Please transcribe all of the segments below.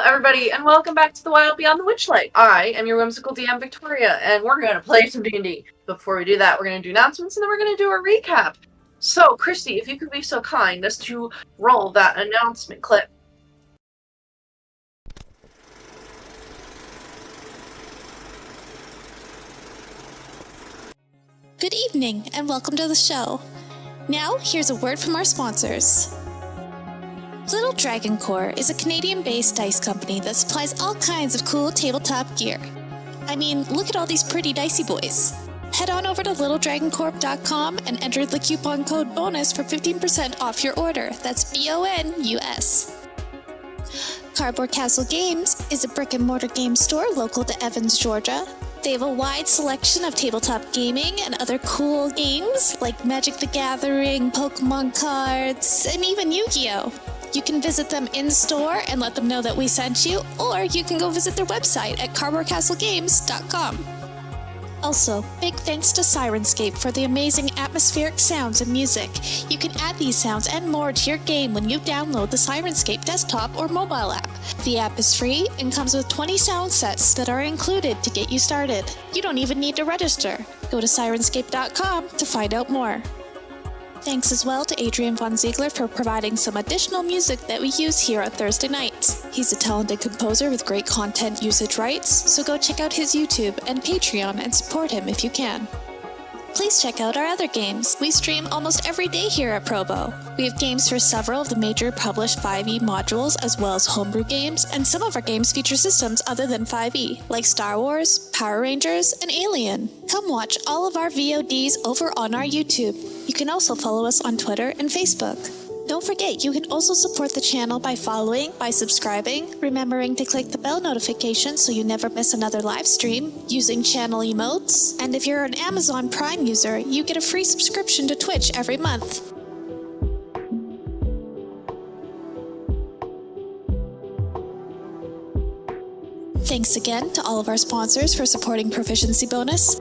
everybody, and welcome back to the Wild Beyond the Witchlight. I am your whimsical DM, Victoria, and we're going to play some D&D. Before we do that, we're going to do announcements, and then we're going to do a recap. So, Kristy, if you could be so kind as to roll that announcement clip. Good evening, and welcome to the show. Now, here's a word from our sponsors. Little Dragon Core is a Canadian-based dice company that supplies all kinds of cool tabletop gear. I mean, look at all these pretty dicey boys. Head on over to littledragoncorp.com and enter the coupon code BONUS for 15% off your order. That's BONUS. Cardboard Castle Games is a brick-and-mortar game store local to Evans, Georgia. They have a wide selection of tabletop gaming and other cool games like Magic the Gathering, Pokemon cards, and even Yu-Gi-Oh! You can visit them in-store and let them know that we sent you, or you can go visit their website at cardboardcastlegames.com. Also, big thanks to Syrinscape for the amazing atmospheric sounds and music. You can add these sounds and more to your game when you download the Syrinscape desktop or mobile app. The app is free and comes with 20 sound sets that are included to get you started. You don't even need to register. Go to Syrinscape.com to find out more. Thanks as well to Adrian Von Ziegler for providing some additional music that we use here on Thursday nights. He's a talented composer with great content usage rights, so go check out his YouTube and Patreon and support him if you can. Please check out our other games. We stream almost every day here at Probo. We have games for several of the major published 5e modules as well as homebrew games, and some of our games feature systems other than 5e, like Star Wars, Power Rangers, and Alien. Come watch all of our VODs over on our YouTube. You can also follow us on Twitter and Facebook. Don't forget, you can also support the channel by following, by subscribing, remembering to click the bell notification so you never miss another live stream, using channel emotes, and if you're an Amazon Prime user, you get a free subscription to Twitch every month. Thanks again to all of our sponsors for supporting Proficiency Bonus.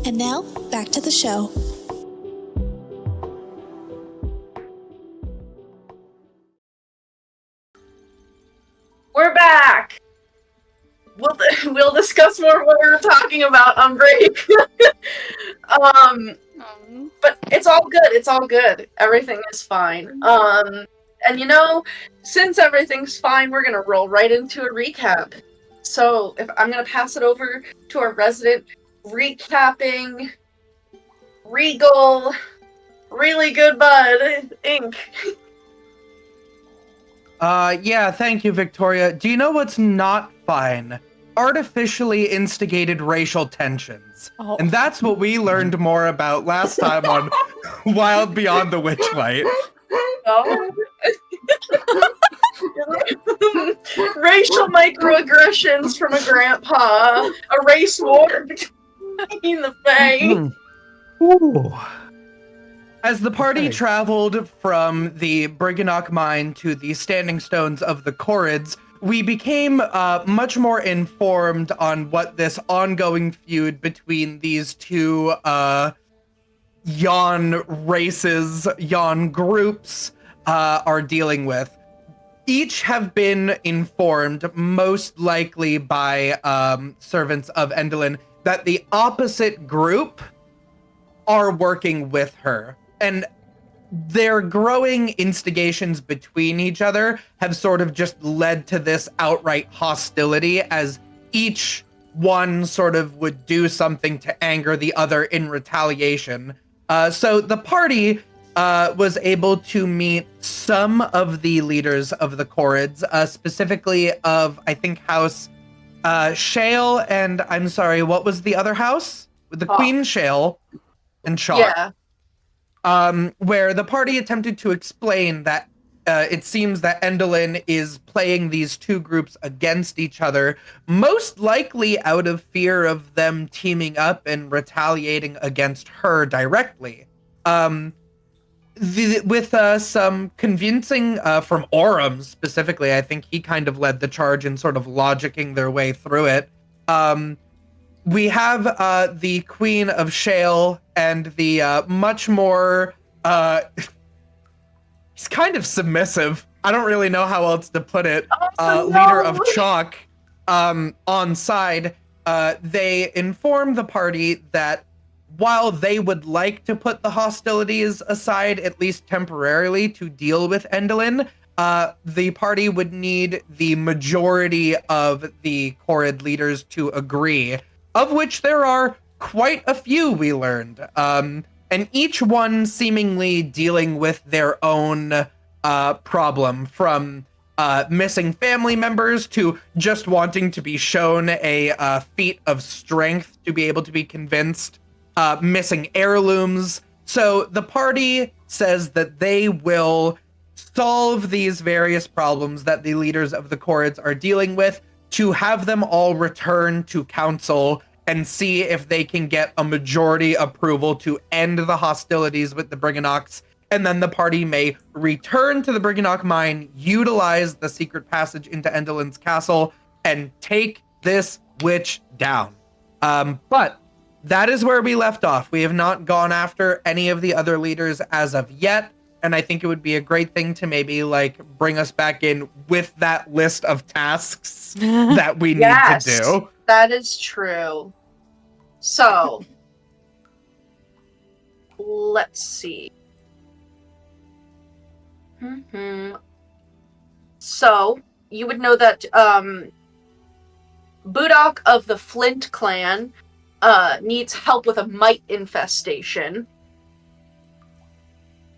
And now, back to the show. We're back! We'll discuss more of what we were talking about on break. But it's all good. Everything is fine. And you know, since everything's fine, we're gonna roll right into a recap. So, I'm gonna pass it over to our resident recapping Regal Really Good Bud Inc. Yeah, thank you, Victoria. Do you know what's not fine? Artificially instigated racial tensions. Oh. And that's what we learned more about last time on Wild Beyond the Witchlight. Oh. Racial microaggressions from a grandpa. A race war between the Fae. Ooh. As the party traveled from the Briganock mine to the standing stones of the Corrids, we became much more informed on what this ongoing feud between these two yawn races, yawn groups are dealing with. Each have been informed, most likely by servants of Endolin, that the opposite group are working with her. And their growing instigations between each other have sort of just led to this outright hostility as each one sort of would do something to anger the other in retaliation. So the party was able to meet some of the leaders of the Corrids, specifically of, I think, House Shale, and I'm sorry, what was the other house? The Queen Shale and Shaw. Yeah. Where the party attempted to explain that it seems that Endolin is playing these two groups against each other, most likely out of fear of them teaming up and retaliating against her directly. With some convincing from Aurum specifically, I think he kind of led the charge in sort of logicking their way through it. We have the Queen of Shale and the much more he's kind of submissive I don't really know how else to put it. Oh, Leader no. of Chalk, on side, they inform the party that while they would like to put the hostilities aside, at least temporarily, to deal with Endolin, the party would need the majority of the Korrid leaders to agree, of which there are quite a few, we learned. And each one seemingly dealing with their own problem, from missing family members to just wanting to be shown a feat of strength to be able to be convinced, missing heirlooms. So the party says that they will solve these various problems that the leaders of the Korrids are dealing with, to have them all return to council and see if they can get a majority approval to end the hostilities with the Briganox. And then the party may return to the Briganock mine, utilize the secret passage into Endolin's castle, and take this witch down. But that is where we left off. We have not gone after any of the other leaders as of yet. And I think it would be a great thing to maybe bring us back in with that list of tasks that we need to do. That is true. So, let's see. So, you would know that Budok of the Flint clan needs help with a mite infestation.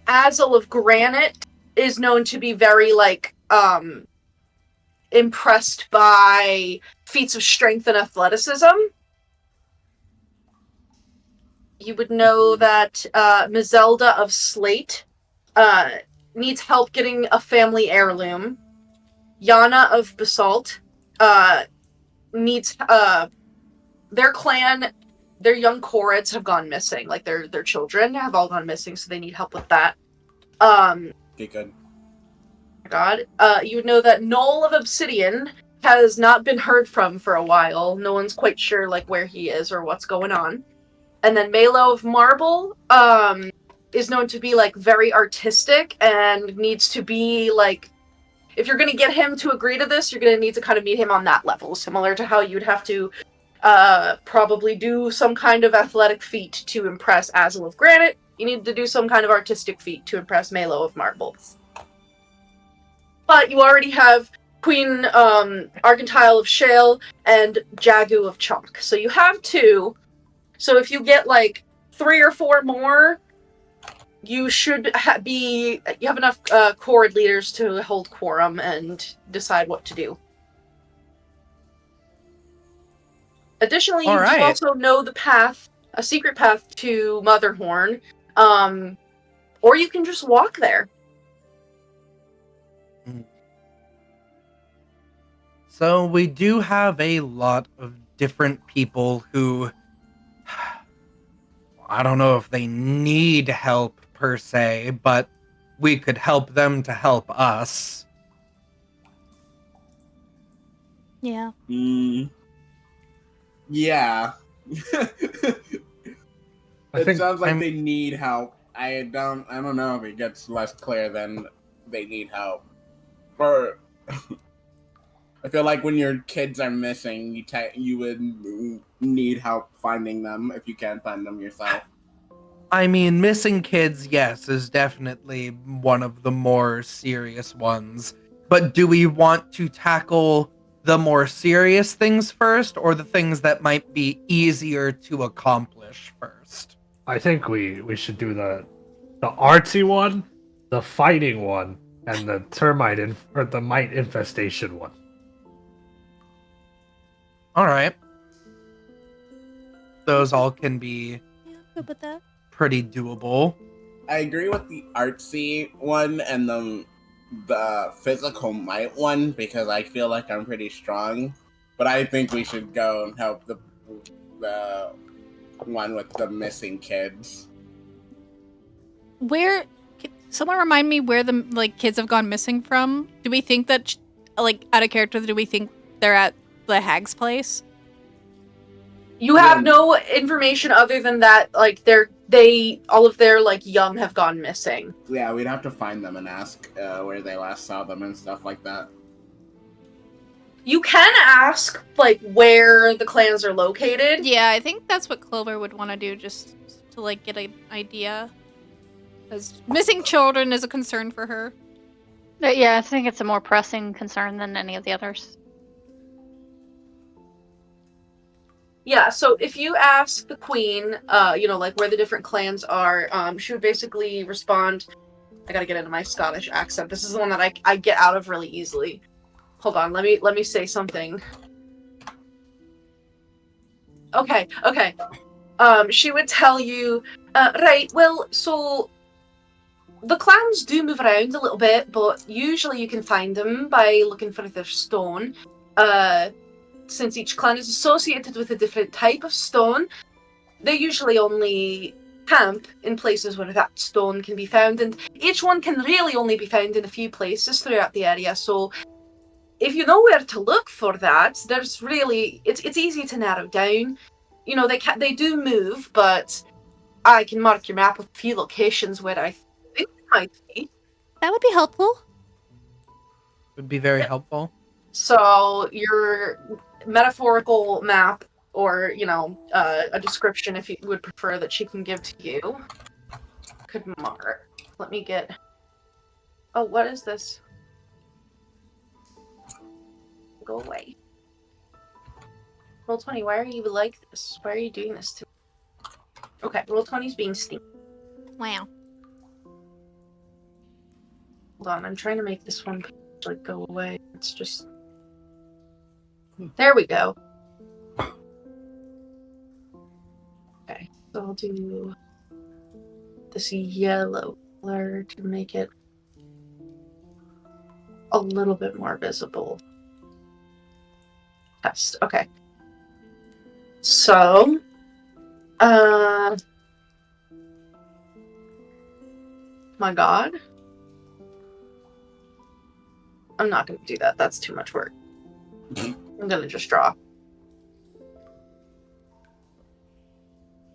Azel of Granite is known to be very, impressed by feats of strength and athleticism. You would know that Mazelda of Slate needs help getting a family heirloom. Yana of Basalt needs their clan, their young Korrids have gone missing. Like their children have all gone missing, so they need help with that. Okay, good. God, you would know that Noel of Obsidian has not been heard from for a while. No one's quite sure where he is or what's going on. And then Malo of Marble is known to be very artistic and needs to be if you're gonna get him to agree to this, you're gonna need to kind of meet him on that level, similar to how you'd have to probably do some kind of athletic feat to impress Azel of Granite. You need to do some kind of artistic feat to impress Malo of Marble. But you already have Queen Argentile of Shale and Jagu of Chalk. So you have 2. So if you get 3 or 4 more, you should you have enough Korrid leaders to hold quorum and decide what to do. Additionally, you do also know the path, a secret path to Motherhorn, or you can just walk there. So we do have a lot of different people who, I don't know if they need help per se, but we could help them to help us. Yeah. Yeah. It sounds like I'm- they need help. I don't know if it gets less clear than they need help. Or I feel like when your kids are missing, you would need help finding them if you can't find them yourself. I mean, missing kids, yes, is definitely one of the more serious ones. But do we want to tackle the more serious things first, or the things that might be easier to accomplish first? I think we should do the artsy one, the fighting one, and the the mite infestation one. All right. Those all can be Good with that. pretty doable. I agree with the artsy one and the physical might one, because I feel like I'm pretty strong. But I think we should go and help the one with the missing kids. Where? Someone remind me where the kids have gone missing from. Do we think that out of character? Do we think they're at the hag's place? You have no information other than that, all of their like young have gone missing. Yeah, we'd have to find them and ask where they last saw them and stuff like that. You can ask like where the clans are located. Yeah, I think that's what Clover would want to do, just to like get an idea. Because missing children is a concern for her. Yeah, I think it's a more pressing concern than any of the others. Yeah, so if you ask the queen, like where the different clans are, she would basically respond. I gotta get into my Scottish accent. This is the one that I get out of really easily. Hold on, let me say something. Okay. She would tell you, right, well, so the clans do move around a little bit, but usually you can find them by looking for their stone. Since each clan is associated with a different type of stone, they usually only camp in places where that stone can be found, and each one can really only be found in a few places throughout the area, so if you know where to look for that, there's really it's easy to narrow down. You know, they do move, but I can mark your map with a few locations where I think they might be. That would be helpful. Would be very helpful. So your metaphorical map, or a description, if you would prefer, that she can give to you, could mark. Let me get. Oh, what is this? Go away. Roll20, why are you like this? Why are you doing this to me? Okay, Roll20's being sneaky. Wow. Hold on, I'm trying to make this one page, like, go away. It's just... There we go. Okay, so I'll do this yellow color to make it a little bit more visible. Test. Okay. So, my god. I'm not going to do that. That's too much work. I'm going to just draw.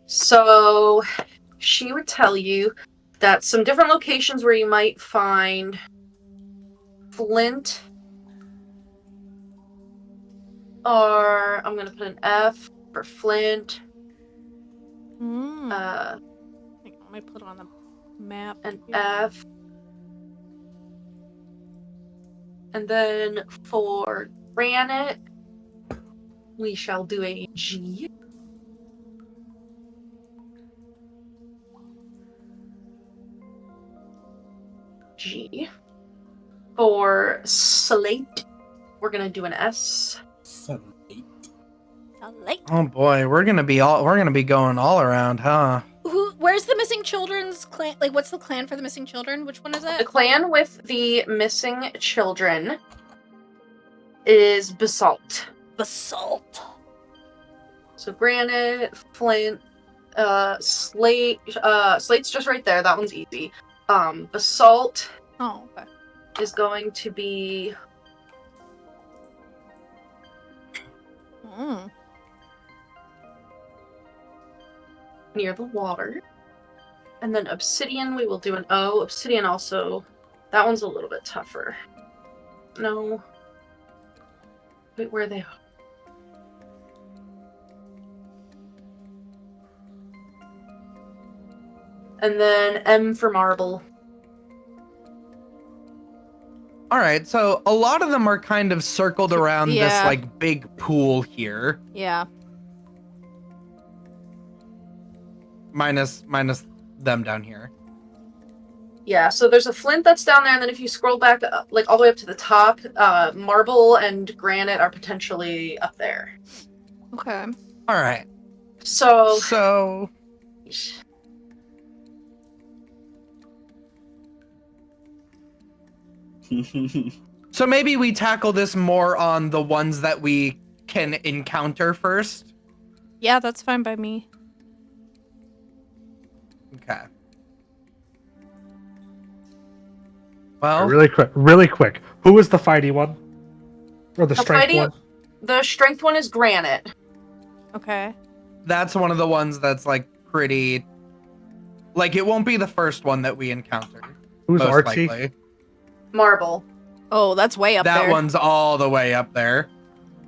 So, she would tell you that some different locations where you might find flint, or I'm going to put an F for flint. Hang on, let me put it on the map. An here. F. And then for granite, we shall do a G. G. For slate, we're gonna do an S. 7, 8. Slate. Oh boy, we're gonna be going all around, huh? Where's the missing children's clan? Like, what's the clan for the missing children? Which one is The that? clan with the missing children is basalt. Basalt. So granite, flint, slate. Slate's just right there. That one's easy. Basalt Oh, okay. is going to be near the water. And then obsidian, we will do an O. Obsidian also, that one's a little bit tougher. No. Wait, where are they? And then M for marble. All right, so a lot of them are kind of circled around this Yeah. like big pool here, Yeah. minus them down here. Yeah, so there's a flint that's down there, and then if you scroll back, like all the way up to the top, marble and granite are potentially up there. Okay. All right, So, so so maybe we tackle this more on the ones that we can encounter first. Yeah, that's fine by me. Okay. Well, Really quick. Who was the fighty one? Or the The strength fighty- one? the strength one is granite. Okay. that's one of the ones that's like pretty Like, it won't be the first one that we encounter. Who's most Archie? likely. Marble. Oh, that's way up That there. one's all the way up there.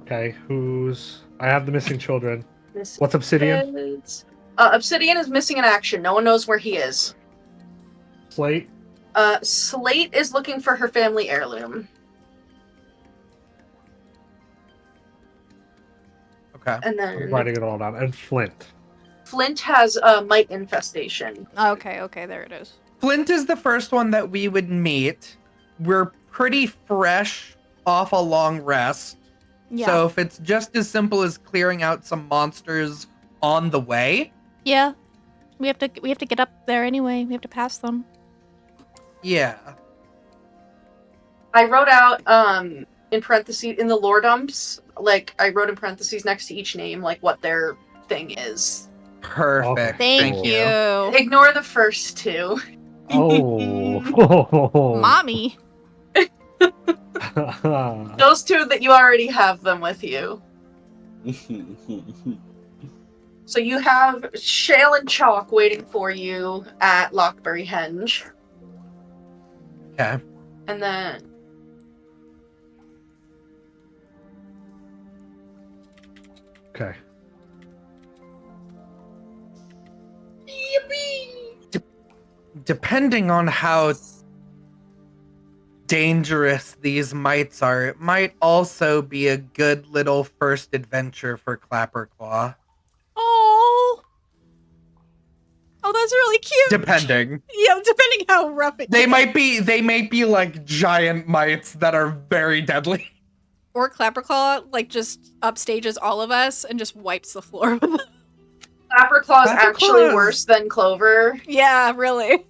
Okay, who's... I have the missing children. Missing What's Obsidian? kids. Obsidian is missing in action. No one knows where he is. Slate? Slate is looking for her family heirloom. Okay. And I'm then writing it all down. And Flint. Flint has a mite infestation. Okay, there it is. Flint is the first one that we would meet. We're pretty fresh off a long rest. Yeah. So if it's just as simple as clearing out some monsters on the way, Yeah. We have to get up there anyway. We have to pass them. yeah. I wrote out in parentheses in the lore dumps, like I wrote in parentheses next to each name, like what their thing is. Perfect. Thank you. Ignore the first two. Oh. Mommy. Those two that you already have them with you. So you have Shale and Chalk waiting for you at Lockbury Henge. Okay. And then Okay. Depending on how dangerous these mites are, it might also be a good little first adventure for Clapperclaw. Oh. Oh, that's really cute. Depending. Yeah, depending how rough it They gets. might be like giant mites that are very deadly. Or Clapperclaw, like, just upstages all of us and just wipes the floor with them. Clapperclaw is actually Clapperclaw's- worse than Clover. Yeah, really.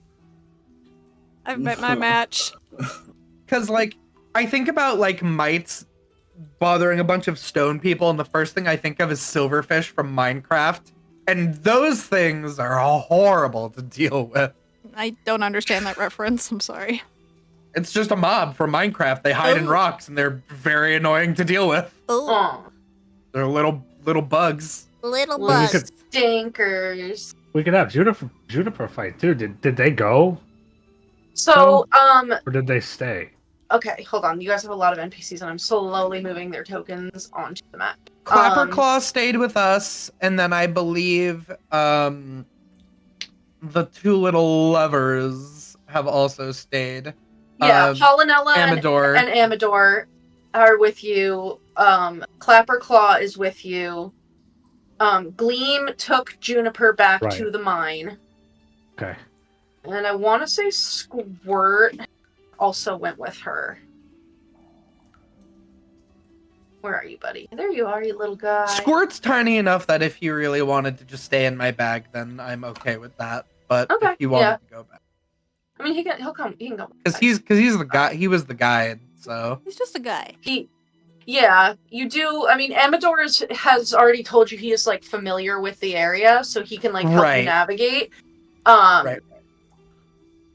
I've met my match. Cause like I think about like mites bothering a bunch of stone people, and the first thing I think of is silverfish from Minecraft. And those things are horrible to deal with. I don't understand that reference. I'm sorry. It's just a mob from Minecraft. They hide in Oh. rocks and they're very annoying to deal with. Oh, Aw. They're little bugs. little Little bugs. stinkers. We could have Juniper fight too. Did they go So, or did they stay? okay, hold on. You guys have a lot of NPCs, and I'm slowly moving their tokens onto the map. Clapperclaw stayed with us, and then I believe the two little lovers have also stayed. Yeah, Pollinella Amador. and Amador are with you. Clapperclaw is with you. Gleam took Juniper back Right. to the mine. Okay. And I want to say Squirt also went with her. Where are you, buddy? There you are, you little guy. Squirt's tiny enough that if you really wanted to just stay in my bag, then I'm okay with that. But Okay, if you wanted yeah. to go back, I mean, he'll come. He can go. because he's the guy. He was the guide. So He's just a guy. Yeah, you do. I mean, Amador has already told you he is like familiar with the area, so he can like help you Right. navigate. Right.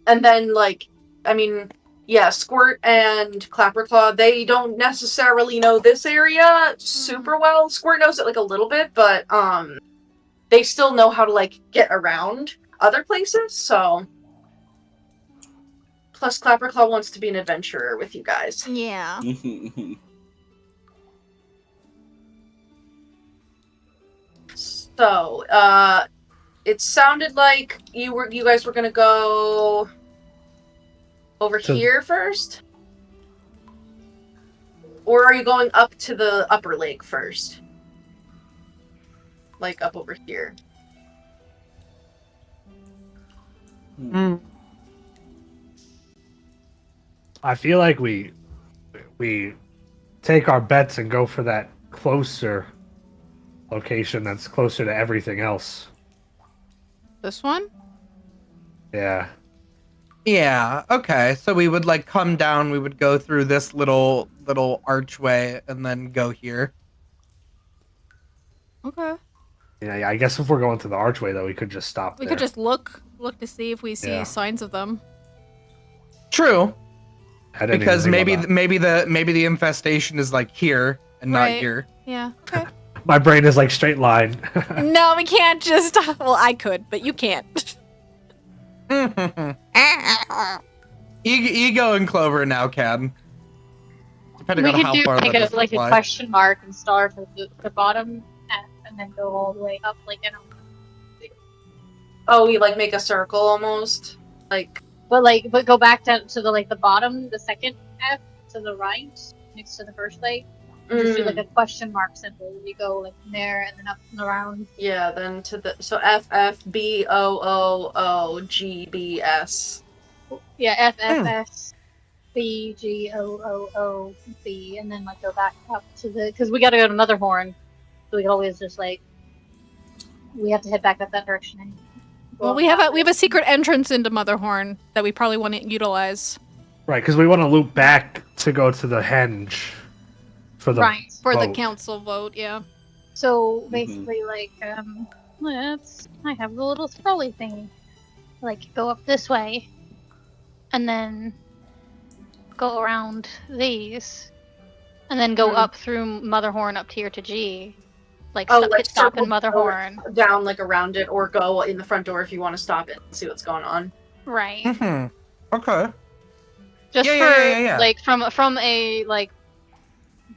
And then like, I mean, yeah, Squirt and Clapperclaw, they don't necessarily know this area super well. Squirt knows it like a little bit, but they still know how to like get around other places. So, plus Clapperclaw wants to be an adventurer with you guys. Yeah. So, it sounded like you guys were gonna go over So- here first? Or are you going up to the upper lake first? Like up over here. I feel like we take our bets and go for that closer location that's closer to everything else. This one? Yeah. yeah, okay. So we would like come down. We would go through this little archway and then go here. Okay. Yeah, I guess if we're going to the archway though, we could just stop We there. could just look to see if we see Yeah. signs of them. True, I didn't because even think maybe about the infestation is like here and not Right. here. Yeah. Okay. that. My brain is like straight line. No, we can't just. Well, I could, but you can't. Ego and Clover now can. Depending We on could how do far like that a doesn't like a fly. question mark and start at the bottom F and then go all the way up like in a Oh, we like make a circle almost, like. but go back down to the like the bottom, the second F to the right next to the first leg. Just do like a question mark symbol. You go like from there and then up and around. Yeah, then to the F F B O O O G B S. Yeah, F F S B G O O O B, and then like go back up to the because we got to go to Motherhorn, so we can always just like we have to head back up that direction. And Well, we have a secret entrance into Motherhorn that we probably want to utilize Right, because we want to loop back to go to the henge for the right for the vote. council vote. Yeah. So basically, like I have the little scrolly thingy. Like go up this way, and then go around these, and then go up through Motherhorn up here to G. Like stop in Motherhorn. Down like around it, or go in the front door if you want to stop it and see what's going on. Right. Okay. Just Yeah. like from a like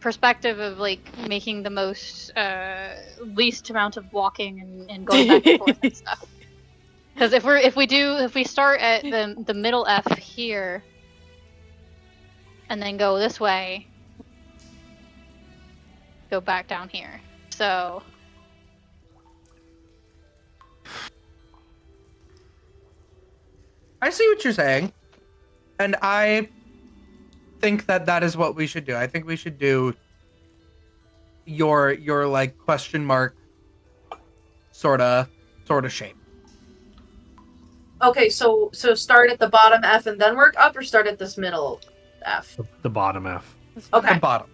perspective of like making the most least amount of walking and going back and forth and stuff. Because if we start at the middle F here and then go this way, go back down here. So I see what you're saying, and I think that is what we should do. I think we should do your like question mark sort of shape. Okay, so start at the bottom F and then work up, or start at this middle F. The bottom F. Okay. The bottom.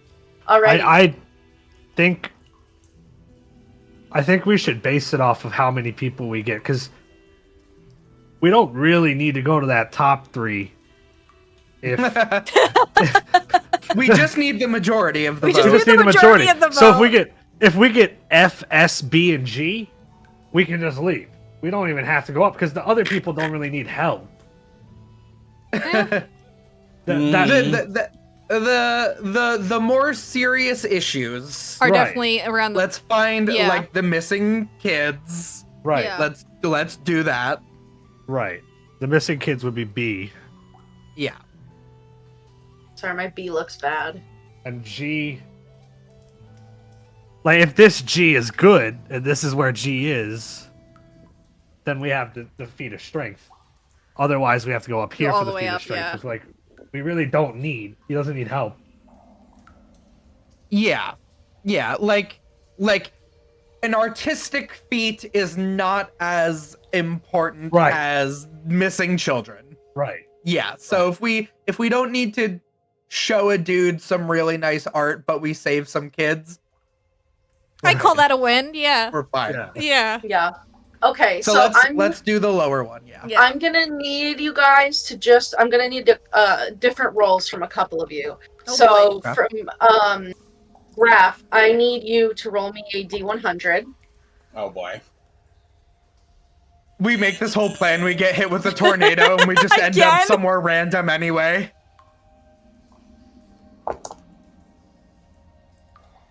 All right. I think we should base it off of how many people we get, because we don't really need to go to that top 3. If We just need the majority of the We vote. just need the majority of the So vote. if we get F, S, B, and G, we can just leave. We don't even have to go up because the other people don't really need help. The more serious issues Are Right. definitely around the. let's find Yeah. like the missing kids. Right, Yeah. Let's do that. right. The missing kids would be B, Yeah. Sorry, my B looks bad. and G. Like, if this G is good, and this is where G is, then we have the feat of strength. Otherwise, we have to go up here all for the the way feat up, of strength. yeah. It's like, we really don't need. He doesn't need help. Yeah. Like an artistic feat is not as important Right. as missing children. Right. Yeah. So if we don't need to show a dude some really nice art, but we save some kids, I call that a win. Yeah. we're fine. Yeah. Yeah. Yeah. Okay, So, so let's do the lower one. Yeah. Yeah. I'm gonna need you guys to I'm gonna need different roles from a couple of you. Oh, so boy. from Raph, I need you to roll me a D100. Oh boy. We make this whole plan. We get hit with a tornado, and we just end up Again? somewhere random anyway.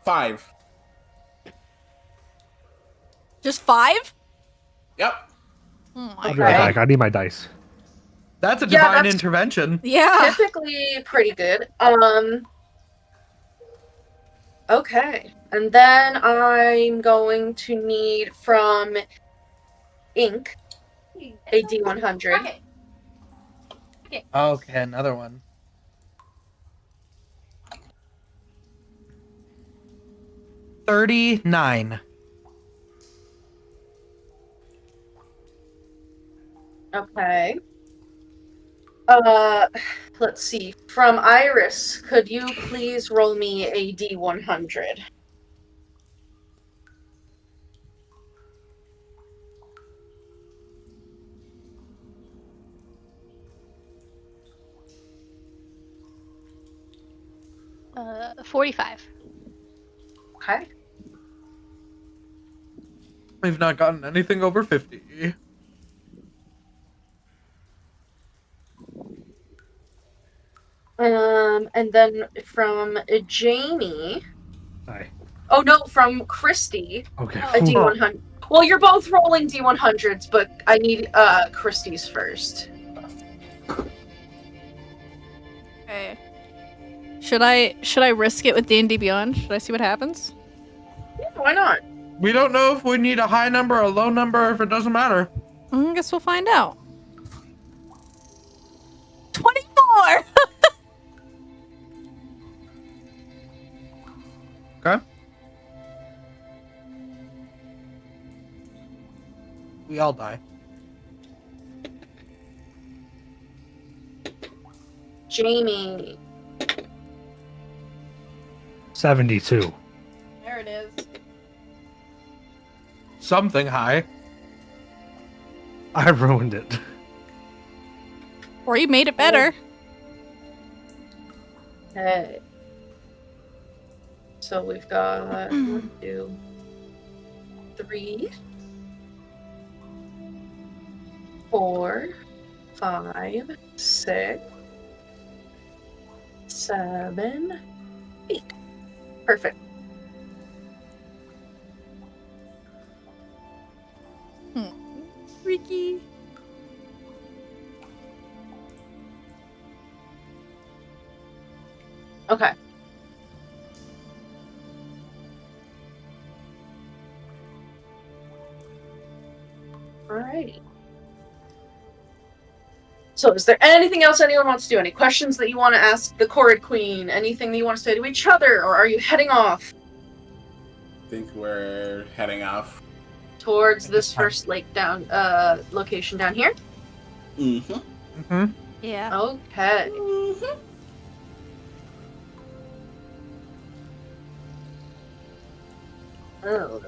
5. Just 5? Yep. Oh my I'll be right Okay. back. I need my dice. That's a Yeah, divine that's- intervention. Yeah. Typically pretty good. Okay. And then I'm going to need from Ink a D100. Okay, another one. 39. Okay. Let's see. From Iris, could you please roll me a D100? Uh, 45. Okay. We've not gotten anything over 50. And then from Jamie. Hi. Oh no, from Kristy. Okay. A D100. Well, you're both rolling D100s, but I need Kristy's first. Okay. Should I risk it with D&D Beyond? Should I see what happens? Yeah, why not? We don't know if we need a high number or a low number, or if it doesn't matter. I guess we'll find out. 24! Okay. We all die. Jamie. 72. There it is. Something high. I ruined it. Or you made it better. Okay. So we've got 1, 2, 3, 4, 5, 6, 7, 8. Perfect. Freaky. Okay. Alrighty. So is there anything else anyone wants to do? Any questions that you want to ask the Chorrid Queen? Anything that you want to say to each other? Or are you heading off I think we're heading off. towards this first lake down location down here? Mm-hmm. Mm-hmm. Yeah. Okay. Oh.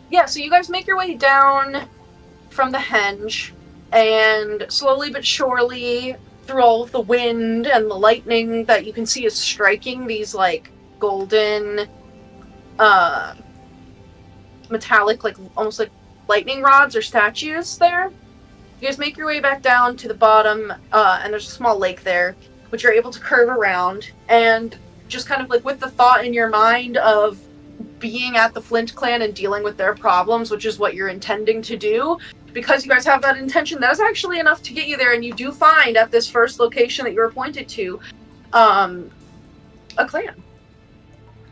Yeah, so you guys make your way down from the henge, and slowly but surely, through all of the wind and the lightning that you can see is striking these, like, golden, metallic, like, almost like lightning rods or statues there. You guys make your way back down to the bottom, and there's a small lake there, which you're able to curve around, and just kind of, like, with the thought in your mind of being at the Flint clan and dealing with their problems, which is what you're intending to do, because you guys have that intention, that is actually enough to get you there, and you do find at this first location that you were pointed to, a clan.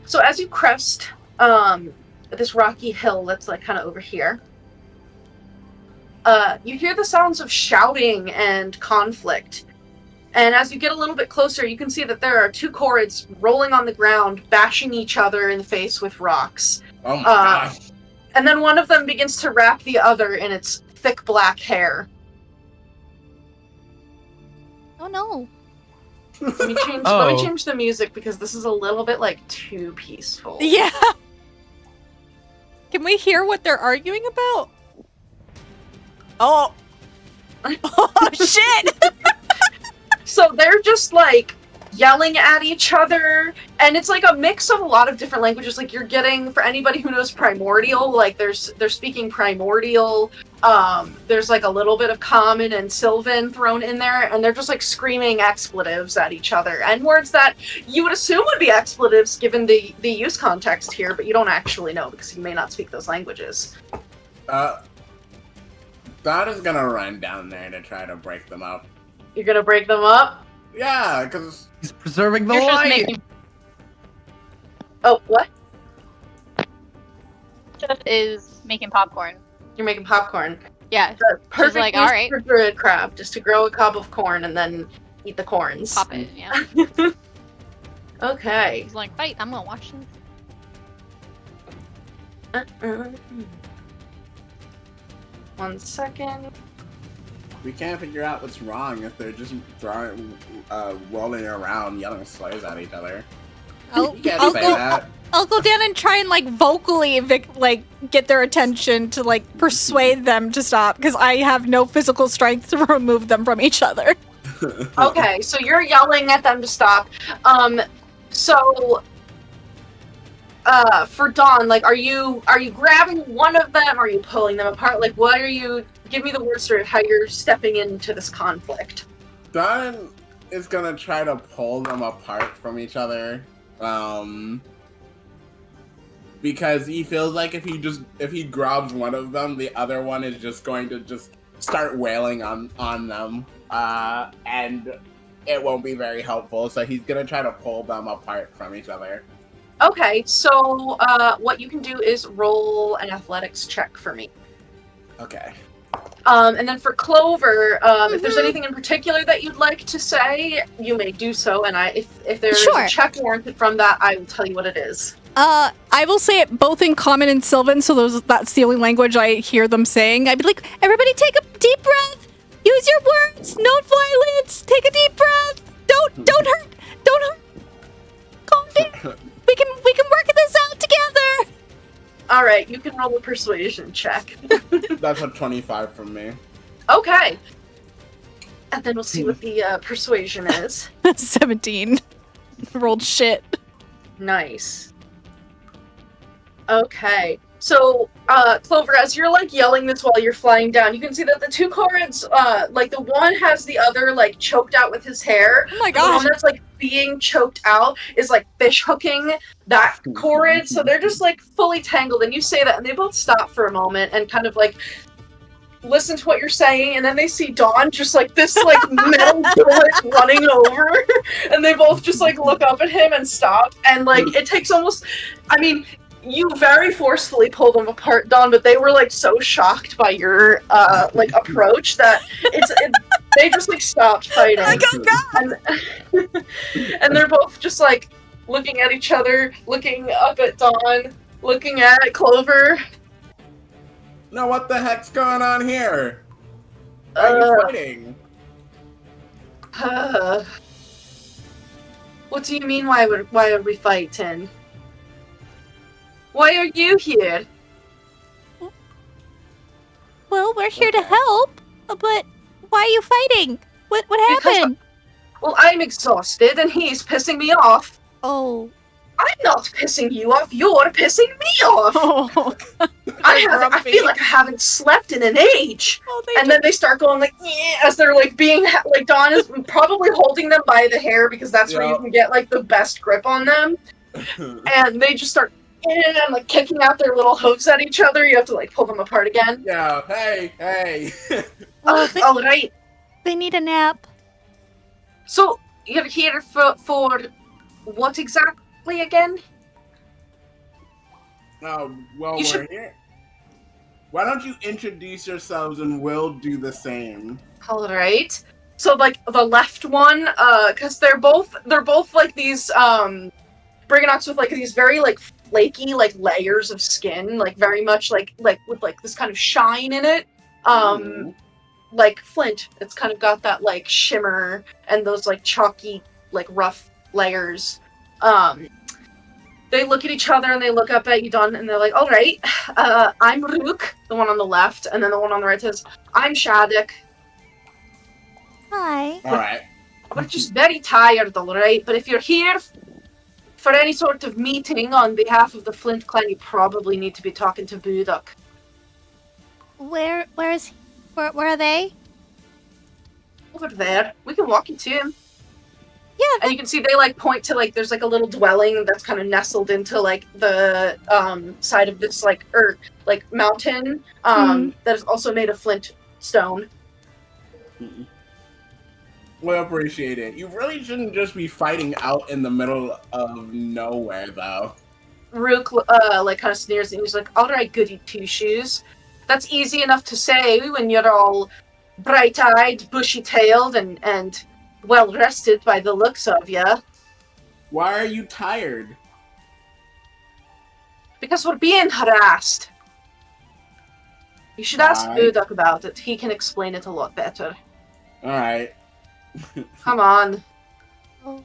So as you crest this rocky hill that's like kind of over here, you hear the sounds of shouting and conflict. And as you get a little bit closer, you can see that there are two Chorrids rolling on the ground, bashing each other in the face with rocks. Oh my god. And then one of them begins to wrap the other in its thick black hair. Oh no. Let me change the music because this is a little bit like too peaceful. Yeah. Can we hear what they're arguing about? Oh. Oh shit. So they're just like yelling at each other, and it's like a mix of a lot of different languages. Like you're getting, for anybody who knows Primordial, like they're speaking Primordial. There's like a little bit of Common and Sylvan thrown in there, and they're just like screaming expletives at each other, and words that you would assume would be expletives given the use context here, but you don't actually know because you may not speak those languages. Dot is gonna run down there to try to break them up. You're gonna break them up? Yeah, because He's preserving the You're just light. making Oh, what? Jeff is making popcorn. You're making popcorn. Yeah, Perfect like, use alright. for druidcraft, just to grow a cob of corn and then eat the corns. pop it. Yeah. Okay. He's like, fight. I'm gonna watch this. Uh-uh. 1 second. we can't figure out what's wrong if they're just rolling around yelling slurs at each other. I'll, You can't I'll say go. that. I'll go down and try and like vocally get their attention to like persuade them to stop because I have no physical strength to remove them from each other. Okay, so you're yelling at them to stop. So for Dawn, like, are you grabbing one of them? Are you pulling them apart? Like, what are you? Give me the word story of how you're stepping into this conflict. Dawn is gonna try to pull them apart from each other, because he feels like if he grabs one of them, the other one is just going to just start wailing on them, and it won't be very helpful. So he's gonna try to pull them apart from each other. Okay, so what you can do is roll an athletics check for me. Okay. And then for Clover, if there's anything in particular that you'd like to say, you may do so. And if there's Sure. a check warranted from that, I will tell you what it is. I will say it both in Common and Sylvan, so that's the only language I hear them saying. I'd be like, everybody take a deep breath! Use your words! No violence! Take a deep breath! Don't hurt! Don't hurt! Calm down! We can work this out together! Alright, you can roll a persuasion check. That's a 25 from me. Okay. And then we'll see what the persuasion is. 17. Rolled shit. Nice. Okay. So, Clover, as you're, like, yelling this while you're flying down, you can see that the two cords, like, the one has the other, like, choked out with his hair. Oh my The one god. that's, like, being choked out is, like, fish hooking that cord, so they're just, like, fully tangled, and you say that, and they both stop for a moment and kind of, like, listen to what you're saying, and then they see Dawn just, like, this, like, metal bullet running over, and they both just, like, look up at him and stop, and, like, it takes almost, I mean, you very forcefully pull them apart, Dawn, but they were, like, so shocked by your, like, approach that they just, like, stopped fighting. And they're both just, like, looking at each other, looking up at Dawn, looking at Clover. No, what the heck's going on here? Why are you fighting? What do you mean, why are we fighting? Why are you here? Well, we're here to help, but why are you fighting? What happened? Well, I'm exhausted and he's pissing me off. Oh. I'm not pissing you off, you're pissing me off! Oh. I feel like I haven't slept in an age! And then they start going like, yeah, as they're like being, like Dawn is probably holding them by the hair because that's where you can get like the best grip on them. And they just start and like kicking out their little hooves at each other. You have to like pull them apart again. Yeah, hey. Alright. They need a nap. So, you're here for what exactly again? Oh, well, we're here. Why don't you introduce yourselves and we'll do the same? Alright. So, like, the left one, because they're both like these, Briganocks with, like, these very, like, flaky, like, layers of skin, like, very much, like, with, like, this kind of shine in it. Like, Flint, it's kind of got that, like, shimmer and those, like, chalky, like, rough layers. They look at each other and they look up at you, Dawn, and they're like, alright, I'm Rook, the one on the left, and then the one on the right says, I'm Shattuck. Hi. Alright. We're just very tired, alright? But if you're here for any sort of meeting on behalf of the Flint clan, you probably need to be talking to Budok. Where are they? Over there. We can walk you to him. Yeah. And you can see they, like, point to, like, there's, like, a little dwelling that's kind of nestled into, like, the, side of this, like, mountain, that is also made of flint stone. We appreciate it. You really shouldn't just be fighting out in the middle of nowhere, though. Rook, like, kind of sneers and he's like, alright, goody two-shoes. That's easy enough to say when you're all bright-eyed, bushy-tailed, and well-rested by the looks of ya. Why are you tired? Because we're being harassed. You should ask Budok about it. He can explain it a lot better. Alright. Come on. Oh.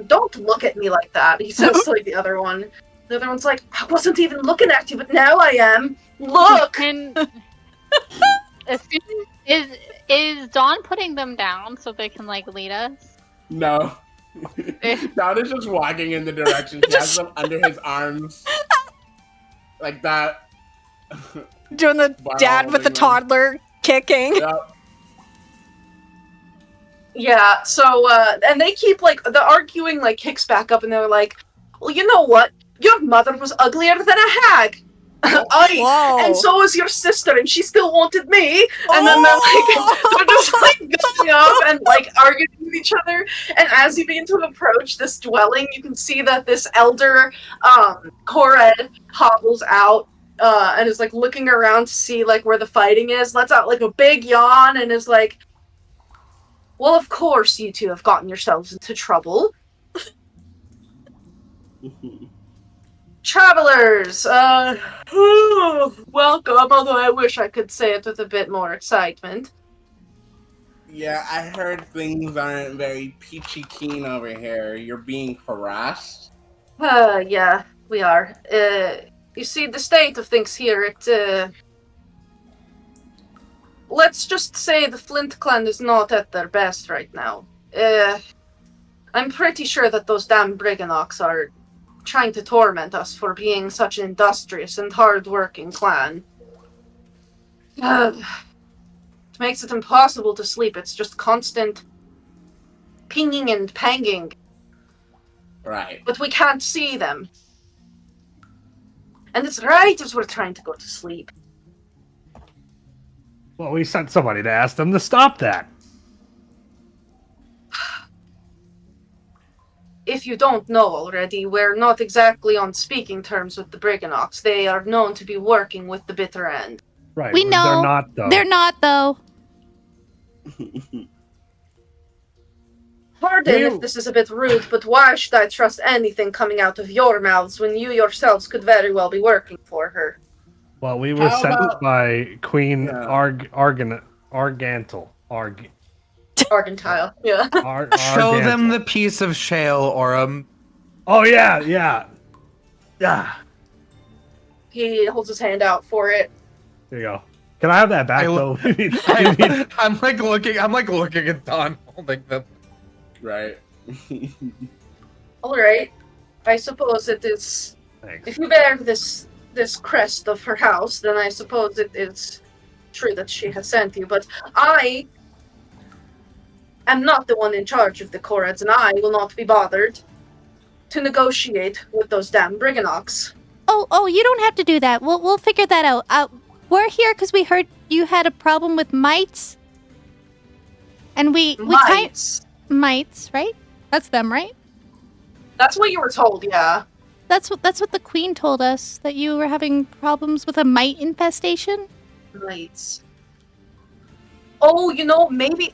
Don't look at me like that, he says to, like, the other one. The other one's like, I wasn't even looking at you, but now I am. Look! And is Dawn putting them down so they can like lead us? No. Dawn is just walking in the direction. He has them under his arms. like that. Doing the dad with the toddler kicking. Yep. Yeah, so, and they keep, like, the arguing, like, kicks back up, and they're like, well, you know what? Your mother was uglier than a hag. Whoa. And so was your sister, and she still wanted me. And then they're just, like, going up and, like, arguing with each other. And as you begin to approach this dwelling, you can see that this elder, Kored, hobbles out, and is, like, looking around to see, like, where the fighting is, lets out, like, a big yawn, and is like, well, of course you two have gotten yourselves into trouble. Travelers, welcome, although I wish I could say it with a bit more excitement. Yeah, I heard things aren't very peachy keen over here. You're being harassed? Yeah, we are. You see, the state of things here, let's just say the Flint clan is not at their best right now. I'm pretty sure that those damn Briganoks are trying to torment us for being such an industrious and hard-working clan. It makes it impossible to sleep. It's just constant pinging and panging. Right. But we can't see them. And it's right as we're trying to go to sleep. Well, we sent somebody to ask them to stop that. If you don't know already, we're not exactly on speaking terms with the Briganoks. They are known to be working with the bitter end. Right. We know. They're not, though. They're not, though. Pardon if this is a bit rude, but why should I trust anything coming out of your mouths when you yourselves could very well be working for her? Well, we were How sent about- by Queen Yeah. Argantile. Argentile, yeah. Show them the piece of shale, Aurum. Oh, yeah, yeah. Yeah. He holds his hand out for it. There you go. Can I have that back, though? I'm like looking at Don holding them. Right. Alright. I suppose it is... Thanks. If you bear this crest of her house, then I suppose it is true that she has sent you, but I am not the one in charge of the Koreds, and I will not be bothered to negotiate with those damn Briganoks. Oh, you don't have to do that. We'll figure that out. We're here because we heard you had a problem with mites. And Mites. Mites, right? That's them, right? That's what you were told, yeah. That's what the queen told us, that you were having problems with a mite infestation. Mites. Oh, you know, maybe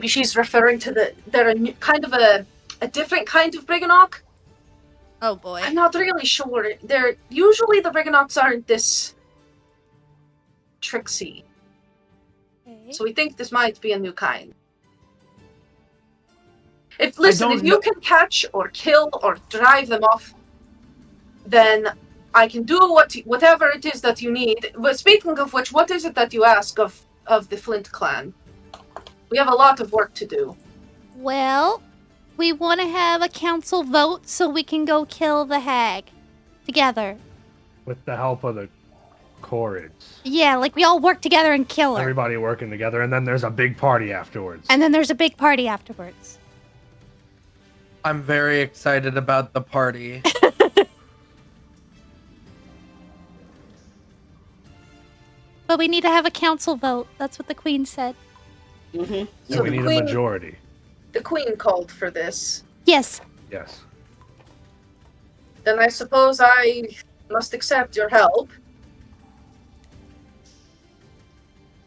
she's referring to they're a kind of a different kind of Briganok. Oh boy. I'm not really sure. They're usually the Briganoks aren't this tricksy. Okay. So we think this might be a new kind. If don't you can catch or kill or drive them off, then I can do whatever it is that you need. But speaking of which, what is it that you ask of the Flint clan? We have a lot of work to do. Well, we want to have a council vote so we can go kill the hag together. With the help of the Koreds. Yeah, like we all work together and kill her. Everybody working together, and then there's a big party afterwards. And then there's a big party afterwards. I'm very excited about the party. But we need to have a council vote. That's what the queen said. Mm-hmm. So So we the need queen- a majority. The queen called for this. Yes. Yes. Then I suppose I must accept your help.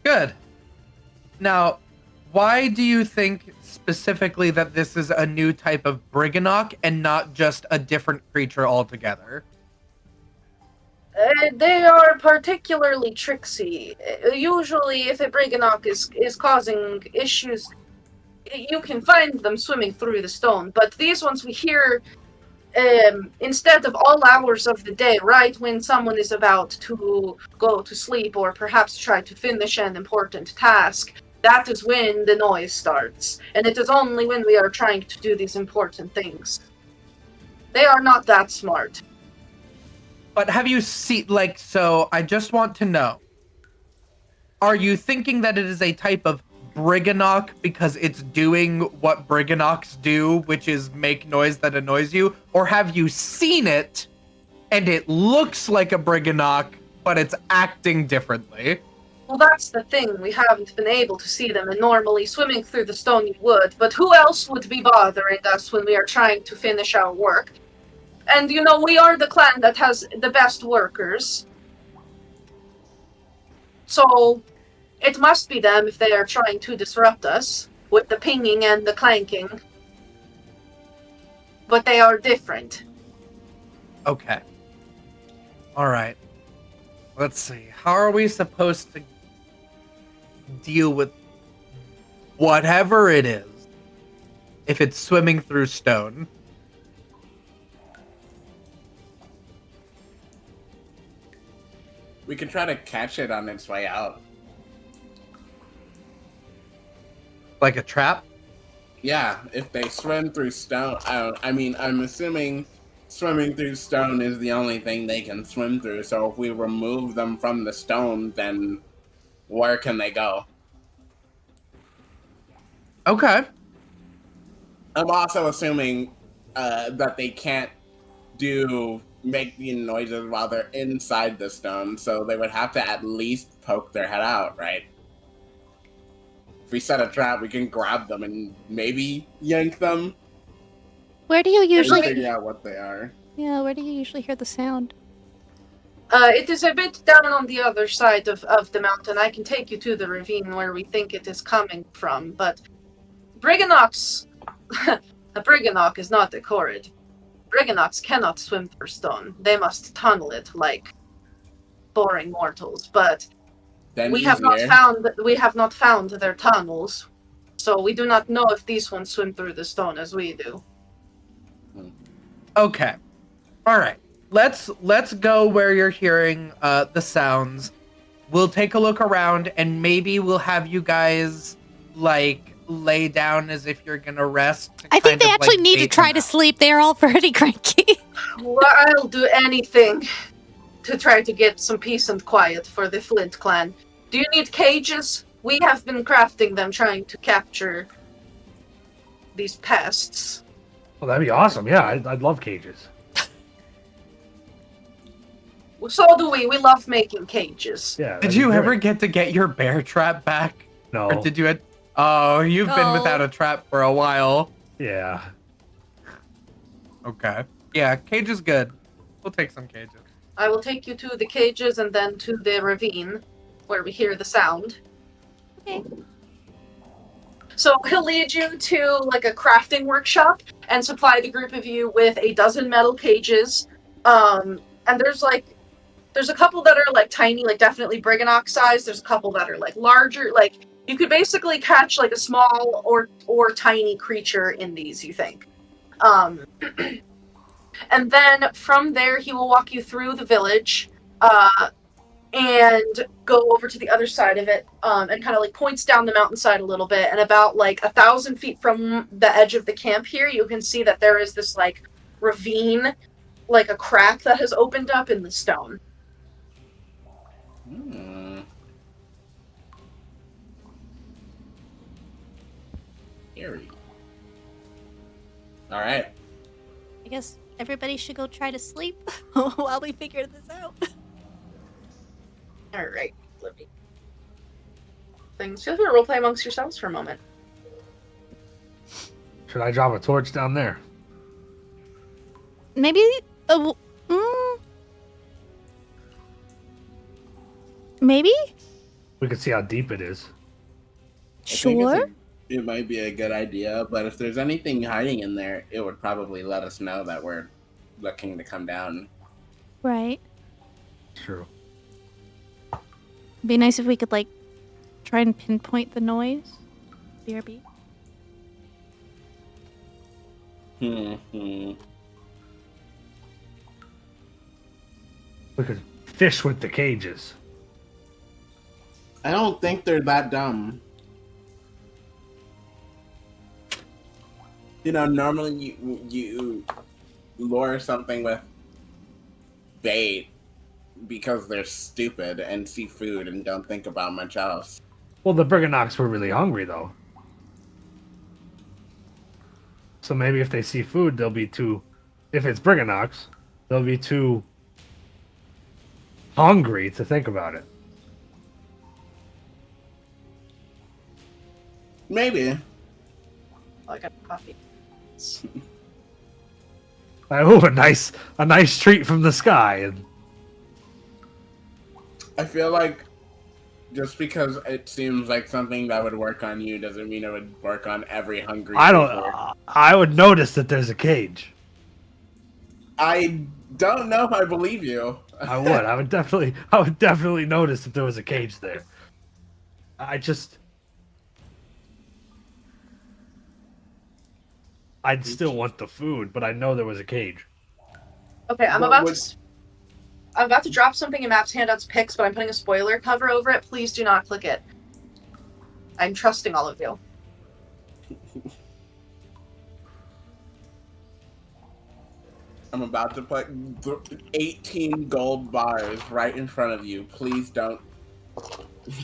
Good. Now, why do you think specifically that this is a new type of Briganok and not just a different creature altogether? They are particularly tricksy. Usually, if a Briganok is causing issues, you can find them swimming through the stone. But these ones we hear instead of all hours of the day, right when someone is about to go to sleep or perhaps try to finish an important task, that is when the noise starts. And it is only when we are trying to do these important things. They are not that smart. But have you seen, like, so I just want to know, are you thinking that it is a type of Briganock because it's doing what Briganocks do, which is make noise that annoys you? Or have you seen it and it looks like a Briganock, but it's acting differently? Well, that's the thing. We haven't been able to see them, and normally swimming through the stone you would, but who else would be bothering us when we are trying to finish our work? And you know, we are the clan that has the best workers. So, it must be them if they are trying to disrupt us with the pinging and the clanking. But they are different. Okay. All right. Let's see. How are we supposed to deal with whatever it is if it's swimming through stone? We can try to catch it on its way out. Like a trap? Yeah, if they swim through stone, I'm assuming swimming through stone is the only thing they can swim through. So if we remove them from the stone, then where can they go? Okay. I'm also assuming that they can't make the noises while they're inside the stone, so they would have to at least poke their head out, right? If we set a trap, we can grab them and maybe yank them. Where do you And usually? figure out what they are. Yeah, where do you usually hear the sound? It is a bit down on the other side of the mountain. I can take you to the ravine where we think it is coming from, but Briganocks... a Briganock is not a Corrid. Briganocks cannot swim through stone. They must tunnel it like boring mortals, but Then we have not found their tunnels, so we do not know if these ones swim through the stone as we do. Okay. All right. Let's go where you're hearing the sounds. We'll take a look around and maybe we'll have you guys like lay down as if you're gonna rest. I think they actually need to try to sleep. They're all pretty cranky. Well, I'll do anything to try to get some peace and quiet for the Flint clan. Do you need cages? We have been crafting them trying to capture these pests. Well, that'd be awesome. Yeah, I'd love cages. So do we. We love making cages. Yeah. Did you ever get to get your bear trap back? No. Or did you? Oh, you've been without a trap for a while. Yeah. Okay. Yeah, cage is good. We'll take some cages. I will take you to the cages and then to the ravine where we hear the sound. Okay. So he'll lead you to like a crafting workshop and supply the group of you with a dozen metal cages. And there's a couple that are like tiny, like definitely Briganock size. There's a couple that are like larger, like you could basically catch like a small or tiny creature in these, you think. And then from there he will walk you through the village and go over to the other side of it and kind of like points down the mountainside a little bit, and about like 1,000 feet from the edge of the camp here you can see that there is this like ravine, like a crack that has opened up in the stone. Eerie. All right. I guess everybody should go try to sleep while we figure this out. Alright, let me... Things. Feel free to roleplay amongst yourselves for a moment. Should I drop a torch down there? Maybe. Maybe. We can see how deep it is. Sure. It might be a good idea, but if there's anything hiding in there, it would probably let us know that we're looking to come down. Right. True. Be nice if we could like try and pinpoint the noise. BRB. We could fish with the cages. I don't think they're that dumb. You know, normally you lure something with bait because they're stupid and see food and don't think about much else. Well, the Briganocks were really hungry, though. So maybe if they see food, they'll be too... If it's Briganocks, they'll be too hungry to think about it. Maybe. Oh, I got coffee. Oh, a nice treat from the sky. And I feel like just because it seems like something that would work on you doesn't mean it would work on every hungry creature. I would notice that there's a cage. I don't know if I believe you. I would. I would definitely notice if there was a cage there. I'd still want the food, but I know there was a cage. Okay, I'm about to drop something in Maps Handouts Picks, but I'm putting a spoiler cover over it. Please do not click it. I'm trusting all of you. I'm about to put 18 gold bars right in front of you. Please don't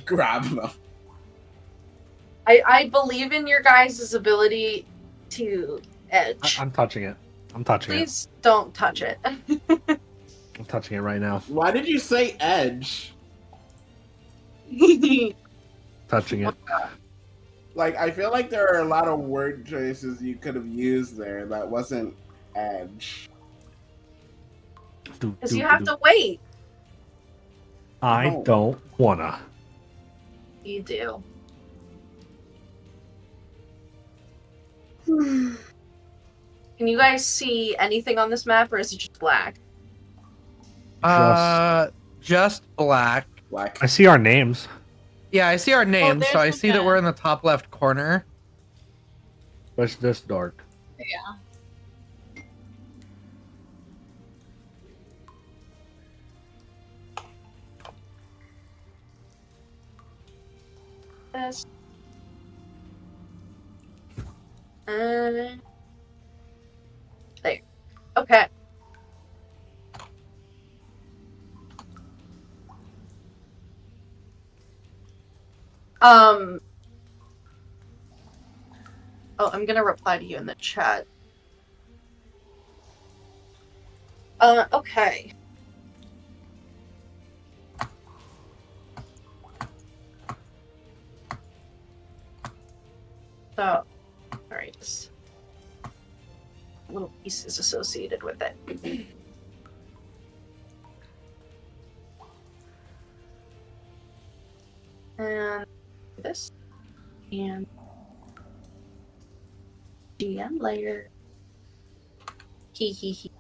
grab them. I believe in your guys' ability to edge. I'm touching it. I'm touching it. Please don't touch it. I'm touching it right now. Why did you say edge? Touching it. Like, I feel like there are a lot of word choices you could have used there that wasn't edge. Because you have to wait. I don't wanna. You do. Can you guys see anything on this map, or is it just black? Just black. Black. I see our names. Yeah, I see our names, there's so I like see that we're in the top left corner. But it's this dark. Yeah. Yes. There. Okay. Oh, I'm gonna reply to you in the chat. Okay. So, alright, this little piece is associated with it. And this, and GM layer. Hee hee hee.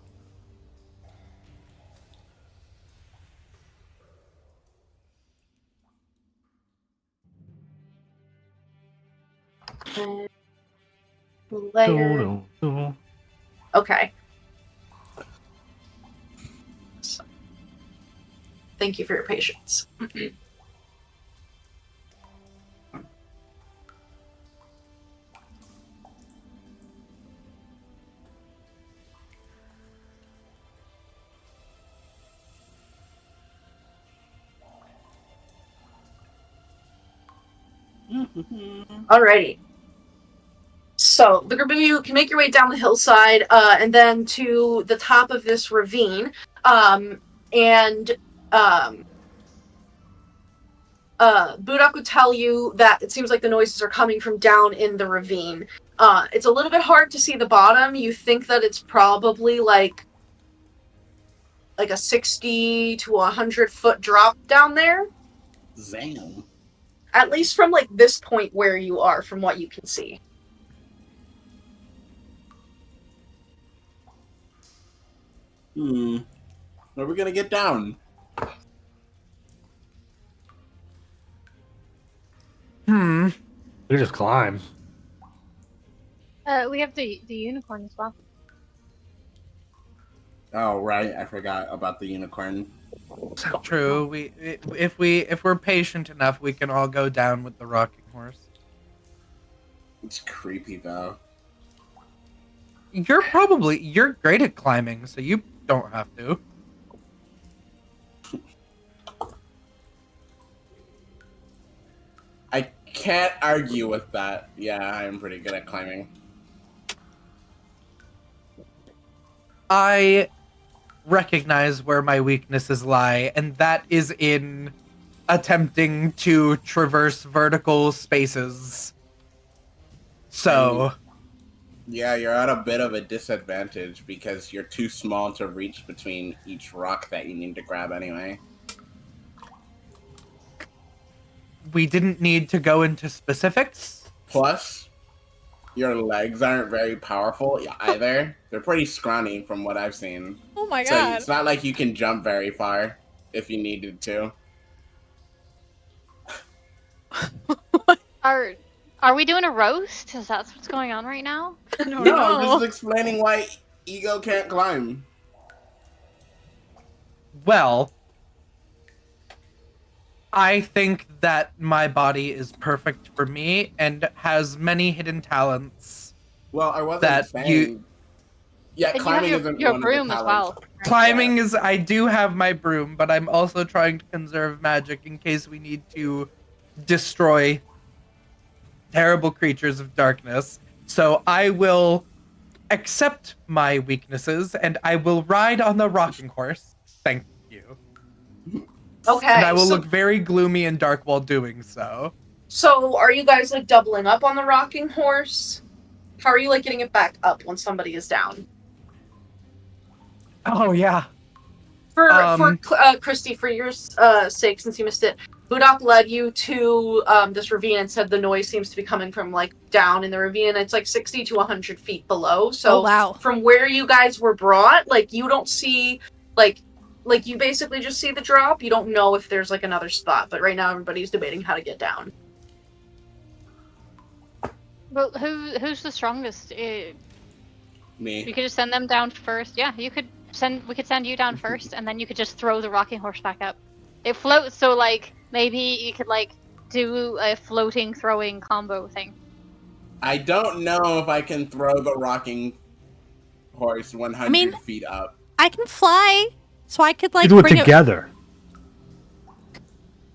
And layer. Okay. So, thank you for your patience. Alrighty. So the group of you can make your way down the hillside, and then to the top of this ravine. Budak would tell you that it seems like the noises are coming from down in the ravine. It's a little bit hard to see the bottom. You think that it's probably like a 60 to 100 foot drop down there. Zam. At least from like this point where you are, from what you can see. Where are we gonna get down? We just climb. We have the unicorn as well. Oh right, I forgot about the unicorn. True. If we're patient enough, we can all go down with the rocking horse. It's creepy though. You're great at climbing, so you don't have to. can't argue with that. Yeah, I am pretty good at climbing. I recognize where my weaknesses lie, and that is in attempting to traverse vertical spaces. So, yeah, you're at a bit of a disadvantage because you're too small to reach between each rock that you need to grab anyway. we didn't need to go into specifics. Plus, your legs aren't very powerful either. They're pretty scrawny from what I've seen. Oh my So god. it's not like you can jump very far if you needed to. Are we doing a roast? Is that what's going on right now? I don't No, know. I'm just explaining why Ego can't climb. Well, I think that my body is perfect for me and has many hidden talents. Well, I wasn't That saying. you- Yeah, And you climbing have isn't your one broom of as the well. talents. Climbing is, I do have my broom, but I'm also trying to conserve magic in case we need to destroy terrible creatures of darkness. So I will accept my weaknesses and I will ride on the rocking horse. Thank you. Okay. And I will so, look very gloomy and dark while doing so. So are you guys like doubling up on the rocking horse? How are you like getting it back up when somebody is down? Oh, yeah. For Um, Kristy, for your sake, since you missed it, Budok led you to this ravine and said the noise seems to be coming from like down in the ravine. It's like 60 to 100 feet below. So Oh wow. from where you guys were brought, like you don't see like you basically just see the drop. You don't know if there's like another spot, but right now everybody's debating how to get down. Well, who's the strongest? Me. You could just send them down first. Yeah, you could send. We could send you down first, and then you could just throw the rocking horse back up. It floats, so like maybe you could like do a floating throwing combo thing. I don't know if I can throw the rocking horse 100 feet up. I can fly, so I could like do it bring together.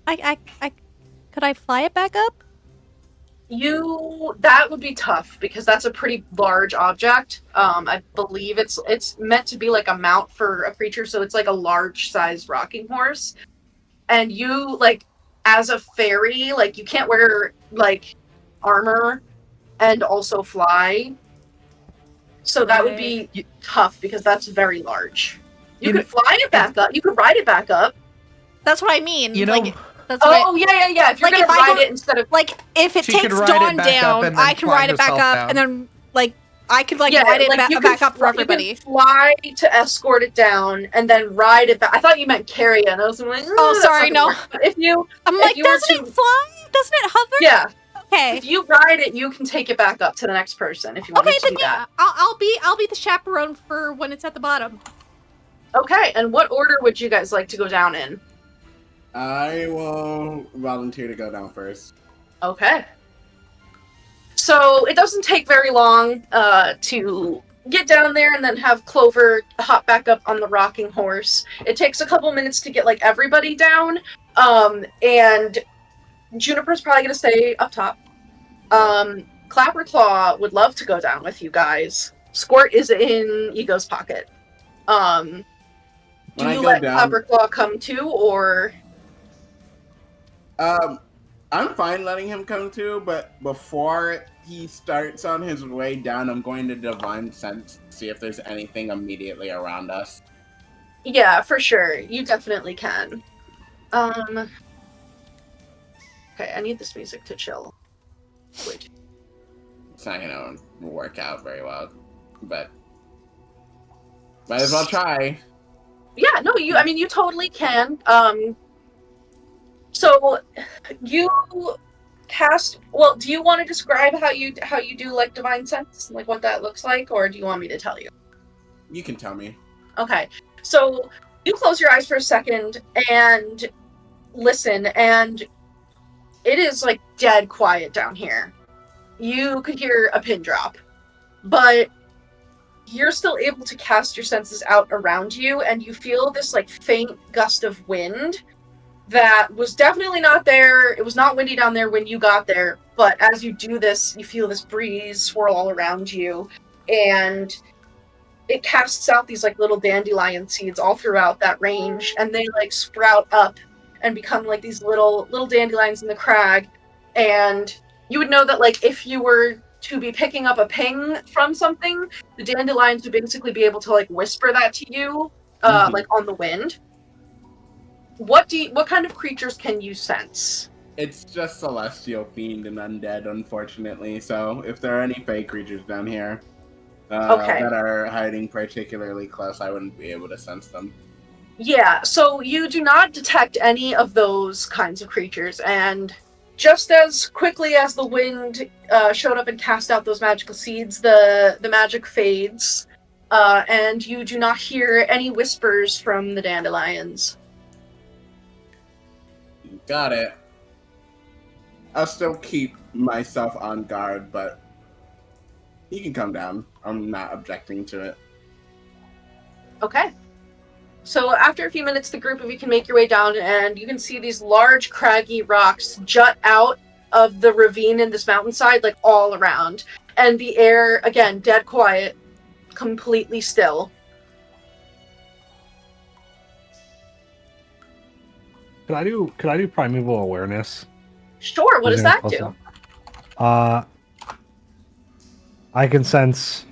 I could I fly it back up? That would be tough because that's a pretty large object. I believe it's meant to be like a mount for a creature, so it's like a large size rocking horse. And you like as a fairy, like you can't wear like armor and also fly. So that would be tough because that's very large. You could fly it back up. You could ride it back up. That's what I mean. You know, like, that's what Oh yeah. If you're Like, gonna if I ride go- it instead of like if it She could takes ride it Dawn back up down, and then I can climb ride it back herself up, down. and then like I could like yeah, ride it like you back can up for fly- everybody. You can fly to escort it down and then ride it back. I thought you meant carry it. And I was like, Oh, that's sorry, not gonna no. work. But if you, I'm if like, you were doesn't to- it fly? Doesn't it hover? yeah, Okay. if you ride it, you can take it back up to the next person if you want Okay, to then do yeah, that. I'll be the chaperone for when it's at the bottom. Okay, and what order would you guys like to go down in? I will volunteer to go down first. Okay. So it doesn't take very long to get down there and then have Clover hop back up on the rocking horse. It takes a couple minutes to get like everybody down, and Juniper's probably gonna stay up top. Clapperclaw would love to go down with you guys. Squirt is in Ego's pocket. Do When I you go let down- Clapperclaw come too, or? I'm fine letting him come too, but before he starts on his way down, I'm going to Divine Sense to see if there's anything immediately around us. Yeah, for sure. You definitely can. Okay, I need this music to chill. Wait. It's not gonna work out very well, but might as well try. Yeah, no, you totally can. So you cast. Well, do you want to describe how you do like divine sense, like what that looks like, or do you want me to tell you? You can tell me. Okay, so you close your eyes for a second and listen, and it is like dead quiet down here. You could hear a pin drop, but you're still able to cast your senses out around you, and you feel this like faint gust of wind that was definitely not there. It was not windy down there when you got there, but as you do this, you feel this breeze swirl all around you, and it casts out these like little dandelion seeds all throughout that range, and they like sprout up and become like these little dandelions in the crag. And you would know that like if you were to be picking up a ping from something, the dandelions would basically be able to like whisper that to you, like on the wind. What kind of creatures can you sense? It's just celestial, fiend, and undead, unfortunately. So if there are any fey creatures down here that are hiding particularly close, I wouldn't be able to sense them. Yeah, so you do not detect any of those kinds of creatures, and just as quickly as the wind showed up and cast out those magical seeds, the magic fades, and you do not hear any whispers from the dandelions. Got it. I'll still keep myself on guard, but you can come down. I'm not objecting to it. Okay. So after a few minutes, the group of you can make your way down, and you can see these large, craggy rocks jut out of the ravine in this mountainside, like all around. And the air, again, dead quiet, completely still. Could I do primeval awareness? Sure, what does that do? I can sense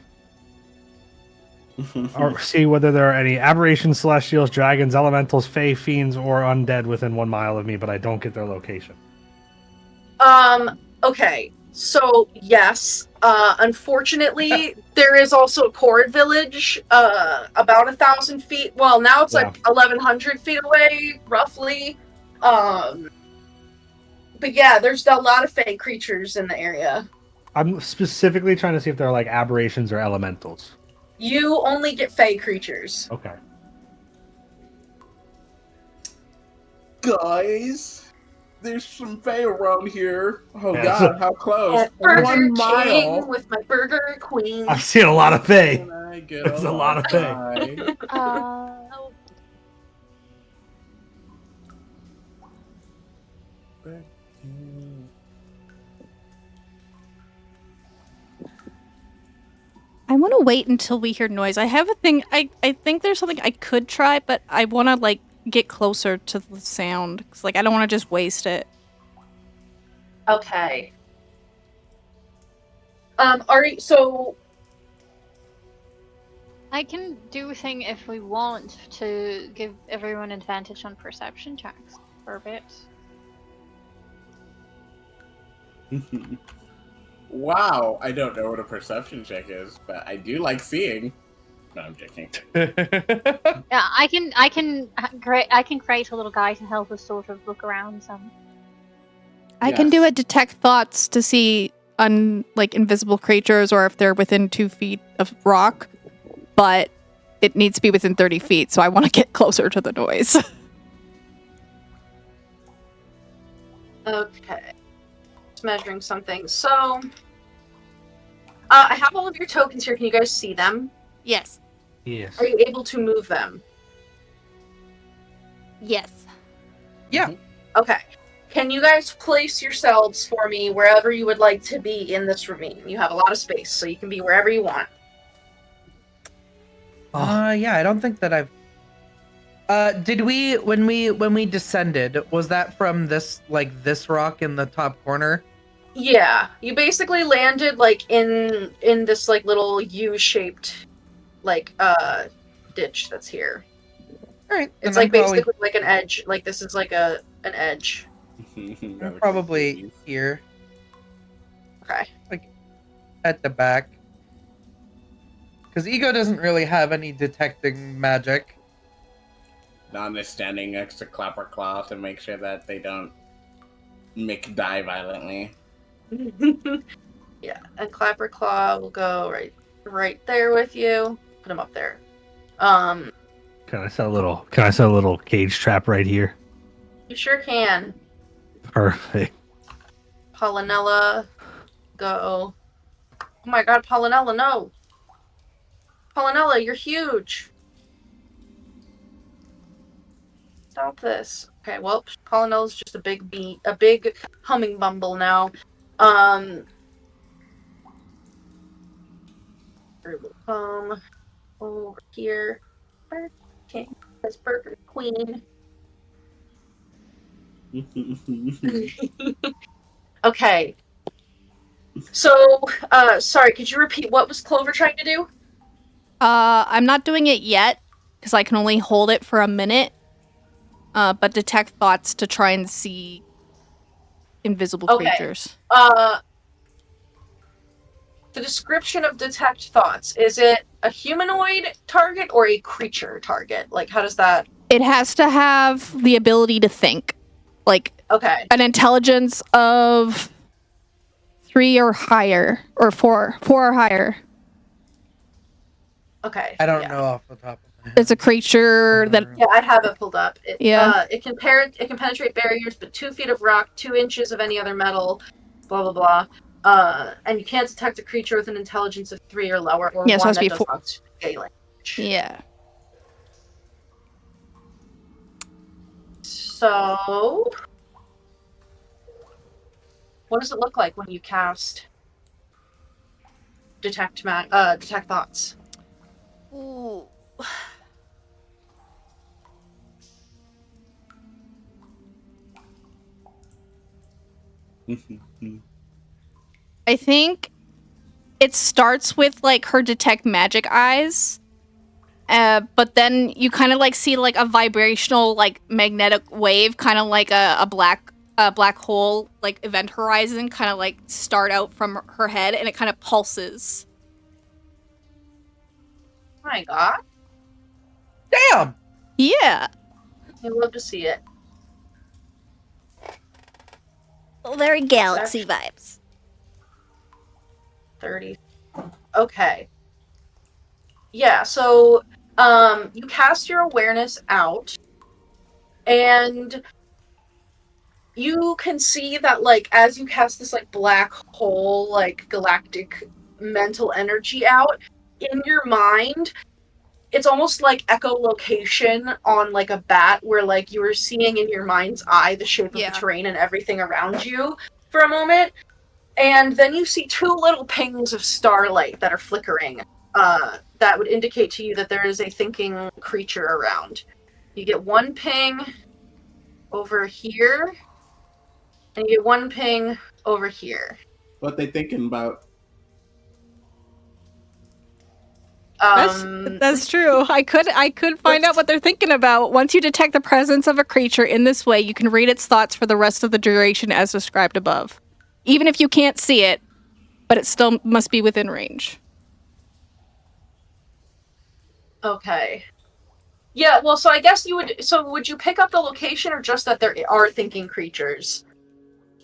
or see whether there are any aberrations, celestials, dragons, elementals, fey, fiends, or undead within 1 mile of me, but I don't get their location. Okay. So, yes. Unfortunately, there is also a Cord village, about 1,000 feet. Well, now it's like 1,100 feet away, roughly. But yeah, there's a lot of fey creatures in the area. I'm specifically trying to see if there are like aberrations or elementals. You only get fey creatures. Okay. Guys, there's some fey around here. Oh Yeah. god, how close? Burger 1 King mile. with my Burger Queen. I've seen a lot of fey. Can I get There's a lot of fey. I want to wait until we hear noise. I have a thing. I think there's something I could try, but I want to like get closer to the sound. 'Cause, like I don't want to just waste it. Okay. So I can do a thing if we want to give everyone advantage on perception checks for a bit. Wow, I don't know what a perception check is, but I do like seeing. No, I'm joking. Yeah, I can create a little guy to help us sort of look around some. I can do a detect thoughts to see like invisible creatures or if they're within 2 feet of rock, but it needs to be within 30 feet, so I want to get closer to the noise. Okay. Just measuring something. So, I have all of your tokens here. Can you guys see them? Yes. Yes. Are you able to move them? Yes. Yeah. Okay. Can you guys place yourselves for me wherever you would like to be in this ravine? You have a lot of space, so you can be wherever you want. Yeah, I don't think that I've. Did we when we descended? Was that from this rock in the top corner? Yeah, you basically landed like in this like little U-shaped like ditch that's here. All right. It's like basically like an edge. Like this is like an edge. I'm probably here. Okay. Like at the back. Because Ego doesn't really have any detecting magic. Nana is standing next to Clapperclaw to make sure that they don't die violently. Yeah, and Clapperclaw will go right there with you. Put him up there. Can I set a little cage trap right here? You sure can. Perfect. Polynella, go. Oh my god, Polynella, no! Polynella, you're huge! Stop this. Okay, well, Colonel's just a big bee, a big humming bumble now. Over here. Burger King. That's Burger Queen. Okay. So, sorry, could you repeat what was Clover trying to do? I'm not doing it yet because I can only hold it for a minute. But detect thoughts to try and see invisible creatures. The description of detect thoughts, is it a humanoid target or a creature target? Like, how does that... It has to have the ability to think. Like, Okay. an intelligence of 3 or higher, or 4 or higher. Okay. I don't yeah. know off the top of my head. It's a creature that... Yeah, I have it pulled up. It can penetrate barriers, but 2 feet of rock, 2 inches of any other metal, blah, blah, blah. And you can't detect a creature with an intelligence of 3 or lower, or Yeah, so it one has to that be does 4. not speak language. Yeah. So... what does it look like when you cast detect thoughts? Ooh. I think it starts with like her detect magic eyes, but then you kind of like see like a vibrational like magnetic wave, kind of like a black hole like event horizon, kind of like start out from her head, and it kind of pulses. My God. Damn! Yeah. I love to see it. Very galaxy vibes. 30. Okay. Yeah, so you cast your awareness out, and you can see that, like, as you cast this, like, black hole, like, galactic mental energy out, in your mind, it's almost like echolocation on, like, a bat, where, like, you were seeing in your mind's eye the shape of the terrain and everything around you for a moment. And then you see 2 little pings of starlight that are flickering. That would indicate to you that there is a thinking creature around. You get 1 ping over here, and you get 1 ping over here. What they thinking about? That's true. I could find out what they're thinking about. Once you detect the presence of a creature in this way, you can read its thoughts for the rest of the duration as described above. Even if you can't see it, but it still must be within range. Okay. Yeah, well, so I guess you would... so would you pick up the location, or just that there are thinking creatures?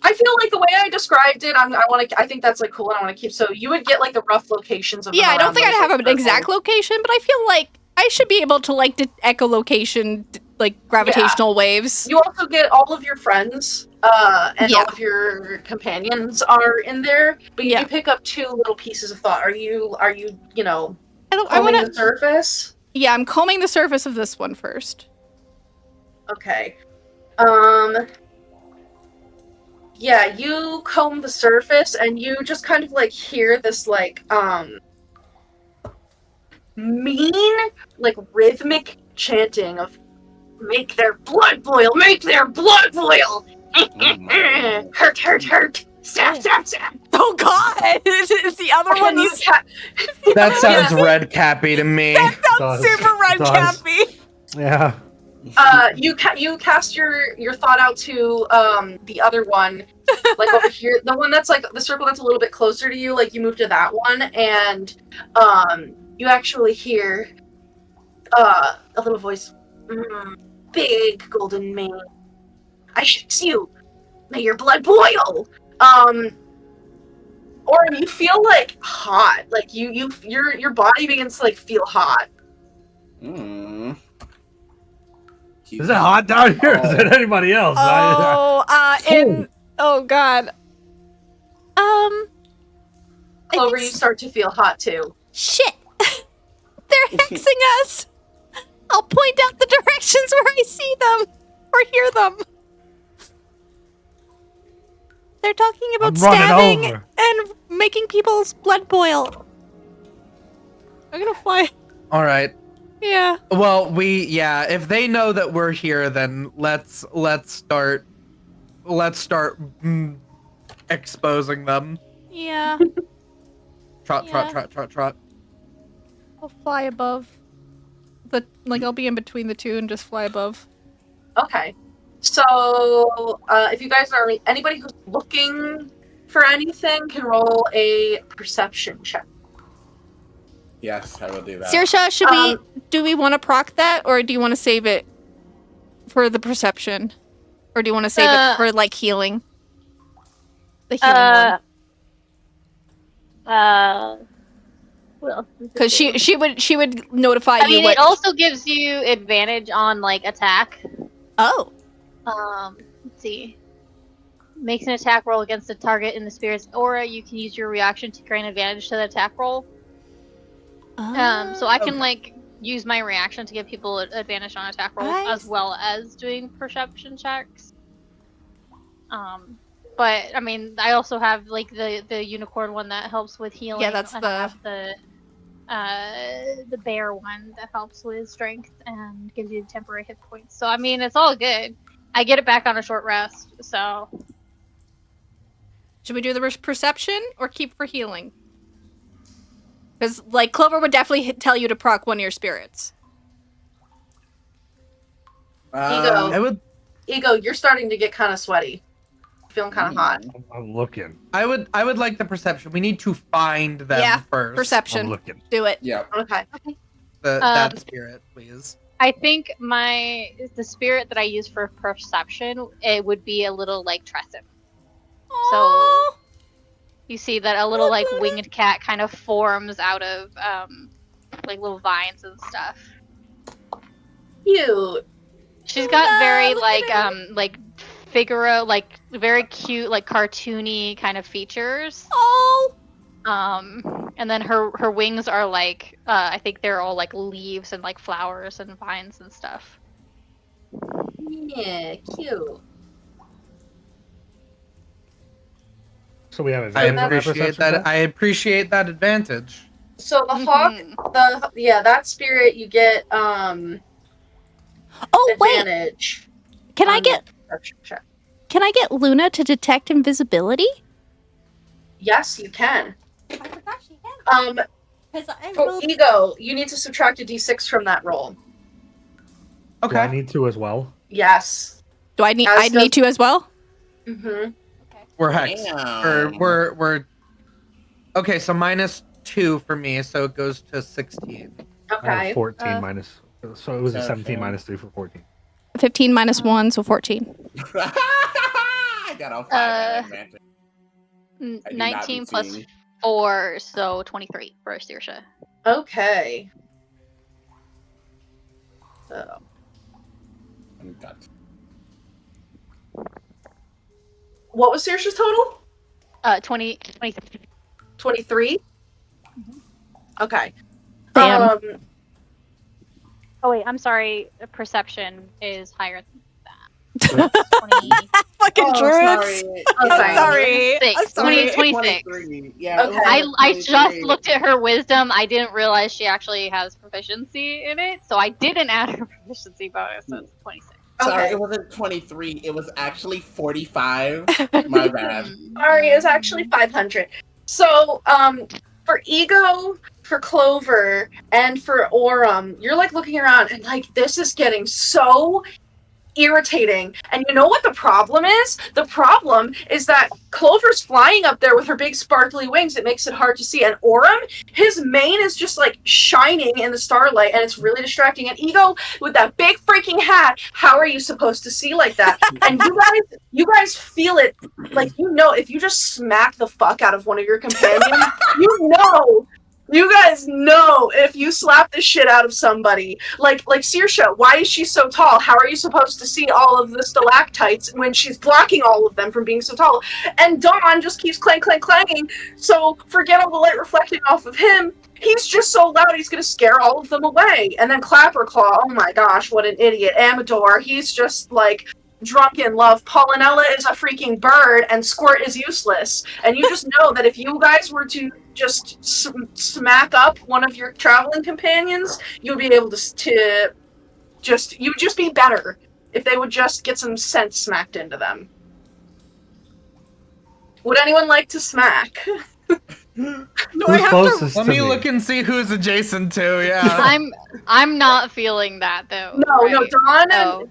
I feel like the way I described it, I think that's, like, cool, and I want to keep... so you would get, like, the rough locations of them. Yeah, I don't around think I'd those, have like, an exact location, but I feel like I should be able to, like, echolocation, like, gravitational waves. You also get all of your friends, and all of your companions are in there, but you do pick up 2 little pieces of thought. Are you know, combing the surface? Yeah, I'm combing the surface of this one first. Okay. Yeah, you comb the surface, and you just kind of, like, hear this, like, mean, like, rhythmic chanting of, "Make their blood boil! Make their blood boil! Hurt, hurt, hurt! Stab, stab, stab!" Oh God! Is the other one That sounds red cappy to me. That sounds super red cappy. Yeah. You cast your thought out to the other one, like over here, the one that's like the circle that's a little bit closer to you. Like you move to that one, and you actually hear a little voice, "Big golden mane, I shoots you. May your blood boil." Or you feel like hot, like your body begins to like feel hot. Is it hot down here? Is it anybody else? Oh God. Clover, you start to feel hot too. Shit! They're hexing us! I'll point out the directions where I see them! or hear them. They're talking about I'm running stabbing over. and making people's blood boil. I'm gonna fly. All right. Yeah. Well, if they know that we're here, then let's start exposing them. Yeah. Trot, Yeah. trot. I'll fly above. I'll be in between the two and just fly above. Okay. So, if you guys are anybody who's looking for anything can roll a perception check. Yes, I will do that. Saoirse, do we want to proc that, or do you want to save it for the perception? Or do you want to save it for, healing? The healing one. Well, Because she would notify you. I mean, it also gives you advantage on, attack. Oh. Let's see. Makes an attack roll against a target in the spirit's aura. You can use your reaction to grant advantage to the attack roll. So I can use my reaction to give people advantage on attack rolls as well as doing perception checks. But I mean, I also have the unicorn one that helps with healing. Yeah, that's and I have the bear one that helps with strength and gives you temporary hit points. So I mean, it's all good. I get it back on a short rest. So should we do the perception or keep for healing? Because, Clover would definitely tell you to proc one of your spirits. Ego, you're starting to get kind of sweaty. Feeling kind of hot. I'm looking. I would like the perception. We need to find them first. Perception. I'm looking. Do it. Yeah. Okay. That spirit, please. I think the spirit that I use for perception, it would be a little Tresem. So you see that a little winged cat kind of forms out of little vines and stuff. Cute. She's got very Figaro, very cute, cartoony kind of features. Oh. And then her wings are I think they're all leaves and flowers and vines and stuff. Yeah, cute. So we have advantage. I appreciate that advantage. So the hawk, that spirit you get advantage. Wait. Can I get Luna to detect invisibility? Yes, you can. I forgot she had. For ego, you need to subtract a d6 from that roll. Okay. Do I need to as well? Yes. Do I need? I need to as well. Mm-hmm. We're hexed. Or we're. Okay, so -2 for me, so it goes to 16. I have Okay. 14 minus. So it was a 17 minus 3 for 14. 15 minus 1, so 14. I got all 5 advantage. 19 plus 4, so 23 for Saoirse. Okay. So. What was Saoirse's total? 23. 23? Okay. Damn. Oh wait, I'm sorry. Perception is higher than that. 20, Fucking druids. Sorry. I'm sorry. 26. 23. Yeah. Okay. I just looked at her wisdom. I didn't realize she actually has proficiency in it, so I didn't add her proficiency bonus. So it's 26. Sorry, Okay. it wasn't 23. It was actually 45. My bad. Sorry, it was actually 500. So, for Ego, for Clover, and for Aurum, you're looking around and this is getting so irritating. And you know what the problem is? The problem is that Clover's flying up there with her big sparkly wings. It makes it hard to see. And Aurum, his mane is just shining in the starlight, and it's really distracting. And Ego, with that big freaking hat, how are you supposed to see like that? And you guys feel it, if you just smack the fuck out of one of your companions, You guys know if you slap the shit out of somebody, like Saoirse, why is she so tall? How are you supposed to see all of the stalactites when she's blocking all of them from being so tall? And Dawn just keeps clanging, so forget all the light reflecting off of him. He's just so loud, he's gonna scare all of them away. And then Clapperclaw, oh my gosh, what an idiot. Amador, he's just like drunk in love. Pollinella is a freaking bird, and Squirt is useless. And you just know that if you guys were to just smack up one of your traveling companions, you'd be able to you'd just be better if they would just get some sense smacked into them. Would anyone like to smack? Do Who's I have closest Let to me look and see who's adjacent to, yeah. I'm not feeling that though. No, no, right?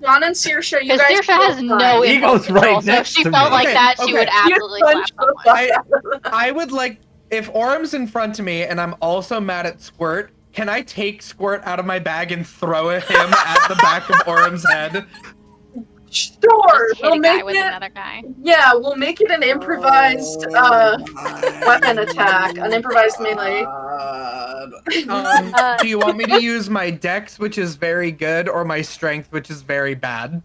Dawn and Saoirse, you Because guys Saoirse has fine. no Ego's impulse control, right so if next she to felt me. like Okay, that, she would okay. absolutely You slap someone. I would like, if Aurum's in front of me and I'm also mad at Squirt, can I take Squirt out of my bag and throw him at the back of Aurum's head? Sure, Just hit we'll a guy make with it. another guy. Yeah, we'll make it an improvised weapon attack, an improvised melee. Do you want me to use my dex, which is very good, or my strength, which is very bad?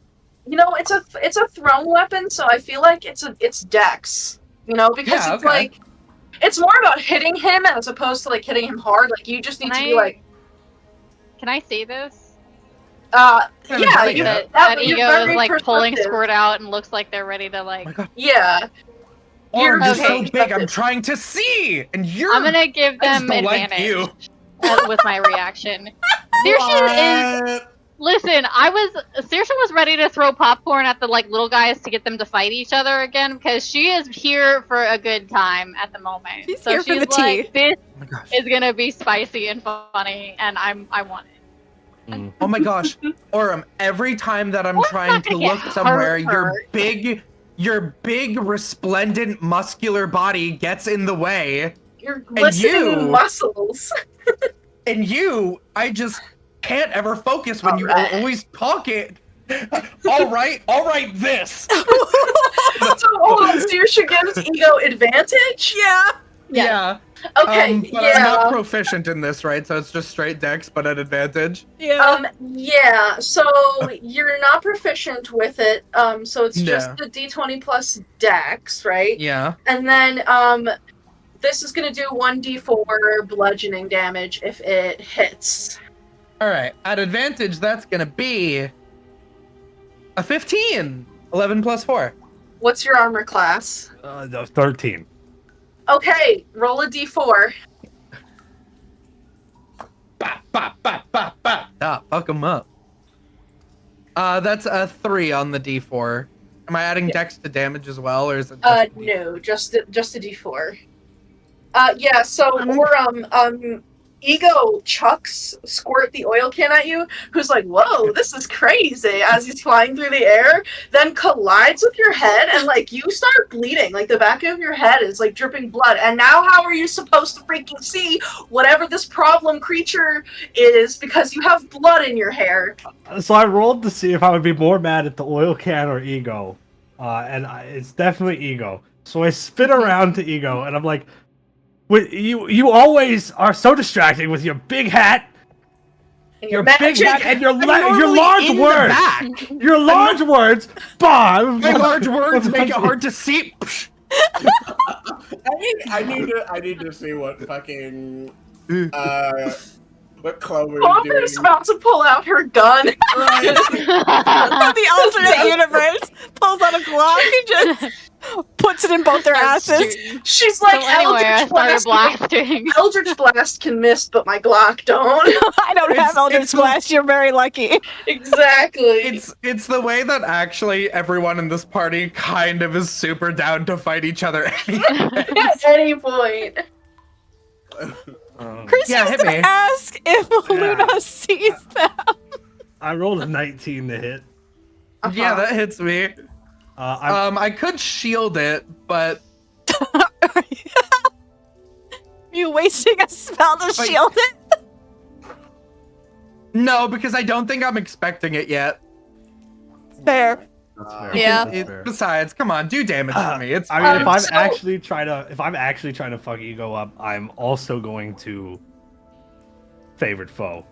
You know, it's a thrown weapon, so I feel like it's dex. You know, because Yeah, it's okay. like it's more about hitting him as opposed to like hitting him hard. Like you just need to be like, Can I see this? yeah, Like you, that. That you're Ego is very like pulling perceptive. Squirt out and looks like they're ready to like. Oh my god. Yeah, Aurum, you're okay. so big, I'm trying to see! And you're... I'm gonna give I just them don't like advantage you. with my reaction. Saoirse is. Listen, Saoirse was ready to throw popcorn at the like little guys to get them to fight each other again because she is here for a good time at the moment. She's so here for she's the tea. like, this Oh my gosh. is gonna be spicy and funny, and I want it. Oh my gosh. Aurum, every time that I'm We're trying not to gonna look get somewhere, hurt. your big, resplendent, muscular body gets in the way. you're glistening you- muscles. And I just can't ever focus when you Alright. are always talking. All right, this. So hold on, Saoirse gives Ego advantage. Yeah. Yeah. Okay, But I'm yeah. not proficient in this, right? So it's just straight dex, but at advantage. Yeah. Yeah, so you're not proficient with it, so it's just Yeah. the d20 plus dex, right? Yeah. And then, this is gonna do 1d4 bludgeoning damage if it hits. All right. At advantage, that's gonna be a 15. 11 plus 4. What's your armor class? 13. Okay, roll a d4. Bop, bop, bop, bop, bop. Ah, fuck him up. That's a 3 on the d4. Am I adding dex to damage as well, or is it just a D4? No, just a d4. Yeah, so Ego chucks Squirt the oil can at you, who's like, whoa, this is crazy, as he's flying through the air, then collides with your head, and, like, you start bleeding. Like, the back of your head is, like, dripping blood. And now how are you supposed to freaking see whatever this problem creature is because you have blood in your hair? So I rolled to see if I would be more mad at the oil can or Ego. It's definitely Ego. So I spin around to Ego, and I'm like, you always are so distracting with your big hat, And your magic. big hat, and your normally large in the words. back. Your large words. Bah! My large words make it hard to see. I need to see what fucking what Clover is Clover's doing. about to pull out her gun. The alternate universe pulls out a Glock and just puts it in both their asses. She's like, So anyway, I Eldritch started Blast. blasting. Eldritch Blast can miss, but my Glock don't. I don't have Eldritch it's- Blast. You're very lucky. Exactly. It's the way that actually everyone in this party kind of is super down to fight each other. At any point. Chris Yeah, used hit to me. ask if Luna sees them. I rolled a 19 to hit. Yeah, that hits me. I could shield it, but Are you wasting a spell to Wait. shield it? no, because I don't think I'm expecting it yet. Fair. That's fair. Yeah. That's fair. Besides, come on, do damage to me. It's I mean, if I'm so- actually trying to fuck Ego up, I'm also going to favorite foe.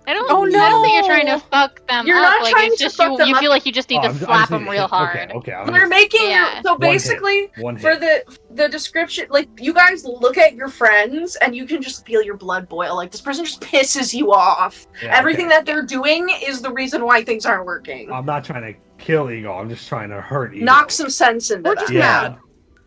I don't. Oh, I don't think you're trying no. to fuck them You're up. not Like trying it's to just fuck them you up. feel like you just need to I slap just them need real hit. hard. Okay. You're making Yeah. your so basically One for hit. the description, like you guys look at your friends and you can just feel your blood boil. Like this person just pisses you off. Yeah, Everything okay. that they're doing is the reason why things aren't working. I'm not trying to kill Ego. I'm just trying to hurt Ego. Knock some sense into We're that. just Yeah. mad.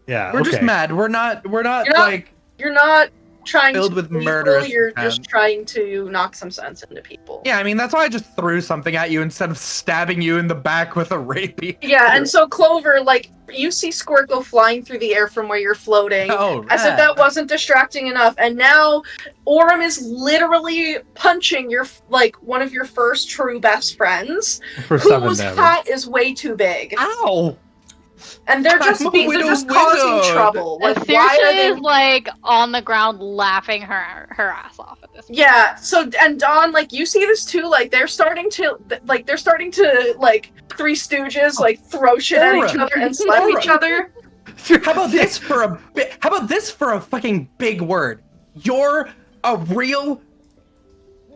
Yeah. We're just okay. mad. We're not You're not- like You're not trying Filled to with be evil, murderous you're intent. just trying to knock some sense into people. yeah. I mean, that's why I just threw something at you instead of stabbing you in the back with a rapier. Yeah, and so Clover, like, you see Squirt go flying through the air from where you're floating. Oh, As if rad. that wasn't distracting enough, and now Aurum is literally punching your like one of your first true best friends, For 7 whose damage. hat is way too big, Ow! and they're just I'm a they're widow just causing wizard. trouble. Like, And why are Saoirse they? is like on the ground laughing her ass off at this point. Yeah. So and Dawn, like, you see this too. Like, they're starting to like Three Stooges like throw shit at each Aurum. other and slap each other. How about this for a How about this for a fucking big word? You're a real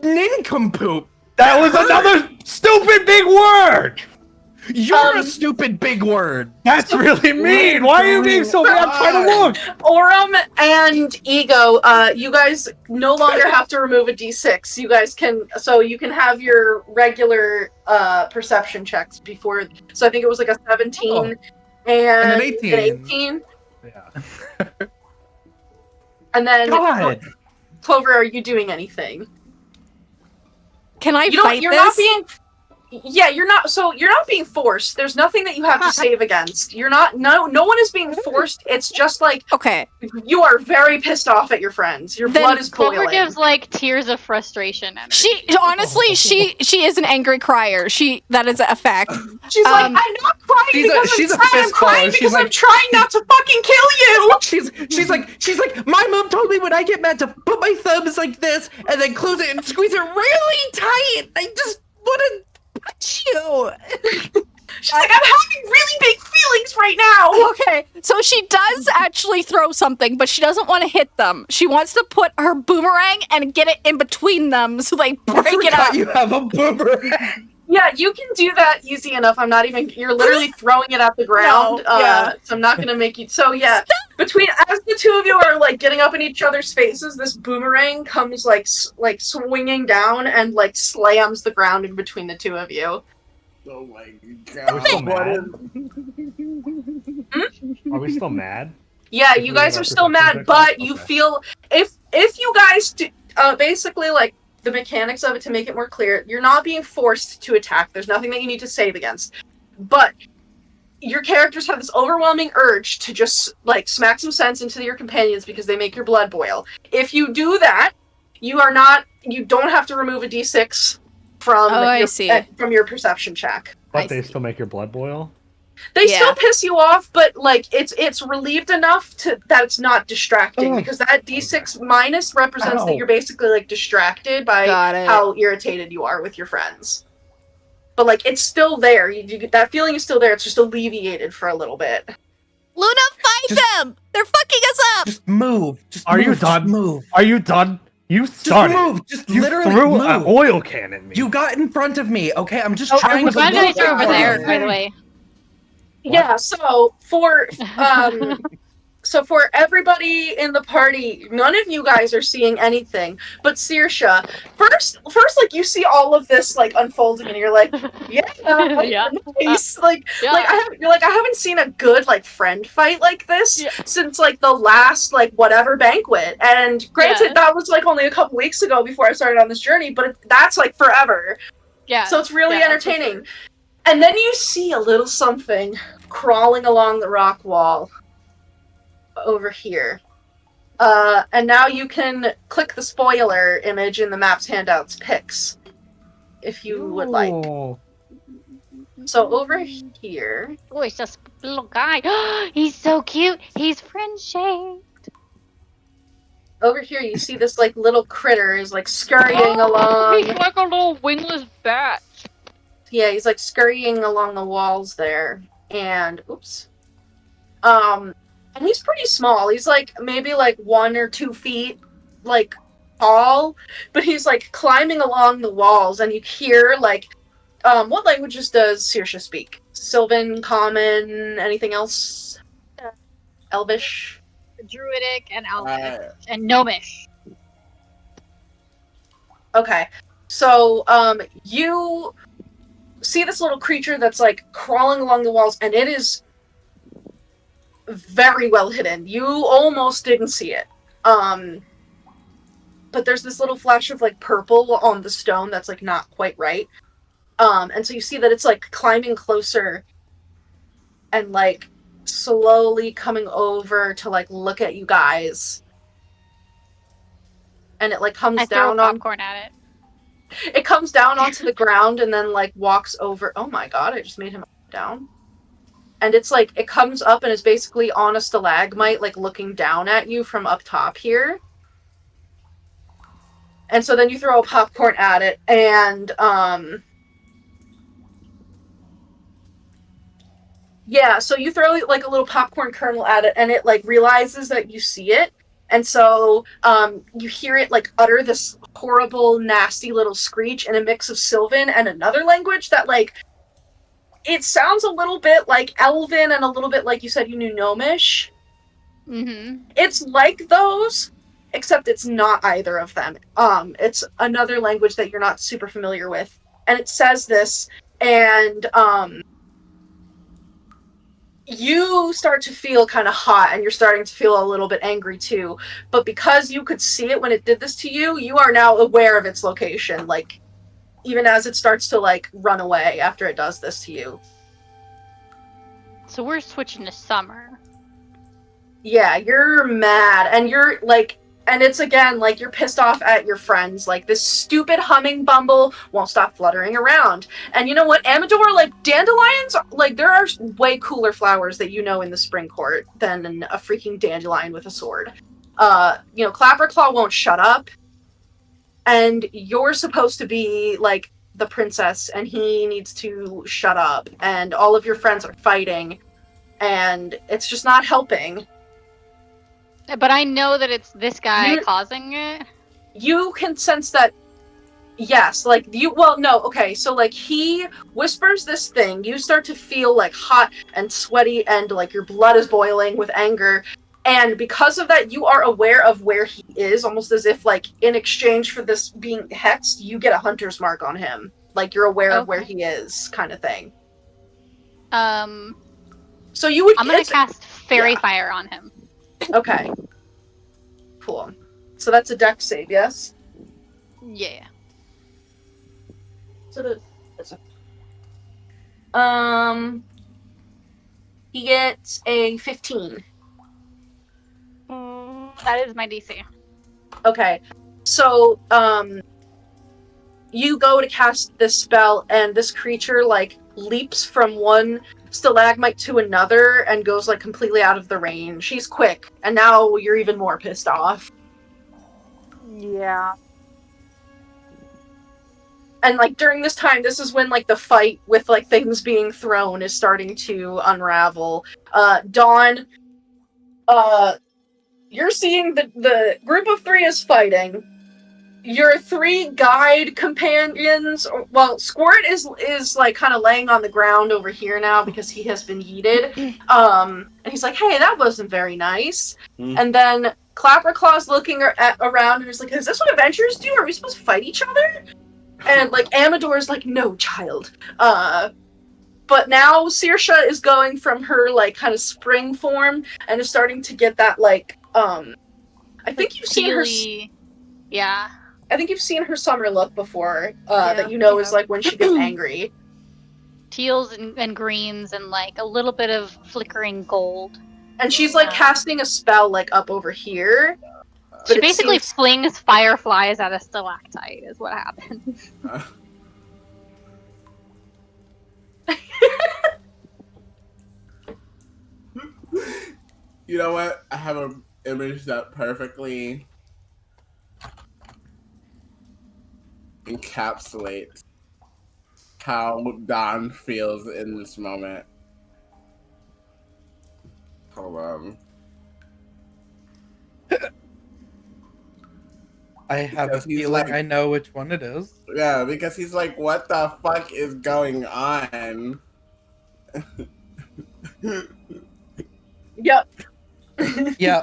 nincompoop. That was another stupid big word. You're a stupid big word. That's really mean. Why are you being so mean? I'm trying to look. Aurum and Ego, you guys no longer have to remove a d6. You guys can, so you can have your regular perception checks before. So I think it was like a 17 Oh. and an 18. an 18. Yeah. And then God. Clover, are you doing anything? Can I You fight you're this? not being. Yeah, you're not. So you're not being forced. There's nothing that you have to save against. You're not. No one is being forced. It's just like Okay. you are very pissed off at your friends. Your Then blood is Clover boiling. gives like tears of frustration. Energy. She honestly, she is an angry crier. That is a fact. She's like, Um, I'm not crying she's because a I'm sad. I'm fist crying baller. She's because I'm like- trying not to fucking kill you. She's like, my mom told me when I get mad to put my thumbs like this and then close it and squeeze it really tight. I just want to punch you. She's like, I'm having really big feelings right now. Okay, so she does actually throw something, but she doesn't want to hit them. She wants to put her boomerang and get it in between them so they I break it forgot up. you have a boomerang. Yeah, you can do that easy enough. I'm not even. You're literally throwing it at the ground. No, yeah. So I'm not gonna make you. So yeah, between as the two of you are like getting up in each other's faces, this boomerang comes like swinging down and like slams the ground in between the two of you. Oh my Are we still god. mad? Are we still mad? Yeah, If you we guys get are our still perception mad, check but back? you Okay. feel if you guys do, basically like the mechanics of it to make it more clear, you're not being forced to attack. There's nothing that you need to save against, but your characters have this overwhelming urge to just like smack some sense into your companions because they make your blood boil. If you do that, you don't have to remove a d6 from I see. From your perception check. But I they see. still make your blood boil? They Yeah. still piss you off, but like it's relieved enough that it's not distracting because that d6 minus represents that Ow. you're basically like distracted by Got it. how irritated you are with your friends. But like it's still there. That feeling is still there. It's just alleviated for a little bit. Luna, fight them! They're fucking us up! Just move. Just Are move, you just done? Move. Are you done? You Just started. move. Just You literally threw move. an oil can at me. You got in front of me. Okay, I'm just Oh, trying was to. Why Look did I throw over at there, it. by the way? Yeah. So for everybody in the party, none of you guys are seeing anything. But Saoirse, first, like you see all of this like unfolding, and you're like, yeah, Yeah. nice. Like I haven't seen a good like friend fight like this Yeah. since like the last like whatever banquet. And granted, Yeah. that was like only a couple weeks ago before I started on this journey, but that's like forever. Yeah. So it's really Yeah, for entertaining. sure. And then you see a little something crawling along the rock wall over here. And now you can click the spoiler image in the map's handouts pics if you would like. Oh. So over here, Oh, it's just a little guy. He's so cute. He's friend shaped. over here you see this like little critter is like scurrying along. He's like a little wingless bat. Yeah, he's like scurrying along the walls there. And oops. And he's pretty small. He's like maybe like 1 or 2 feet like tall, but he's like climbing along the walls, and you hear like what languages does Saoirse speak? Sylvan, Common, anything else? Elvish? Druidic and Elvish Uh, and Gnomish. Okay. So, you see this little creature that's like crawling along the walls, and it is very well hidden. You almost didn't see it. But there's this little flash of like purple on the stone that's like not quite right. And so you see that it's like climbing closer and like slowly coming over to like look at you guys. And it like comes I throw down on popcorn at it. it comes down onto the ground and then like walks over. Oh my god, I just made him down. And it's like it comes up and is basically on a stalagmite, like looking down at you from up top here. And so then you throw a popcorn at it, and yeah, so you throw like a little popcorn kernel at it, and it like realizes that you see it. And so you hear it like utter this horrible, nasty little screech in a mix of Sylvan and another language that like it sounds a little bit like Elven and a little bit like you said you knew Gnomish. Mm-hmm. It's like those, except it's not either of them. It's another language that you're not super familiar with. And it says this, and you start to feel kind of hot, and you're starting to feel a little bit angry too. But because you could see it when it did this to you, you are now aware of its location, like, even as it starts to, like, run away after it does this to you. So we're switching to summer. Yeah, you're mad, and you're, like, and it's, again, like, you're pissed off at your friends. Like, this stupid humming bumble won't stop fluttering around. And you know what, Amador, like, dandelions, like, there are way cooler flowers that you know in the spring court than a freaking dandelion with a sword. You know, Clapperclaw won't shut up, and you're supposed to be, like, the princess, and he needs to shut up, and all of your friends are fighting, and it's just not helping. But I know that it's this guy causing it. You can sense that, yes, like, okay, so, like, he whispers this thing, you start to feel, like, hot and sweaty, and, like, your blood is boiling with anger, and because of that, you are aware of where he is, almost as if, like, in exchange for this being hexed, you get a hunter's mark on him. Like, you're aware of where he is, kind of thing. So you would... I'm gonna cast Fairy Fire on him. Okay. Cool. So that's a dex save, yes? Yeah. So he gets a 15. That is my DC. Okay. So, you go to cast this spell, and this creature, like, leaps from one stalagmite to another and goes, like, completely out of the range. She's quick, and now you're even more pissed off. Yeah. And, like, during this time, this is when, like, the fight with, like, things being thrown is starting to unravel. Dawn, you're seeing the group of 3 is fighting. Your 3 guide companions, well, Squirt is like kind of laying on the ground over here now because he has been yeeted. And he's like, hey, that wasn't very nice. And then Clapperclaw's looking around and he's like, is this what adventurers do? Are we supposed to fight each other? And like Amador's like, no, child. But now Saoirse is going from her like kind of spring form and is starting to get that like I think you've seen her. Yeah. I think you've seen her summer look before. That you know is like when she gets angry. Teals and greens and like a little bit of flickering gold. And she's like casting a spell like up over here. She basically flings fireflies at a stalactite. Is what happens. You know what? I have an image that perfectly encapsulates how Don feels in this moment. Hold on. I have Because a he's feeling like- I know which one it is. Yeah, because he's like, what the fuck is going on? Yep. Yeah.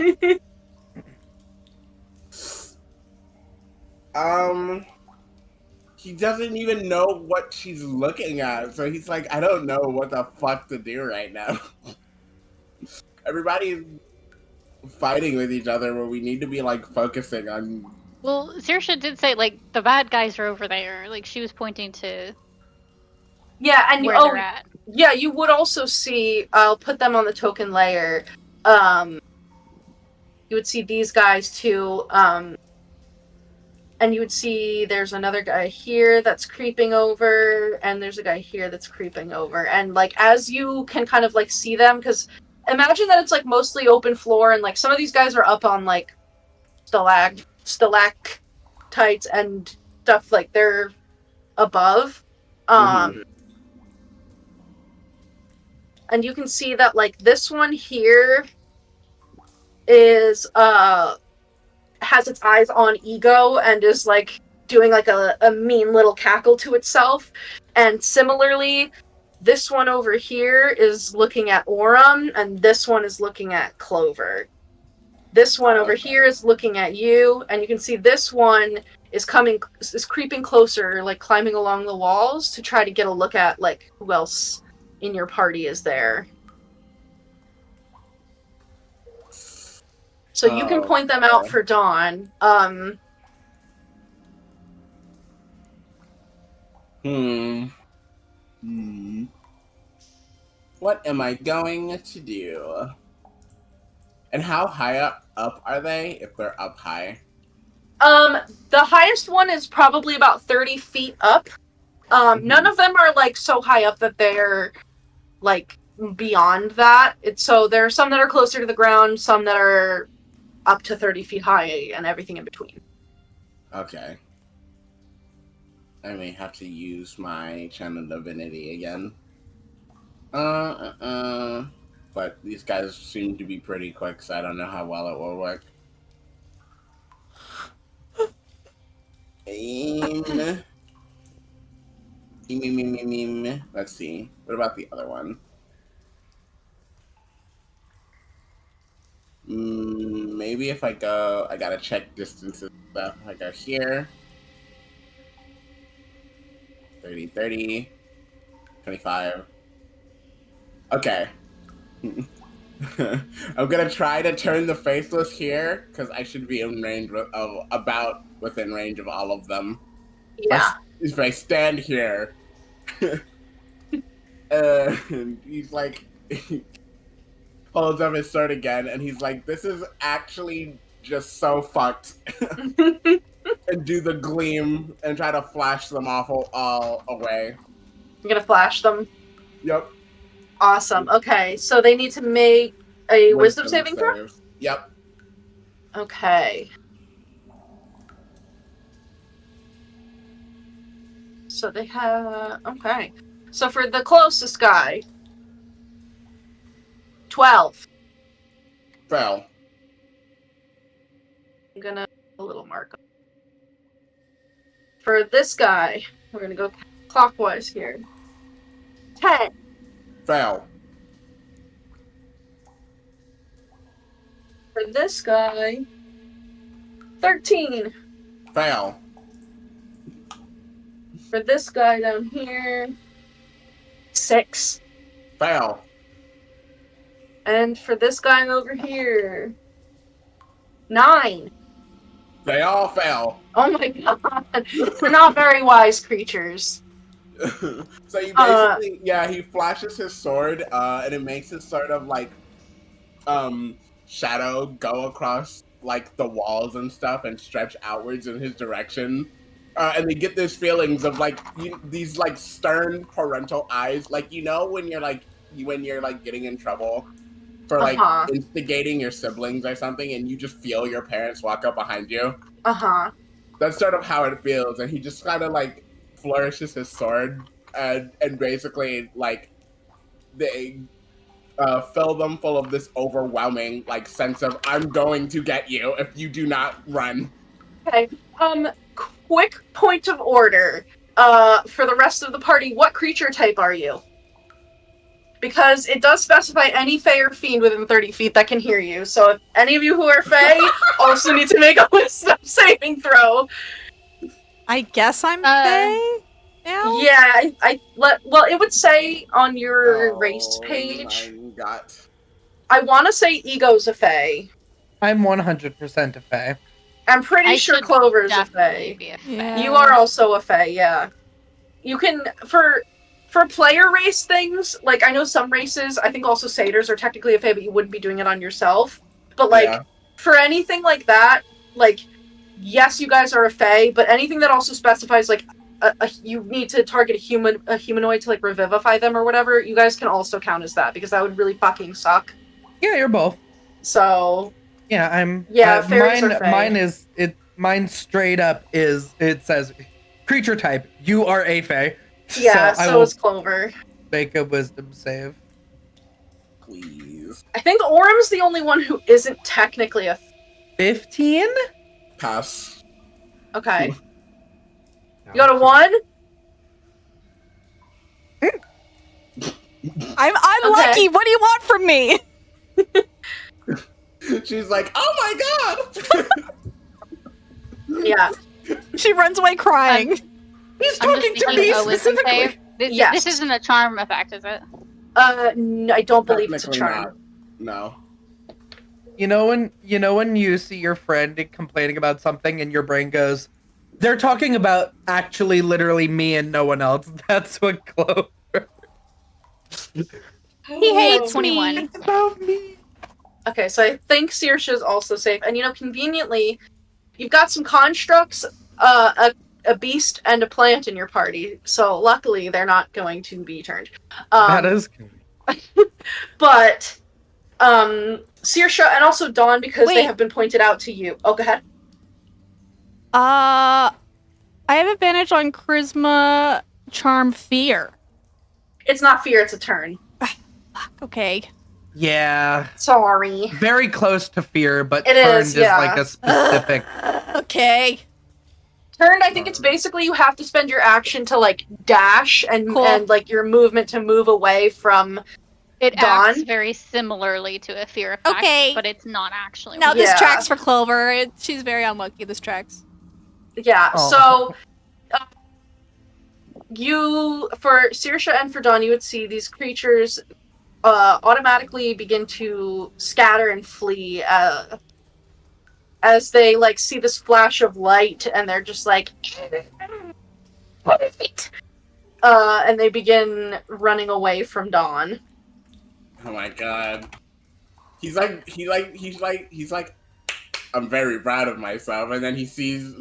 He doesn't even know what she's looking at, so he's like, I don't know what the fuck to do right now. Everybody's fighting with each other where we need to be like focusing on. Well, Saoirse did say like the bad guys are over there. Like she was pointing to Yeah, and where they're at. yeah, you would also see. I'll put them on the token layer. You would see these guys too. And you would see there's another guy here that's creeping over, and there's a guy here that's creeping over. And like as you can kind of like see them, because imagine that it's like mostly open floor, and like some of these guys are up on like stalactites and stuff, like they're above. And you can see that like this one here is has its eyes on Ego and is like doing like a mean little cackle to itself. And similarly, this one over here is looking at Aurum, and this one is looking at Clover. This one over here is looking at you, and you can see this one is creeping closer, like climbing along the walls to try to get a look at like who else in your party is there. So you can point them out for Dawn. What am I going to do? And how high up are they, if they're up high? The highest one is probably about 30 feet up. None of them are like so high up that they're like beyond that. So there are some that are closer to the ground, some that are up to 30 feet high, and everything in between. Okay. I may have to use my channel divinity again. But these guys seem to be pretty quick, so I don't know how well it will work. Let's see. What about the other one? Maybe if I go, I gotta check distances stuff. I go here. 30, 30, 25. Okay. I'm gonna try to turn the faceless here, because I should be in range of about within range of all of them. Yeah. If I stand here, and he's like, holds up his sword again, and he's like, this is actually just so fucked. And do the gleam and try to flash them off all away. You're gonna flash them? Yep. Awesome. Okay, so they need to make a wisdom saving throw? Yep. Okay. So they have... Okay. So for the closest guy... 12. Fail. I'm gonna put a little mark. For this guy, we're gonna go clockwise here. 10. Fail. For this guy, 13. Fail. For this guy down here, 6. Fail. And for this guy over here, 9. They all fail. Oh my god. We're not very wise creatures. So you basically, he flashes his sword, and it makes this sort of like, shadow go across like the walls and stuff and stretch outwards in his direction. And they get these feelings of like these like stern parental eyes, like when you're like getting in trouble for like instigating your siblings or something, and you just feel your parents walk up behind you. That's sort of how it feels, and he just kind of like flourishes his sword and basically like they fill them full of this overwhelming like sense of I'm going to get you if you do not run. Okay. Quick point of order. For the rest of the party, what creature type are you? Because it does specify any Fae or Fiend within 30 feet that can hear you. So if any of you who are Fae also need to make a wisdom saving throw. I guess I'm Fae now? Yeah, well, it would say on your race page. My God. I want to say Ego's a Fae. I'm 100% a Fae. I'm pretty sure Clover's a Fae. You are also a Fae, yeah. You can, for player race things, like, I know some races, I think also satyrs are technically a Fae, but you wouldn't be doing it on yourself. But, like, for anything like that, like, yes, you guys are a Fae, but anything that also specifies, like, you need to target a humanoid to, like, revivify them or whatever, you guys can also count as that, because that would really fucking suck. Yeah, you're both. So... Yeah, I'm... fairies are Fae. Mine straight up is, it says, creature type, you are a Fae. Yeah, so is Clover. Make a wisdom save. Please. I think Aurum's the only one who isn't technically a... 15? Pass. Okay. You got a 1? I'm lucky. What do you want from me? She's like, oh my God! Yeah. She runs away crying. He's talking to me specifically. This isn't a charm effect, is it? No, I don't believe it's a charm. No. You know when you see your friend complaining about something and your brain goes, they're talking about actually literally me and no one else. That's what Clover. He hates 21. me. About me. Okay, so I think Saoirse is also safe. And conveniently, you've got some constructs, a beast, and a plant in your party. So luckily, they're not going to be turned. That is convenient. But, Saoirse and also Dawn, because they have been pointed out to you. Oh, go ahead. I have advantage on Charisma, Charm, Fear. It's not fear, it's a turn. Fuck, okay. Yeah. Sorry. Very close to fear, but it turned is like a specific... Okay. Turned, I think it's basically you have to spend your action to, like, dash and like, your movement to move away from It Dawn. acts very similarly to a fear effect, but it's not actually. Now this tracks for Clover. She's very unlucky. This tracks. Yeah, so... for Saoirse and for Dawn, you would see these creatures automatically begin to scatter and flee as they like see this flash of light, and they're just like, and they begin running away from Dawn. Oh my God. He's like, I'm very proud of myself, and then he sees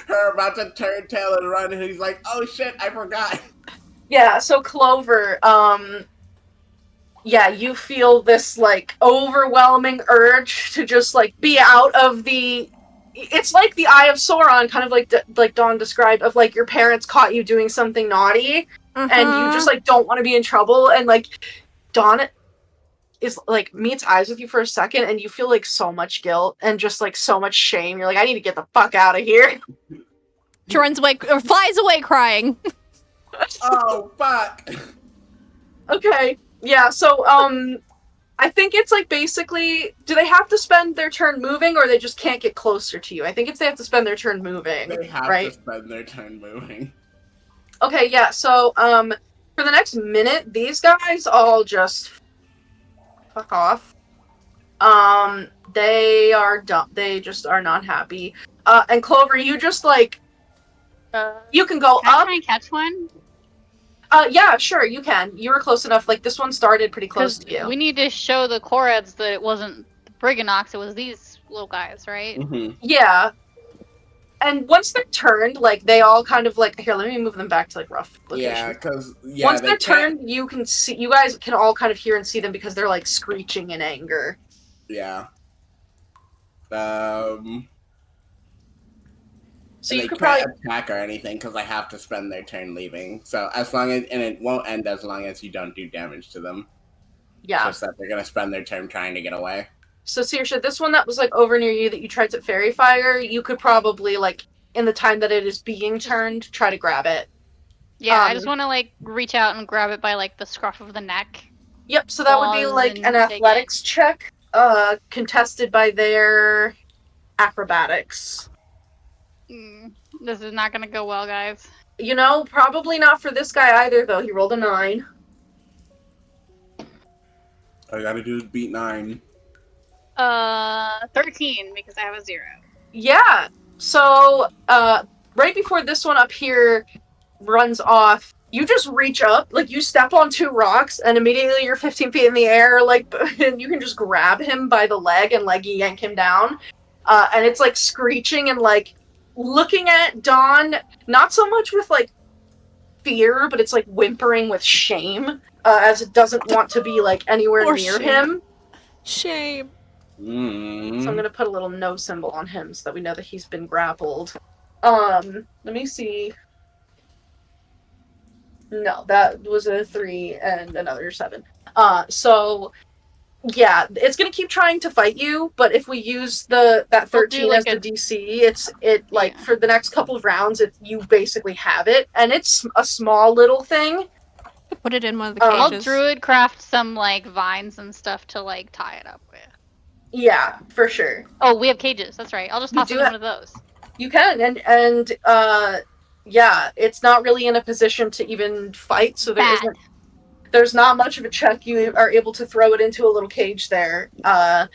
her about to turn tail and run, and he's like, oh shit, I forgot. Yeah, so Clover, you feel this, like, overwhelming urge to just, like, be out of the... It's like the Eye of Sauron, kind of like Dawn described, of, like, your parents caught you doing something naughty, and you just, like, don't want to be in trouble, and, like, Dawn is, like, meets eyes with you for a second, and you feel, like, so much guilt, and just, like, so much shame. You're like, I need to get the fuck out of here. She runs away, or flies away crying. Oh, fuck. Okay, yeah, so, I think it's, like, basically, do they have to spend their turn moving, or they just can't get closer to you? I think they have to spend their turn moving, They have right? to spend their turn moving. Okay, yeah, so, for the next minute, these guys all just fuck off. They are dumb. They just are not happy. And Clover, you just, like, you can go Can I up. try and catch one? Yeah, sure, you can. You were close enough. Like, this one started pretty close to you. We need to show the Koreds that it wasn't the Briganox, it was these little guys, right? Mm-hmm. Yeah. And once they're turned, like, they all kind of, like, here, let me move them back to, like, rough location. Yeah, because, once they're turned, you can see, you guys can all kind of hear and see them because they're, like, screeching in anger. Yeah. So And you they could can't probably attack or anything because they have to spend their turn leaving. So as long as, and it won't end as long as you don't do damage to them. It's yeah. just that they're gonna spend their turn trying to get away. So Saoirse, this one that was like over near you that you tried to fairy fire, you could probably like in the time that it is being turned, try to grab it. Yeah, I just want to like reach out and grab it by like the scruff of the neck. Yep, so that would be Claws like an and take athletics check, contested by their acrobatics. This is not gonna go well, guys. You know, probably not for this guy either, though. He rolled a 9. All I gotta do is beat 9. 13 because I have a 0. Yeah. So, right before this one up here runs off, you just reach up, like you step on 2 rocks, and immediately you're 15 feet in the air, like, and you can just grab him by the leg and like yank him down. And it's like screeching and like looking at Dawn, not so much with like fear, but it's like whimpering with shame, as it doesn't want to be like anywhere Or near shame. him. Shame. So I'm gonna put a little no symbol on him so that we know that he's been grappled. Let me see. No, that was a 3 and another 7. So yeah, it's gonna keep trying to fight you, but if we use that 13 like as the DC, it like for the next couple of rounds, you basically have it, and it's a small little thing. Put it in one of the I'll cages. druid craft some like vines and stuff to like tie it up with. Yeah, for sure. Oh, we have cages. That's right. I'll just toss do it in have- one of those. You can, and yeah, it's not really in a position to even fight, so there's not much of a check. You are able to throw it into a little cage there, and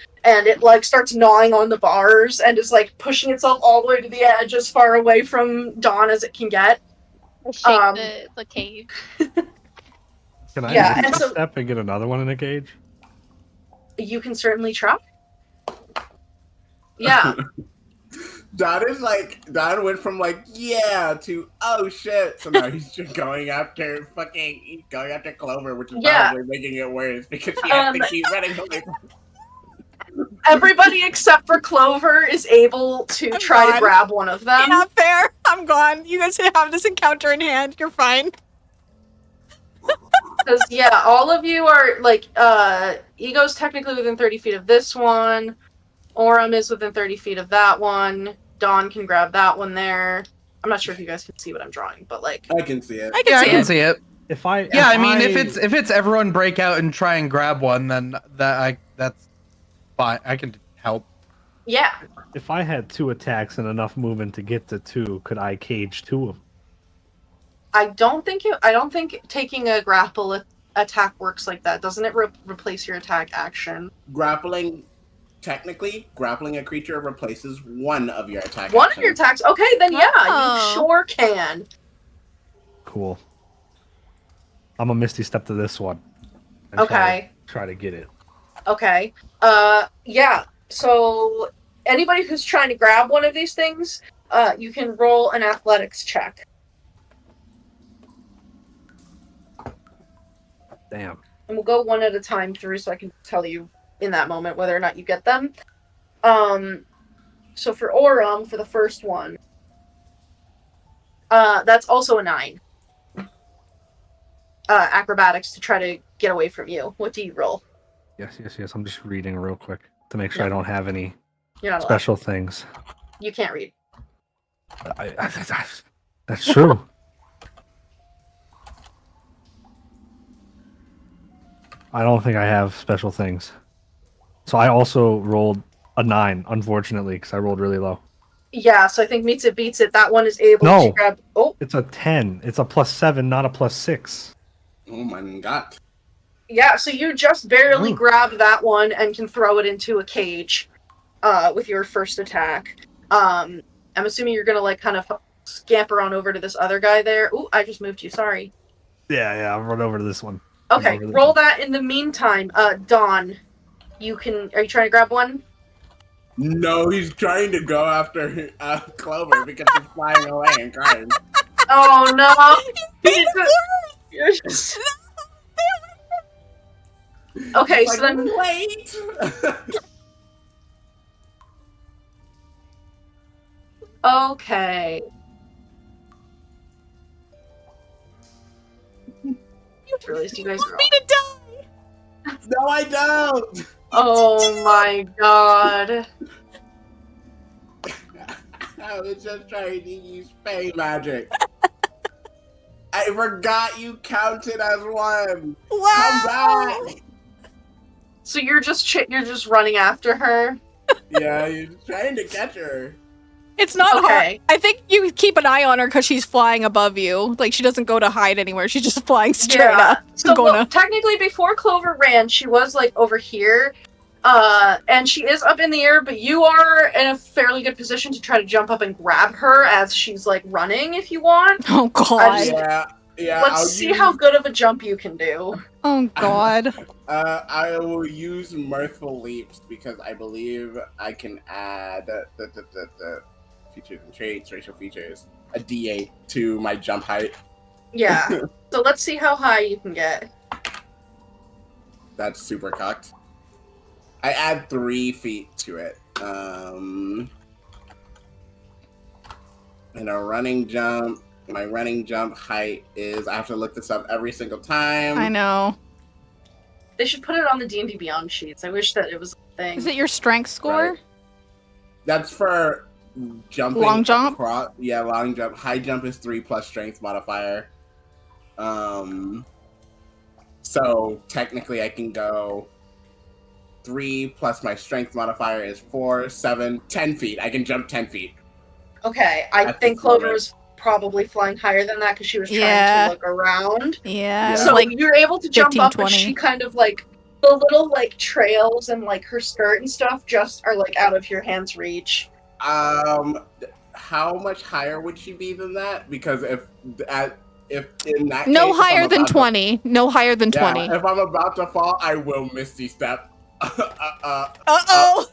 it like starts gnawing on the bars and is like pushing itself all the way to the edge, as far away from Dawn as it can get. I shake the cage. Can I Yeah, just and so- step and get another one in a cage? You can certainly try. Yeah. Don went from like yeah to oh shit. So now he's just going after Clover, which is probably making it worse because he has to keep running away from Everybody except for Clover is able to try to grab one of them. Yeah, fair. I'm gone. You guys have this encounter in hand. You're fine. Because, yeah, all of you are, like, Ego's technically within 30 feet of this one. Aurum is within 30 feet of that one. Dawn can grab that one there. I'm not sure if you guys can see what I'm drawing, but, like... I can see it. I can see it. If it's everyone break out and try and grab one, then that's fine. I can help. Yeah. If I had 2 attacks and enough movement to get to 2, could I cage 2 of them? I don't think taking a grapple attack works like that. Doesn't it replace your attack action? Technically, grappling a creature replaces one of your attack One actions. of your attacks? Okay, then yeah, Oh. you sure can. Cool. I'm a Misty Step to this one. and Okay. Try to get it. Okay. Yeah. So anybody who's trying to grab one of these things, you can roll an athletics check. Damn. And we'll go one at a time through so I can tell you in that moment whether or not you get them. So for Aurum, for the first one, that's also a 9. Acrobatics to try to get away from you. What do you roll? Yes. I'm just reading real quick to make sure I don't have any You're not allowed. special things. You can't read. That's true. I don't think I have special things. So I also rolled a 9, unfortunately, because I rolled really low. Yeah, so I think meets it beats it. That one is able to grab... Oh, It's a 10. It's a +7, not a +6. Oh my god. yeah, so you just barely grab that one and can throw it into a cage with your first attack. I'm assuming you're going to, like, kind of scamper on over to this other guy there. Ooh, I just moved you, sorry. Yeah, I'll run over to this one. Okay, roll that in the meantime. Dawn, are you trying to grab one? No, he's trying to go after Clover because he's flying away and crying. Oh, no! Okay, He's so like, then... wait! Okay. At least you guys are all... to die. No, I don't. Oh my god. I was just trying to use Fey magic. I forgot you counted as one. Wow. Come back. So you're just running after her? Yeah, you're trying to catch her. It's not Okay. hard. I think you keep an eye on her because she's flying above you. Like, she doesn't go to hide anywhere. She's just flying straight up. So Gonna... technically, before Clover ran, she was like over here, and she is up in the air. But you are in a fairly good position to try to jump up and grab her as she's like running, if you want. Oh god. Yeah. Let's see how good of a jump you can do. Oh god. I will use Mirthful Leaps because I believe I can add the features and traits, racial features, a D8 to my jump height. Yeah. So let's see how high you can get. That's super cocked. I add 3 feet to it. And a running jump. My running jump height is, I have to look this up every single time. I know. They should put it on the D&D Beyond sheets. I wish that it was a thing. Is it your strength score? Right. That's for jumping. Long jump? Across, yeah, long jump. High jump is 3 plus strength modifier. So technically I can go 3 plus my strength modifier is 4, 7, 10 feet. I can jump 10 feet. Okay, I think Clover was probably flying higher than that because she was trying to look around. Yeah. So like you're able to jump 15, up, 20. but she kind of like, the little like trails and like her skirt and stuff just are like out of your hand's reach. How much higher would she be than that? Because if in that no case, higher than 20. No higher than 20. If I'm about to fall, I will Misty Step. Uh-oh.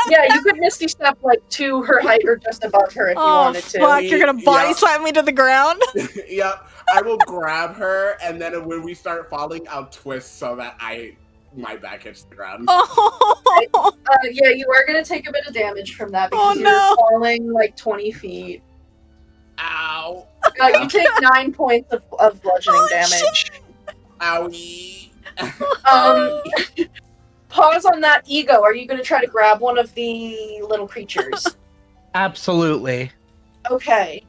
Yeah, you could Misty Step like to her height or just above her if you wanted to. Fuck, you're gonna body slam me to the ground? Yep, I will grab her, and then when we start falling, I'll twist so that my back hits the ground. Oh. Yeah, you are gonna take a bit of damage from that because no. you're falling like 20 feet. Ow. You take 9 points of bludgeoning damage. Shit. Owie. Pause on that ego. Are you going to try to grab one of the little creatures? Absolutely. Okay.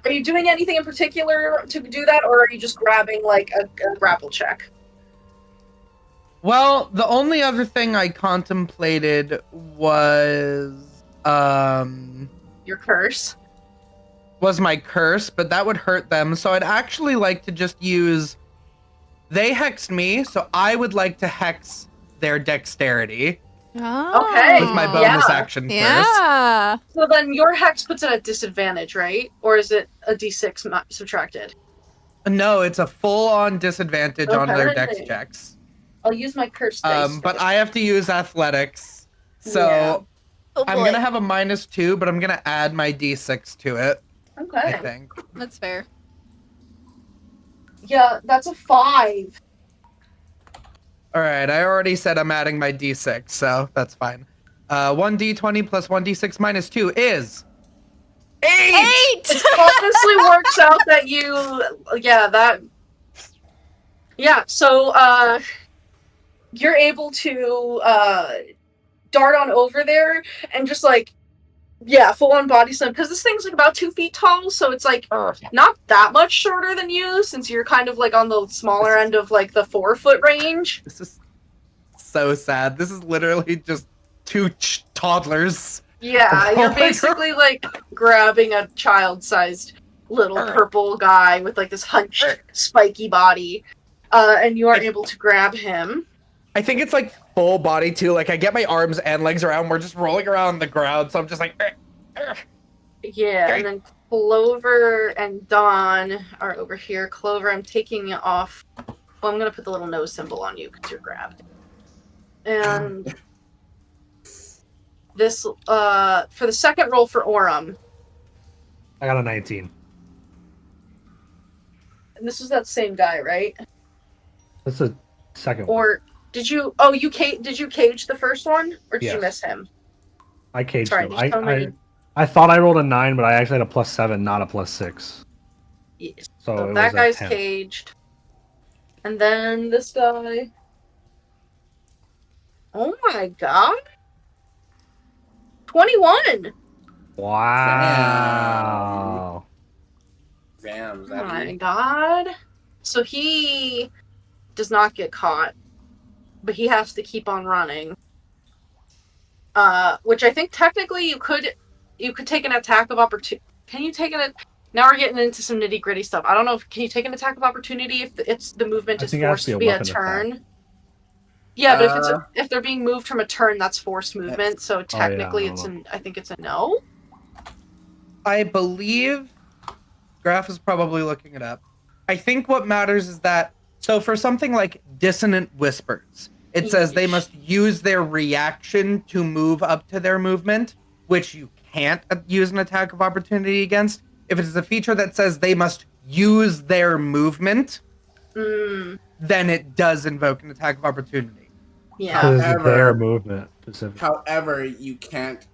Are you doing anything in particular to do that, or are you just grabbing like a grapple check? Well, the only other thing I contemplated was your curse. Was my curse, but that would hurt them. So I'd actually like to just use. They hexed me, so I would like to hex their dexterity. Oh. Okay. With my bonus action first. Yeah. So then your hex puts it at disadvantage, right? Or is it a d6 subtracted? No, it's a full-on disadvantage on their dex checks. I'll use my curse dice. But I have to use athletics. So Yeah. I'm going to have a -2, but I'm going to add my d6 to it. Okay. I think. That's fair. Yeah, that's a 5. All right, I already said I'm adding my d6, so that's fine. 1d20 plus 1d6 minus 2 is 8! It obviously works out that so you're able to dart on over there and just like, full on body slam, because this thing's like about 2 feet tall, so it's like not that much shorter than you, since you're kind of like on the smaller end of like the 4-foot range. This is so sad. This is literally just 2 toddlers. Yeah, you're basically like grabbing a child-sized little purple guy with like this hunched, spiky body, and you are able to grab him. I think it's like full body too. Like I get my arms and legs around. We're just rolling around the ground, so I'm just like. Yeah, and then Clover and Dawn are over here. Clover, I'm taking you off. Well, I'm gonna put the little nose symbol on you because you're grabbed. And this, for the second roll for Aurum. I got a 19. And this was that same guy, right? That's the second one. Or did you? Oh, did you cage the first one, or did you Yes. miss him? I caged Sorry, him. just tell me. I thought I rolled a 9, but I actually had a +7, not a +6. Yes. So So it that was a guy's 10. caged. And then this guy. Oh my god. 21. Wow. Damn, is Oh that my you? god. So he does not get caught, but he has to keep on running. Which I think technically you could take an attack of opportunity. Can you take an? Now we're getting into some nitty gritty stuff. I don't know if can you take an attack of opportunity if the movement I is think it has forced to to be be a a weapon turn. attack. Yeah, but if they're being moved from a turn, that's forced movement. So I technically, don't know. I think it's a no. I believe Graph is probably looking it up. I think what matters is that so for something like dissonant whispers, it says they must use their reaction to move up to their movement, which you can't use an attack of opportunity against. If it is a feature that says they must use their movement, then it does invoke an attack of opportunity. Yeah. Because it's their However, movement specifically. however, you can't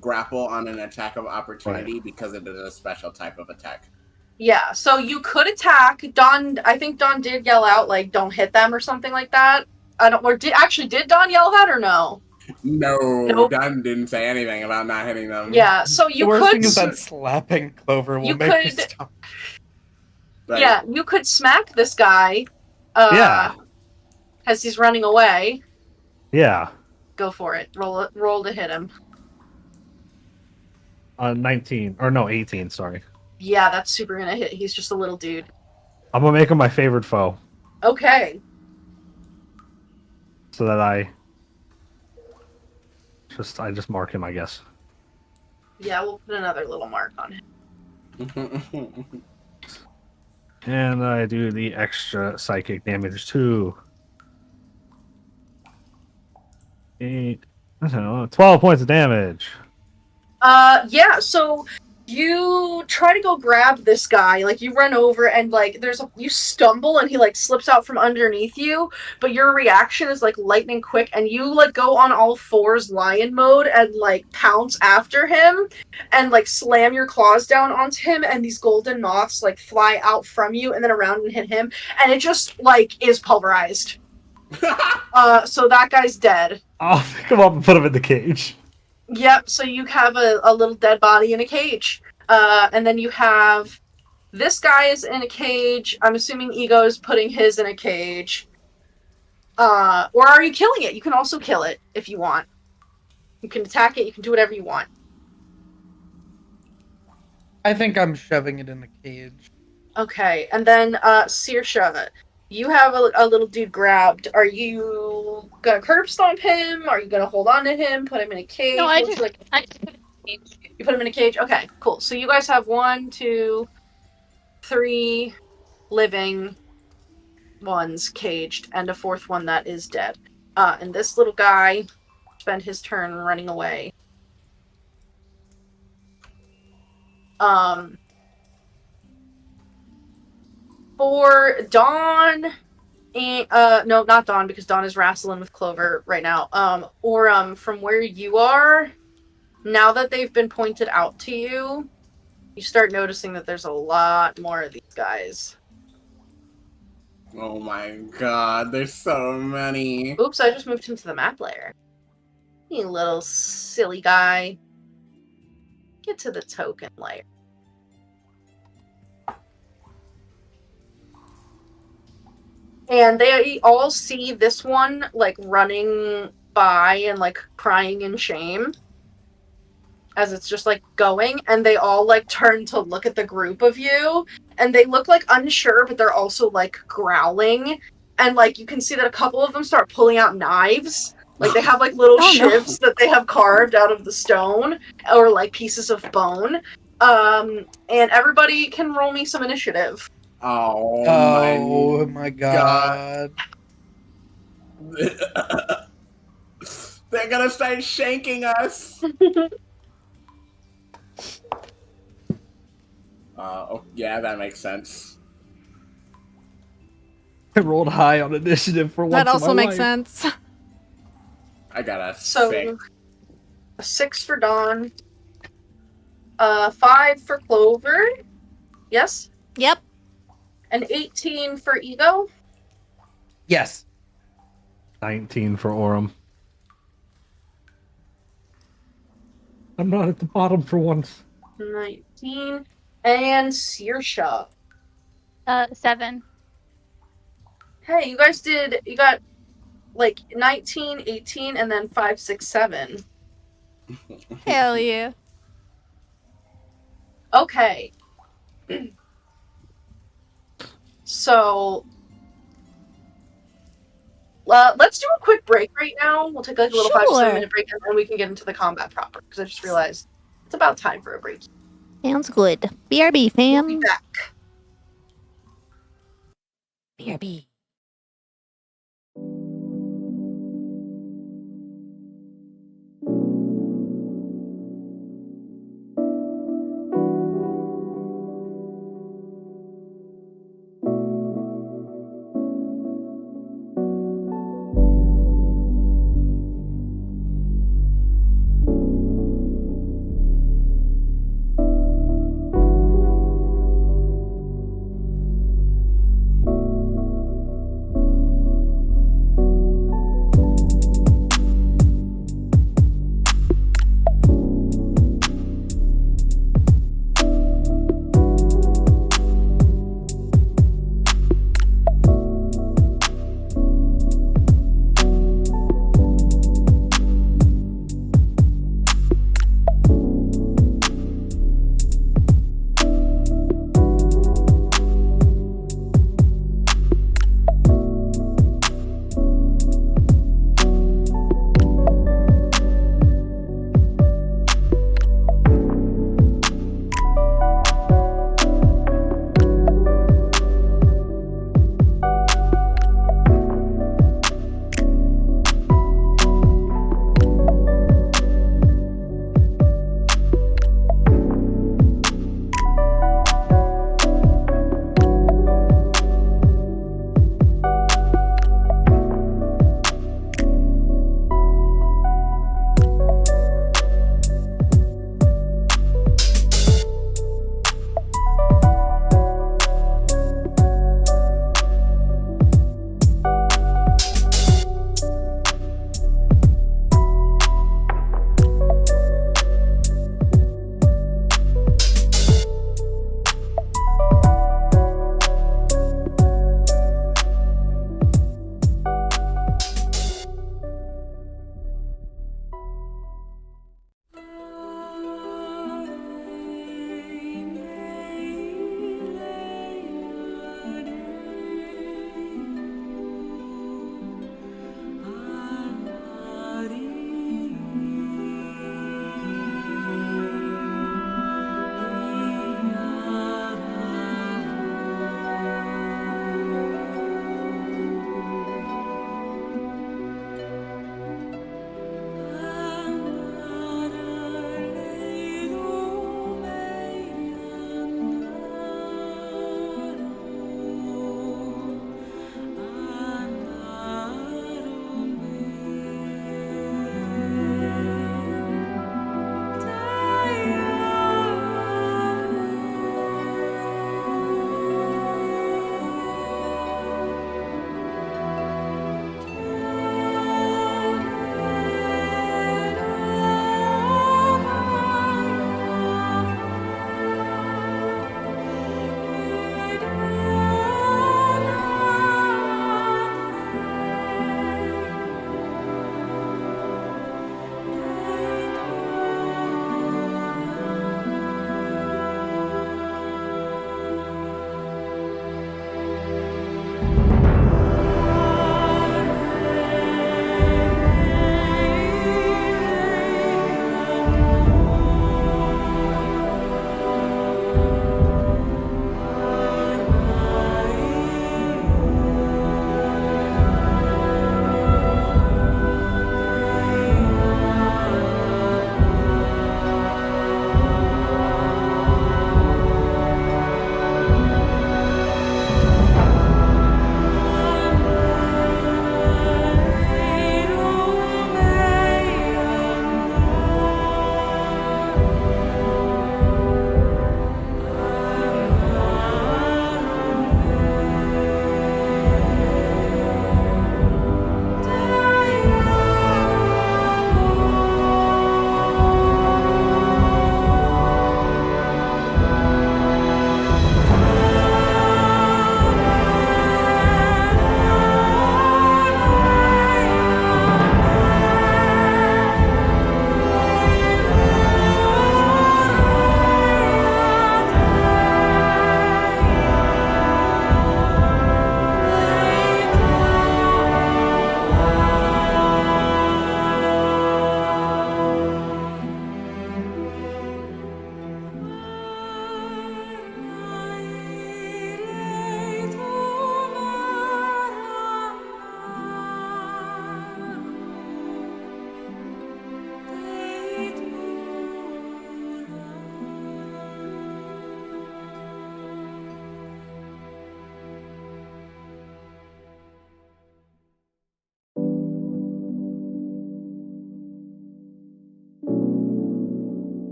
grapple on an attack of opportunity because it is a special type of attack. Yeah, so you could attack. Dawn, I think Dawn did yell out, like, don't hit them or something like that. I don't, or did Dawn yell that or no? No, Nope. Dunn didn't say anything about not hitting them. Yeah, so you The worst could. thing is that slapping Clover will you make her could- stop. Like, Yeah, you could smack this guy. Yeah. As he's running away. Yeah. Go for it. Roll to hit him. 19. Or no, 18, sorry. Yeah, that's super gonna hit. He's just a little dude. I'm gonna make him my favorite foe. Okay. So that I just mark him, I guess. Yeah, we'll put another little mark on him. And I do the extra psychic damage too. 8, 12 points of damage. Yeah, so you try to go grab this guy, like you run over and like you stumble and he like slips out from underneath you, but your reaction is like lightning quick and you like go on all fours lion mode and like pounce after him and like slam your claws down onto him and these golden moths like fly out from you and then around and hit him and it just like is pulverized. So that guy's dead. I'll pick him up and put him in the cage. Yep, so you have a little dead body in a cage. And then you have this guy is in a cage. I'm assuming Ego is putting his in a cage. Or are you killing it? You can also kill it if you want. You can attack it, you can do whatever you want. I think I'm shoving it in the cage. Okay, and then Saoirse, you have a little dude grabbed. Are you gonna curb stomp him? Are you gonna hold on to him? Put him in a cage? No, I What's just like? put it in the cage. You put him in a cage? Okay, cool. So you guys have 1, 2, 3 living ones caged, and a fourth one that is dead. And this little guy spent his turn running away. For Dawn, and no, not Dawn, because Dawn is wrestling with Clover right now. Or from where you are, now that they've been pointed out to you, you start noticing that there's a lot more of these guys. Oh my god, there's so many. Oops, I just moved him to the map layer. You little silly guy. Get to the token layer. And they all see this one, like, running by and, like, crying in shame. As it's just, like, going. And they all, like, turn to look at the group of you. And they look, like, unsure, but they're also, like, growling. And, like, you can see that a couple of them start pulling out knives. Like, they have, like, little shivs that they have carved out of the stone. Or, like, pieces of bone. And everybody can roll me some initiative. Oh my god. They're gonna start shanking us. Oh, yeah, that makes sense. I rolled high on initiative for once. That also in my makes life. sense. I got a So, 6. a 6 for Dawn. 5 for Clover. Yes? Yep. And 18 for Ego. Yes. 19 for Aurum. I'm not at the bottom for once. 19. And Saoirse. 7. Hey, you got like 19, 18, and then 5, 6, 7. Hell yeah. Okay. So, let's do a quick break right now. We'll take like a little 5 to 7 Sure. minute break, and then we can get into the combat proper. Because I just realized it's about time for a break. Sounds good. BRB, We'll be fam. back. BRB.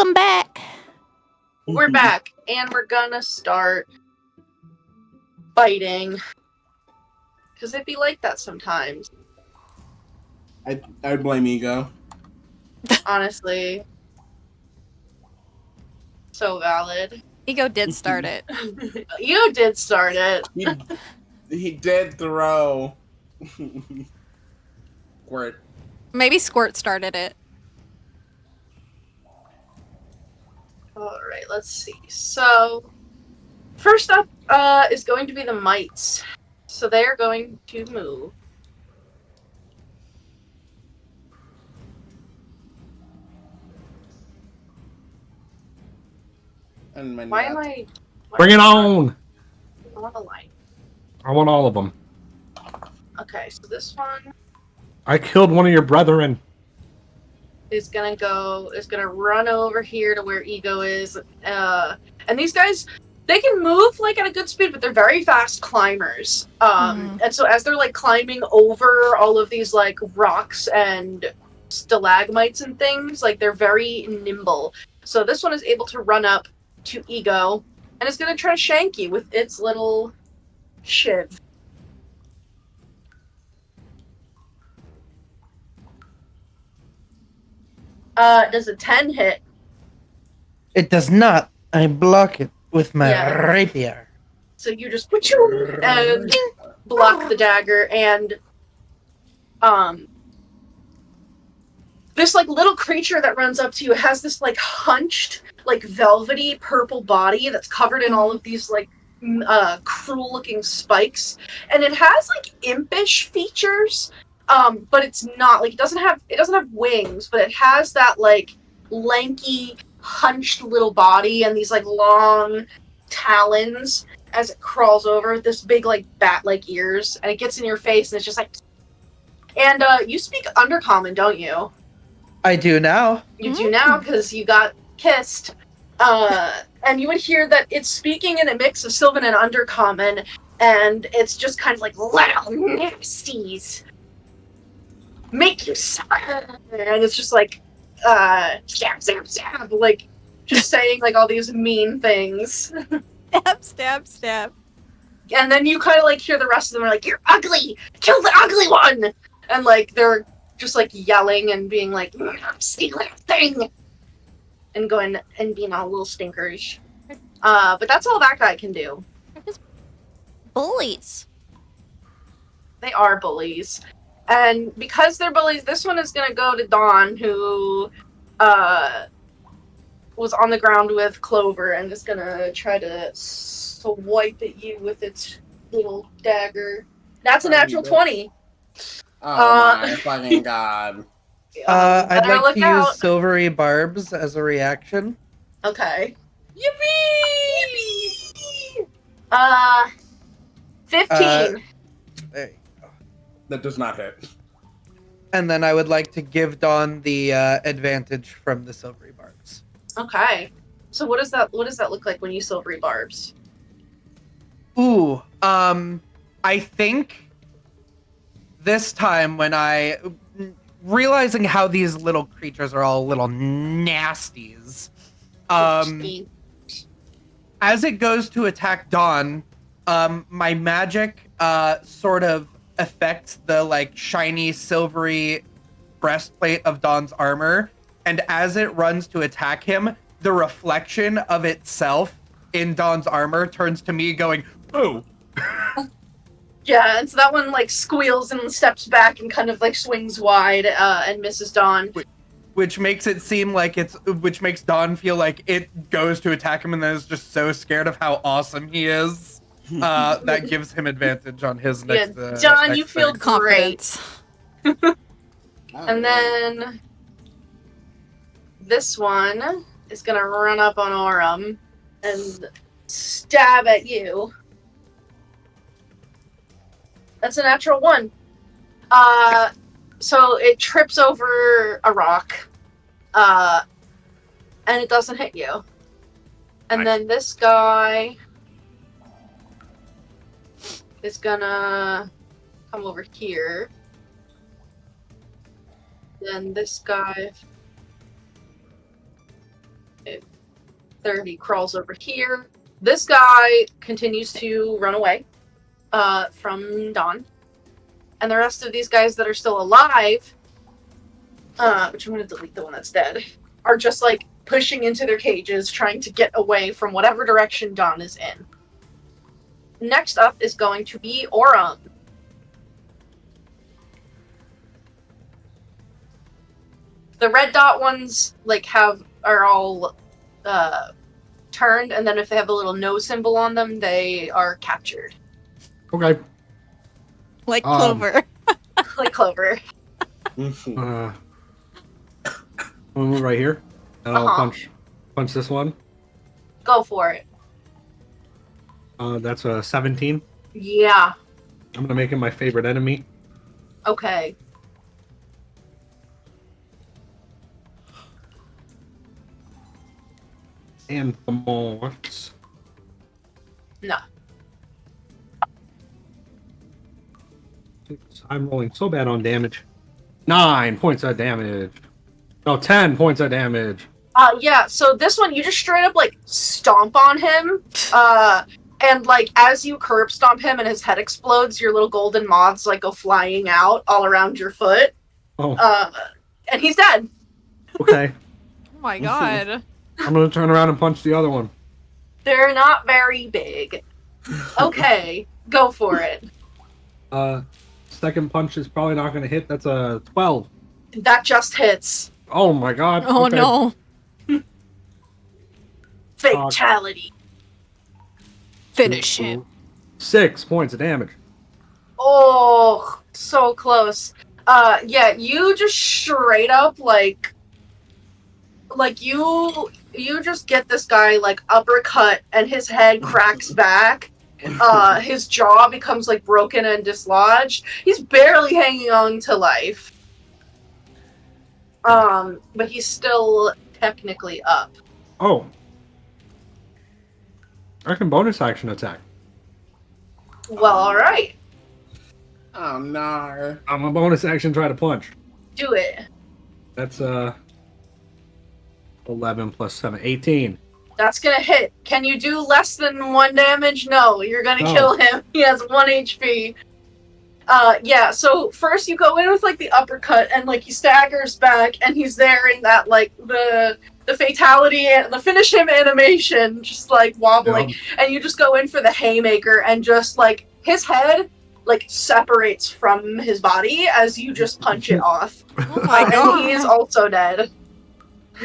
Welcome back. We're back, and we're gonna start fighting. Because it'd be like that sometimes. I blame Ego. Honestly. So valid. Ego did start it. You did start it. He did throw. Squirt. Maybe Squirt started it. Alright, let's see. So, first up is going to be the mites. So they're going to move. And Why am I... Bring it on! I want a line. I want all of them. Okay, so this one I killed one of your brethren. is gonna run over here to where Ego is. And these guys, they can move like at a good speed, but they're very fast climbers. And so as they're like climbing over all of these like rocks and stalagmites and things, like they're very nimble. So this one is able to run up to Ego and is gonna try to shank you with its little shiv. Does a 10 hit? It does not. I block it with my Yeah. rapier. So you just and block the dagger, and this like little creature that runs up to you has this like hunched, like velvety purple body that's covered in all of these like cruel looking spikes, and it has like impish features. But it's not like it doesn't have wings, but it has that like lanky, hunched little body and these like long talons as it crawls over, this big like bat-like ears, and it gets in your face and it's just like. And you speak Undercommon, don't you? I do now. You do now because you got kissed. And you would hear that it's speaking in a mix of Sylvan and Undercommon, and it's just kind of like little nasties. Make you suffer, and it's just like stab, stab, stab, like just saying like all these mean things. Stab, stab, stab. And then you kind of like hear the rest of them are like, "You're ugly, kill the ugly one," and like they're just like yelling and being like, "Nasty little thing," and going and being all little stinkers. But that's all that guy can do. Bullies. They are bullies. And because they're bullies, this one is going to go to Dawn, who was on the ground with Clover and is going to try to swipe at you with its little dagger. That's a natural 20. Oh my fucking god. I'd better like look to out. use silvery barbs as a reaction. Okay. Yippee! 15. There you go. That does not hit. And then I would like to give Dawn the advantage from the silvery barbs. Okay. So what does that look like when you silvery barbs? Ooh, I think this time when realizing how these little creatures are all little nasties, as it goes to attack Dawn, my magic sort of affects the like shiny silvery breastplate of Dawn's armor, and as it runs to attack him, the reflection of itself in Dawn's armor turns to me going, "Oh." Yeah, and so that one like squeals and steps back and kind of like swings wide and misses Dawn. Which makes it seem like which makes Dawn feel like it goes to attack him and then is just so scared of how awesome he is. That gives him advantage on his next. Dawn, next you feel thing. great. Confidence. And then this one is gonna run up on Aurum and stab at you. That's a natural 1. So it trips over a rock, and it doesn't hit you. And then this guy is gonna come over here. Then this guy 30 crawls over here. This guy continues to run away from Dawn. And the rest of these guys that are still alive, which I'm going to delete the one that's dead, are just like pushing into their cages, trying to get away from whatever direction Dawn is in. Next up is going to be Aurum. The red dot ones are all turned, and then if they have a little no symbol on them, they are captured. Okay. Like Clover. Like Clover. I'll move right here, and I'll punch this one. Go for it. That's a 17. Yeah. I'm gonna make him my favorite enemy. Okay. And the morphs. No. I'm rolling so bad on damage. 9 points of damage. No, 10 points of damage. Yeah, so this one, you just straight up, like, stomp on him, and, like, as you curb stomp him and his head explodes, your little golden moths, like, go flying out all around your foot. Oh. And he's dead. Okay. Oh my god. I'm gonna turn around and punch the other one. They're not very big. Okay, go for it. Second punch is probably not gonna hit. That's a 12. That just hits. Oh my god. Oh okay. no. Fatality. Finish him. 6 points of damage. Oh, so close. Yeah, you just straight up, like you just get this guy, like, uppercut, and his head cracks back. His jaw becomes, like, broken and dislodged. He's barely hanging on to life. But he's still technically up. Oh. I can bonus action attack. Well, alright. Oh no. I'm a bonus action try to punch. Do it. That's 11 plus 7, 18. That's gonna hit. Can you do less than 1 damage? No, you're gonna No. kill him. He has 1 HP. Yeah, so first you go in with, like, the uppercut, and, like, he staggers back, and he's there in that, like, the fatality, the finish him animation, just, like, wobbling, Yep. and you just go in for the haymaker, and just, like, his head, like, separates from his body as you just punch it off. Oh my god. And he is also dead.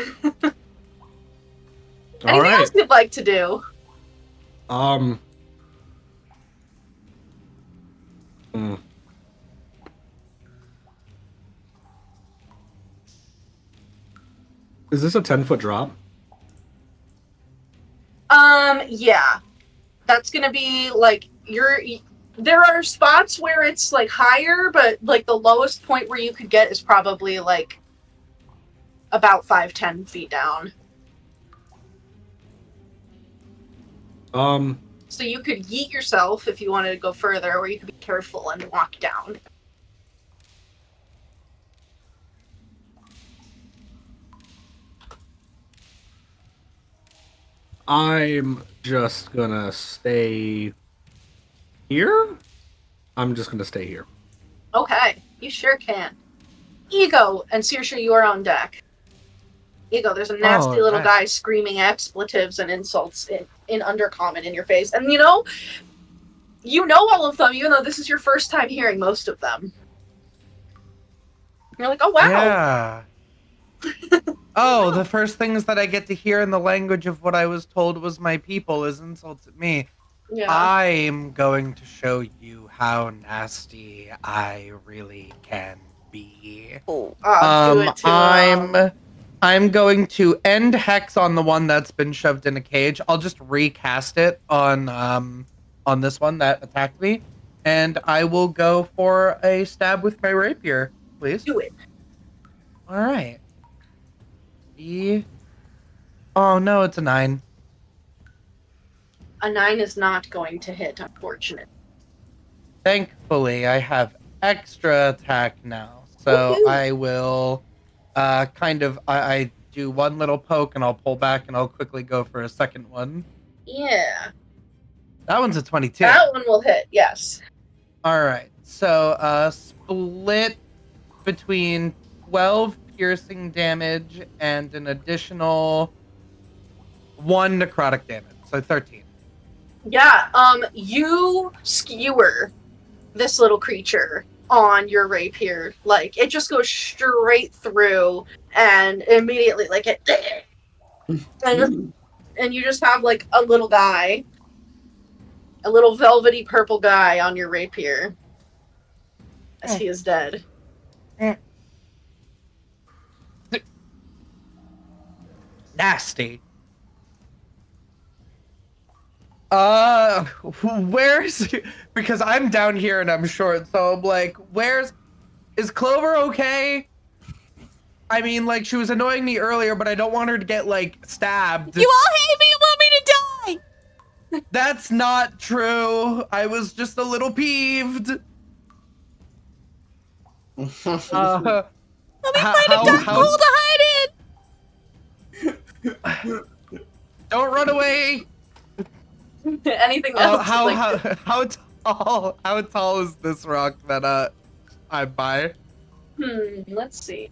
All Anything right. else you'd like to do? Is this a 10-foot drop? Yeah. That's gonna be, like, there are spots where it's, like, higher, but, like, the lowest point where you could get is probably, like, about 5-10 feet down. So you could yeet yourself if you wanted to go further, or you could be careful and walk down. I'm just gonna stay here? I'm just gonna stay here. Okay, you sure can. Ego and Saoirse, you are on deck. Ego, there's a nasty little guy screaming expletives and insults in Undercommon in your face. And you know all of them, even though this is your first time hearing most of them. You're like, oh wow. Yeah. Oh, the first things that I get to hear in the language of what I was told was my people is insults at me. Yeah. I'm going to show you how nasty I really can be. Do it to I'm going to end Hex on the one that's been shoved in a cage. I'll just recast it on this one that attacked me, and I will go for a stab with my rapier, please. Do it. All right. Oh no, it's a 9. A 9 is not going to hit, unfortunately. Thankfully, I have extra attack now, so Woohoo. I will I do one little poke and I'll pull back and I'll quickly go for a second one. Yeah. That one's a 22. That one will hit, yes. All right. So split between 12 piercing damage and an additional 1 necrotic damage. So 13. Yeah, you skewer this little creature on your rapier. Like, it just goes straight through and immediately, like, it... and you just have, like, a little guy. A little velvety purple guy on your rapier. As he is dead. Nasty. Where's... Because I'm down here and I'm short, so I'm like, is Clover okay? I mean, like, she was annoying me earlier, but I don't want her to get, like, stabbed. You all hate me and want me to die! That's not true. I was just a little peeved. Let me find a dark hole to hide in! Don't run away. Anything else? How tall is this rock that I'm by? Let's see.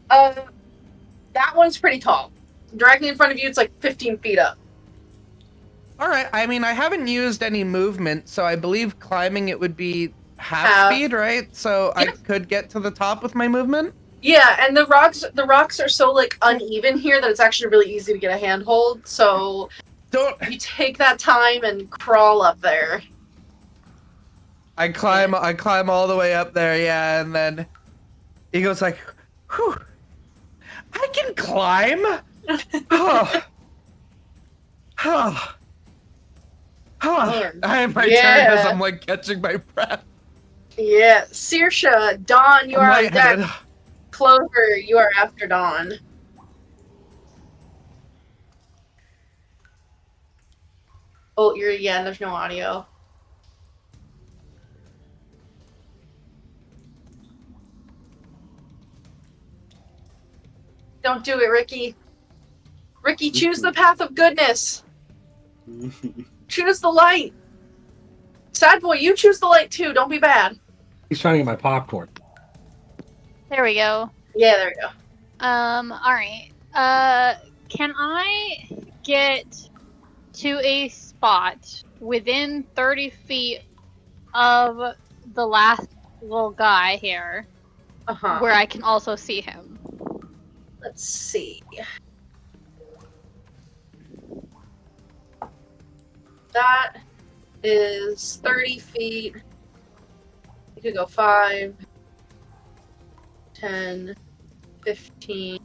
That one's pretty tall. Directly in front of you, it's like 15 feet up. All right. I mean, I haven't used any movement, so I believe climbing it would be half speed, right? So I could get to the top with my movement. Yeah, and the rocks are so like uneven here that it's actually really easy to get a handhold. So you take that time and crawl up there. I climb all the way up there, yeah, and then he goes like, whew, I can climb. I have my turn as I'm like catching my breath. Yeah, Saoirse, Dawn, you are on deck. Clover, you are after Dawn. Oh, there's no audio. Don't do it, Ricky. Ricky, choose the path of goodness. Choose the light. Sad boy, you choose the light too. Don't be bad. He's trying to get my popcorn. There we go. Yeah, there we go. Alright. Can I get to a spot within 30 feet of the last little guy here where I can also see him? Let's see. That is 30 feet. You could go 5, 10, 15.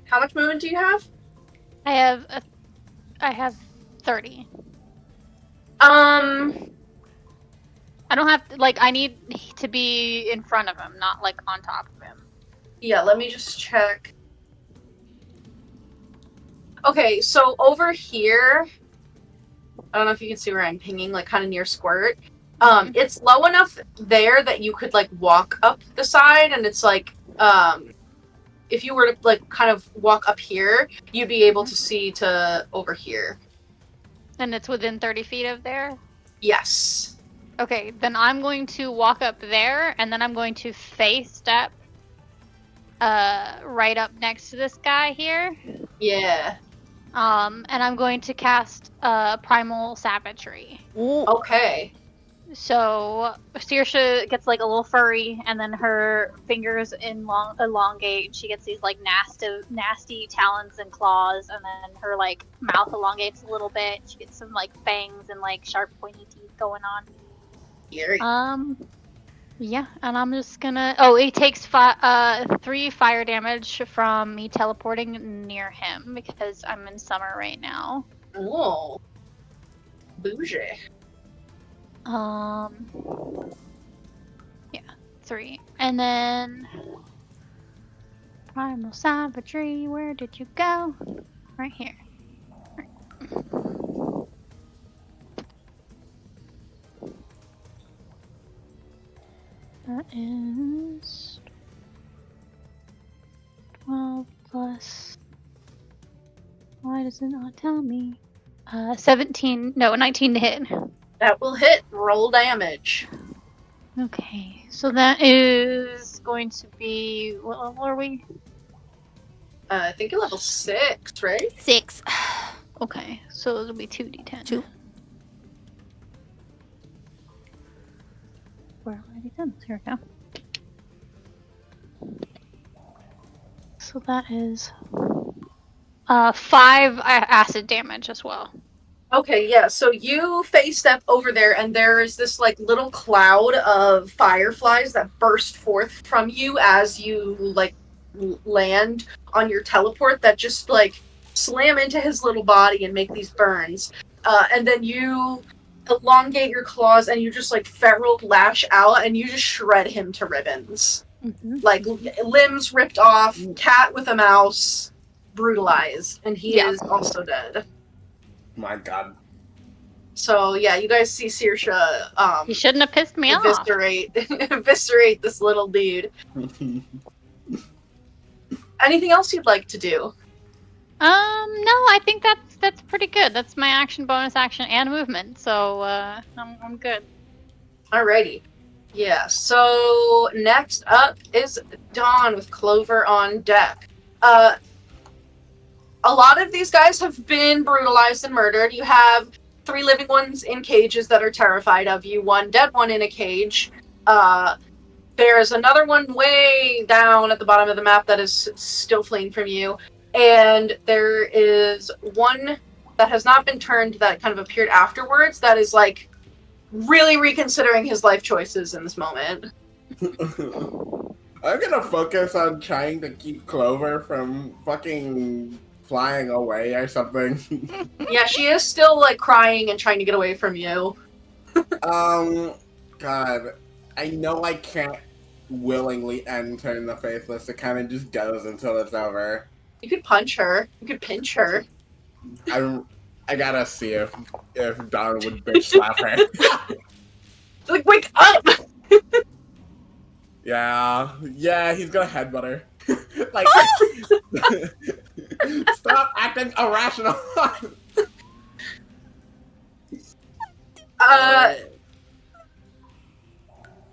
How much movement do you have? I have 30. I don't have to, like, I need to be in front of him, not like on top of him. Yeah, let me just check. Okay, so over here, I don't know if you can see where I'm pinging, like kind of near Squirt. It's low enough there that you could like walk up the side, and it's like, if you were to like kind of walk up here, you'd be able to see to over here. And it's within 30 feet of there? Yes. Okay, then I'm going to walk up there, and then I'm going to face step right up next to this guy here. Yeah. And I'm going to cast Primal Savagery. Ooh. Okay. So Saoirse gets like a little furry, and then her fingers elongate. She gets these like nasty talons and claws, and then her like mouth elongates a little bit. She gets some like fangs and like sharp pointy teeth going on. Scary. Yeah, and I'm just gonna. Oh, it takes 3 fire damage from me teleporting near him because I'm in summer right now. Oh. Bougie. Yeah, 3. And then Primal Savagery, where did you go? Right here. Right. That is plus. Why does it not tell me? 19 to hit. That will hit. Roll damage. Okay, so that is going to be, what level are we? I think you're level 6, right? 6. Okay, so it'll be 2d10. 2. Where are my d10s? Here we go. So that is 5 acid damage as well. Okay, yeah. So you face step over there, and there is this like little cloud of fireflies that burst forth from you as you like land on your teleport. That just like slam into his little body and make these burns. And then you elongate your claws, and you just like feral lash out, and you just shred him to ribbons. Mm-hmm. Like limbs ripped off, cat with a mouse, brutalized, and he is also dead. My God. So yeah, you guys see Saoirse You shouldn't have pissed me off. eviscerate this little dude. Anything else you'd like to do? No, I think that's pretty good. That's my action, bonus action, and movement. So I'm good. Alrighty. Yeah, so next up is Dawn with Clover on deck. A lot of these guys have been brutalized and murdered. You have 3 living ones in cages that are terrified of you, 1 dead one in a cage. There's another one way down at the bottom of the map that is still fleeing from you. And there is one that has not been turned that kind of appeared afterwards that is like really reconsidering his life choices in this moment. I'm gonna focus on trying to keep Clover from fucking flying away or something. Yeah, she is still like crying and trying to get away from you. God, I know I can't willingly end her in the faceless. It kind of just goes until it's over. You could punch her. You could pinch her. I gotta see if Dawn would bitch slap her. Like, wake up! Yeah, he's gonna headbutt her. Like, stop acting irrational.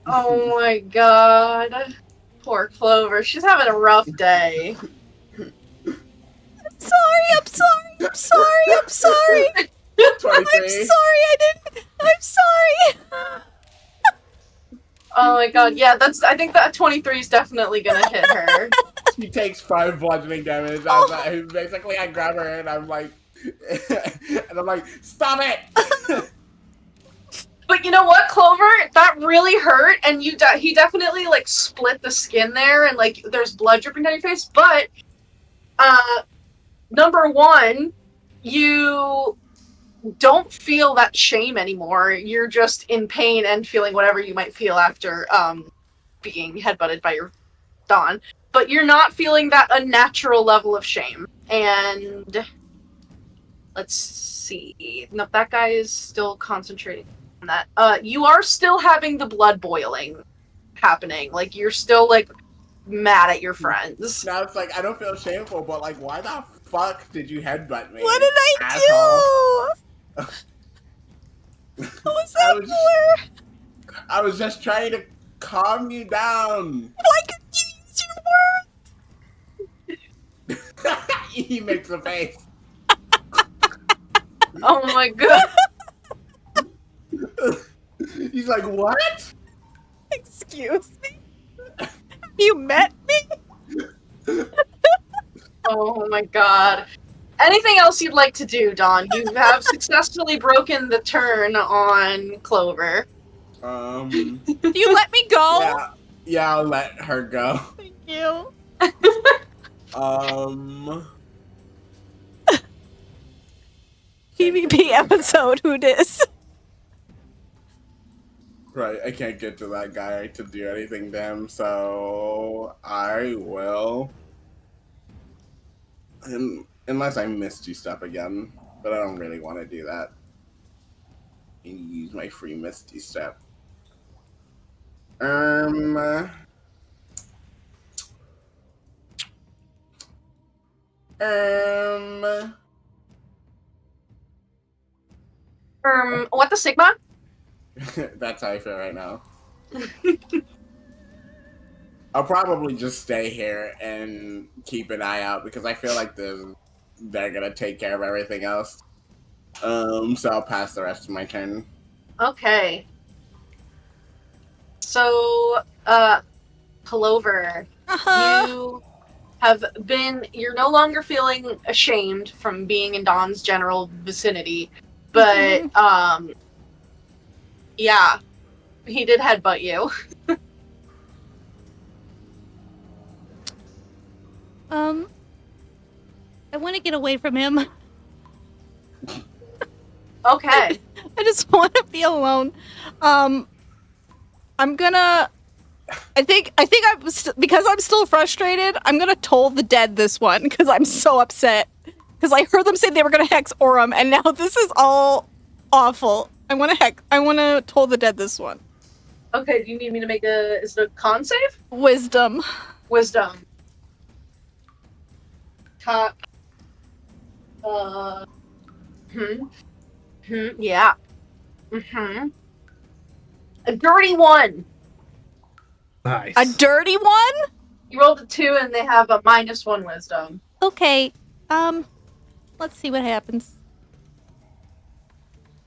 Oh my god. Poor Clover. She's having a rough day. I'm sorry. 23. I'm sorry. Oh my god, yeah, I think that 23 is definitely gonna hit her. She takes 5 bludgeoning damage. Basically, I grab her and I'm like, stop it! But you know what, Clover? That really hurt, and he definitely like split the skin there, and like there's blood dripping down your face. But number one, you don't feel that shame anymore. You're just in pain and feeling whatever you might feel after being headbutted by your Dawn. But you're not feeling that unnatural level of shame. And let's see. No, that guy is still concentrating on that. You are still having the blood boiling happening. Like, you're still, like, mad at your friends. Now it's like, I don't feel shameful, but like, why the fuck did you headbutt me? What did I asshole? do? What was that for? I was just trying to calm you down. Why could you use your words? He makes a face. Oh my god. He's like, what? Excuse me? You met me? Oh my god. Anything else you'd like to do, Dawn? You have successfully broken the turn on Clover. You let me go? Yeah, I'll let her go. Thank you. PvP episode, who dis? Right, I can't get to that guy to do anything to him, so I will. Unless I Misty Step again, but I don't really want to do that. And use my free Misty Step. What the Sigma? That's how I feel right now. I'll probably just stay here and keep an eye out because I feel like they're gonna take care of everything else. So I'll pass the rest of my turn. Okay. So, Clover, you're no longer feeling ashamed from being in Dawn's general vicinity, but, yeah, he did headbutt you. I want to get away from him. Okay. I just want to be alone. I'm gonna. I think because I'm still frustrated. I'm gonna toll the dead this one because I'm so upset. Because I heard them say they were gonna hex Aurum, and now this is all awful. I want to toll the dead this one. Okay. Do you need me to make is it a con save? Wisdom. Wisdom. Yeah. A dirty one. Nice. A dirty one? You rolled a 2 and they have a -1 wisdom. Okay. Let's see what happens.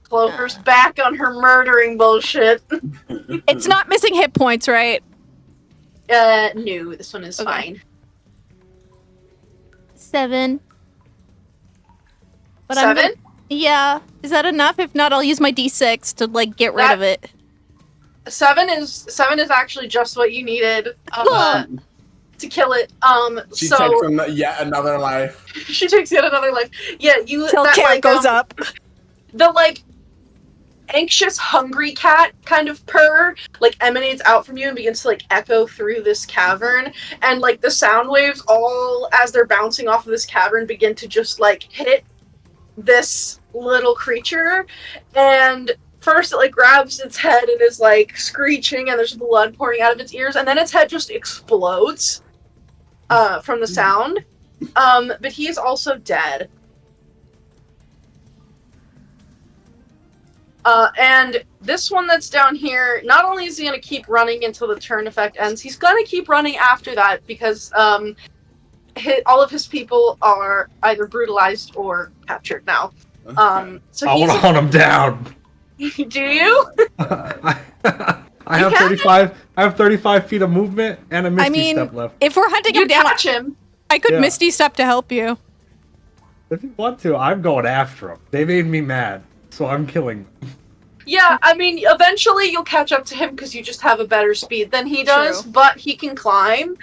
Clover's back on her murdering bullshit. It's not missing hit points, right? No, this one is fine. 7. But 7? Yeah. Is that enough? If not, I'll use my d6 to like get rid of it. 7 is actually just what you needed to kill it. She takes yet another life. She takes yet another life. Yeah, Till cat goes up. The anxious, hungry cat kind of purr emanates out from you and begins to echo through this cavern, and the sound waves all as they're bouncing off of this cavern begin to just hit this little creature, and first it grabs its head and is screeching and there's blood pouring out of its ears, and then its head just explodes from the sound. But he's also dead. And this one that's down here, not only is he going to keep running until the turn effect ends, he's going to keep running after that because all of his people are either brutalized or captured now. So I want to hunt him down. Do you? I have 35. I have 35 feet of movement and a Misty Step left. If we're hunting him down, catch him. I could Misty Step to help you. If you want to, I'm going after him. They made me mad, so I'm killing them. Yeah, I mean, eventually you'll catch up to him because you just have a better speed than he does, but he can climb.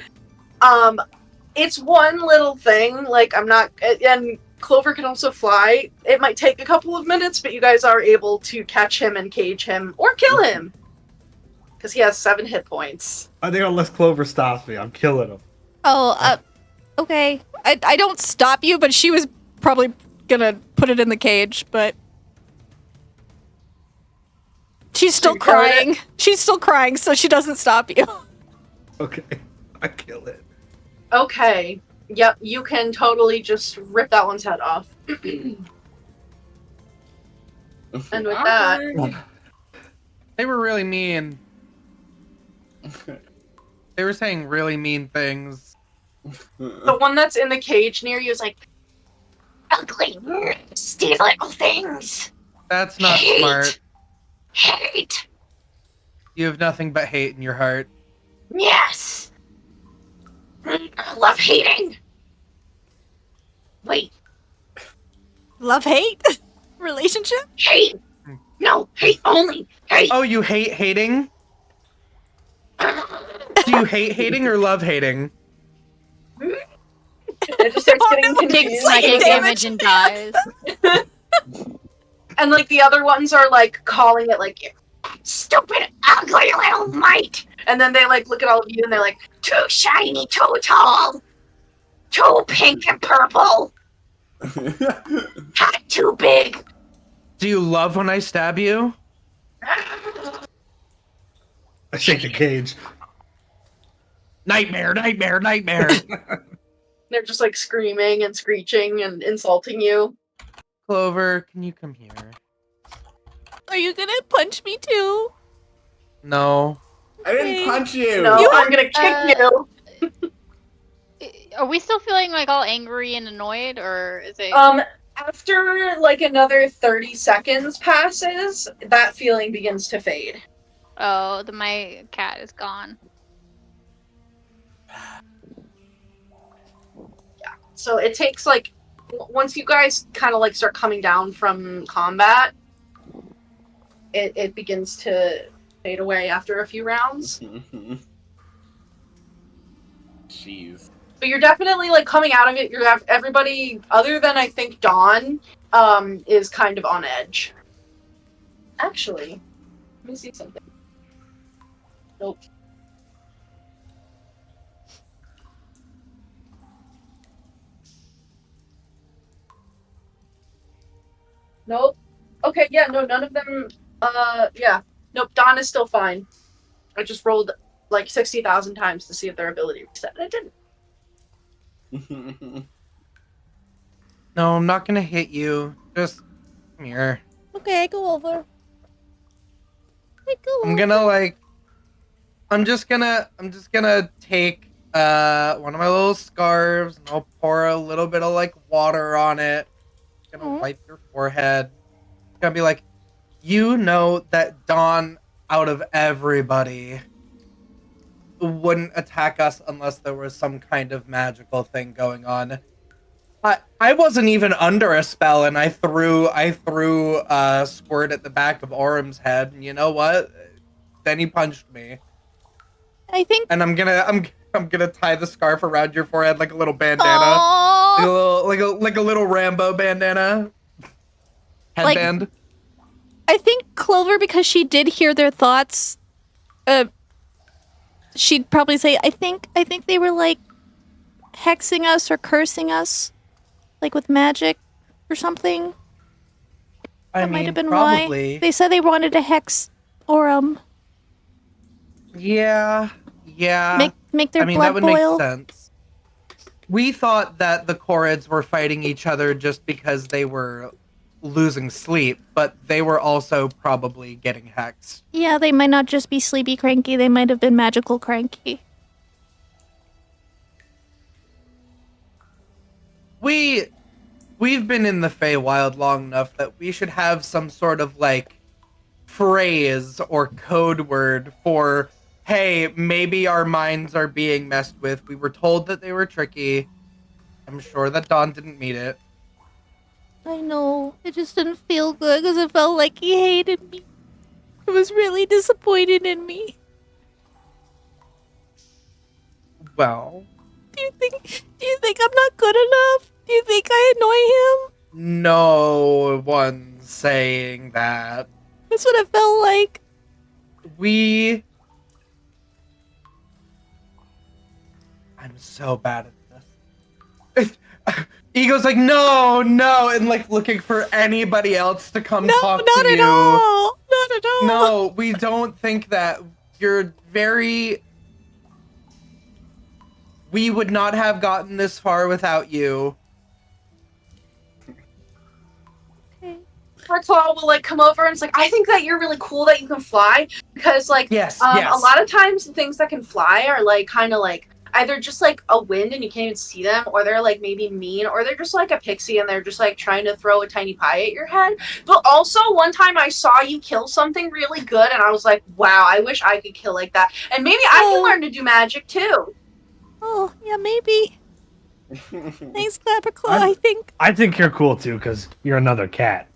It's one little thing, and Clover can also fly. It might take a couple of minutes, but you guys are able to catch him and cage him, or kill him! Because he has 7 hit points. I think unless Clover stops me, I'm killing him. Oh, okay. I don't stop you, but she was probably gonna put it in the cage, but... She's still crying. She's still crying, so she doesn't stop you. Okay, I kill it. Okay. Yep, you can totally just rip that one's head off. And with that... They were really mean. They were saying really mean things. The one that's in the cage near you is ugly, nasty little things. That's not smart. Hate. You have nothing but hate in your heart. Yes. I love hating. Wait. Love-hate? Relationship? Hate. No, hate only. Hate. Oh, you hate hating? Do you hate hating or love hating? It just starts getting confused. Psychic damage and dies. And the other ones are calling it stupid, ugly little mite. And then they look at all of you and they're too shiny, too tall, too pink and purple, hat too big. Do you love when I stab you? I shake the cage. Nightmare, nightmare, nightmare. They're just like screaming and screeching and insulting you. Clover, can you come here? Are you gonna punch me too? No. I didn't punch you. No, You I'm gonna kick you. Are we still feeling like all angry and annoyed, or is it? After like another 30 seconds passes, that feeling begins to fade. Oh, my cat is gone. So it takes like once you guys kind of like start coming down from combat, it begins to fade away after a few rounds. Jeez. But you're definitely like coming out of it. You have everybody other than I think Dawn is kind of on edge. Actually, let me see something. Nope. Nope. Okay, yeah, no, none of them. Yeah. Nope, Dawn is still fine. I just rolled like 60,000 times to see if their ability reset, and it didn't. No, I'm not gonna hit you. Just come here. Okay, go over. I'm gonna like I'm just gonna take one of my little scarves and I'll pour a little bit of like water on it. Gonna wipe your forehead. Gonna be like, you know that Dawn out of everybody wouldn't attack us unless there was some kind of magical thing going on. I wasn't even under a spell, and I threw squirt at the back of Aurum's head, and you know what? Then he punched me. I think. And I'm gonna tie the scarf around your forehead like a little bandana, like a little Rambo bandana headband. Like, I think Clover, because she did hear their thoughts, she'd probably say, I think they were like hexing us or cursing us, like with magic or something. That might have been probably. why. They said they wanted to hex Aurum. Yeah. Make their blood that would boil. make sense. We thought that the Chorids were fighting each other just because they were losing sleep, but they were also probably getting hexed. Yeah, they might not just be sleepy cranky, they might have been magical cranky. We've been in the Feywild long enough that we should have some sort of like phrase or code word for, hey, maybe our minds are being messed with. We were told that they were tricky. I'm sure that Dawn didn't mean it. I know. It just didn't feel good because it felt like he hated me. He was really disappointed in me. Well, Do you think I'm not good enough? Do you think I annoy him? no one's saying that. That's what it felt like. I'm so bad at this. Ego's like, no, and like looking for anybody else to come talk to you. Not at all. Not at all. No, we don't think that. You're very... We would not have gotten this far without you. Claw will like come over and it's like, I think that you're really cool that you can fly because like Yes. a lot of times the things that can fly are like kind of like either just like a wind and you can't even see them, or they're like maybe mean, or they're just like a pixie and they're just like trying to throw a tiny pie at your head. But also one time I saw you kill something really good and I was like, wow, I wish I could kill like that. And maybe I can learn to do magic too. Oh, yeah, maybe. Thanks, Clapperclaw, I think you're cool too, because you're another cat.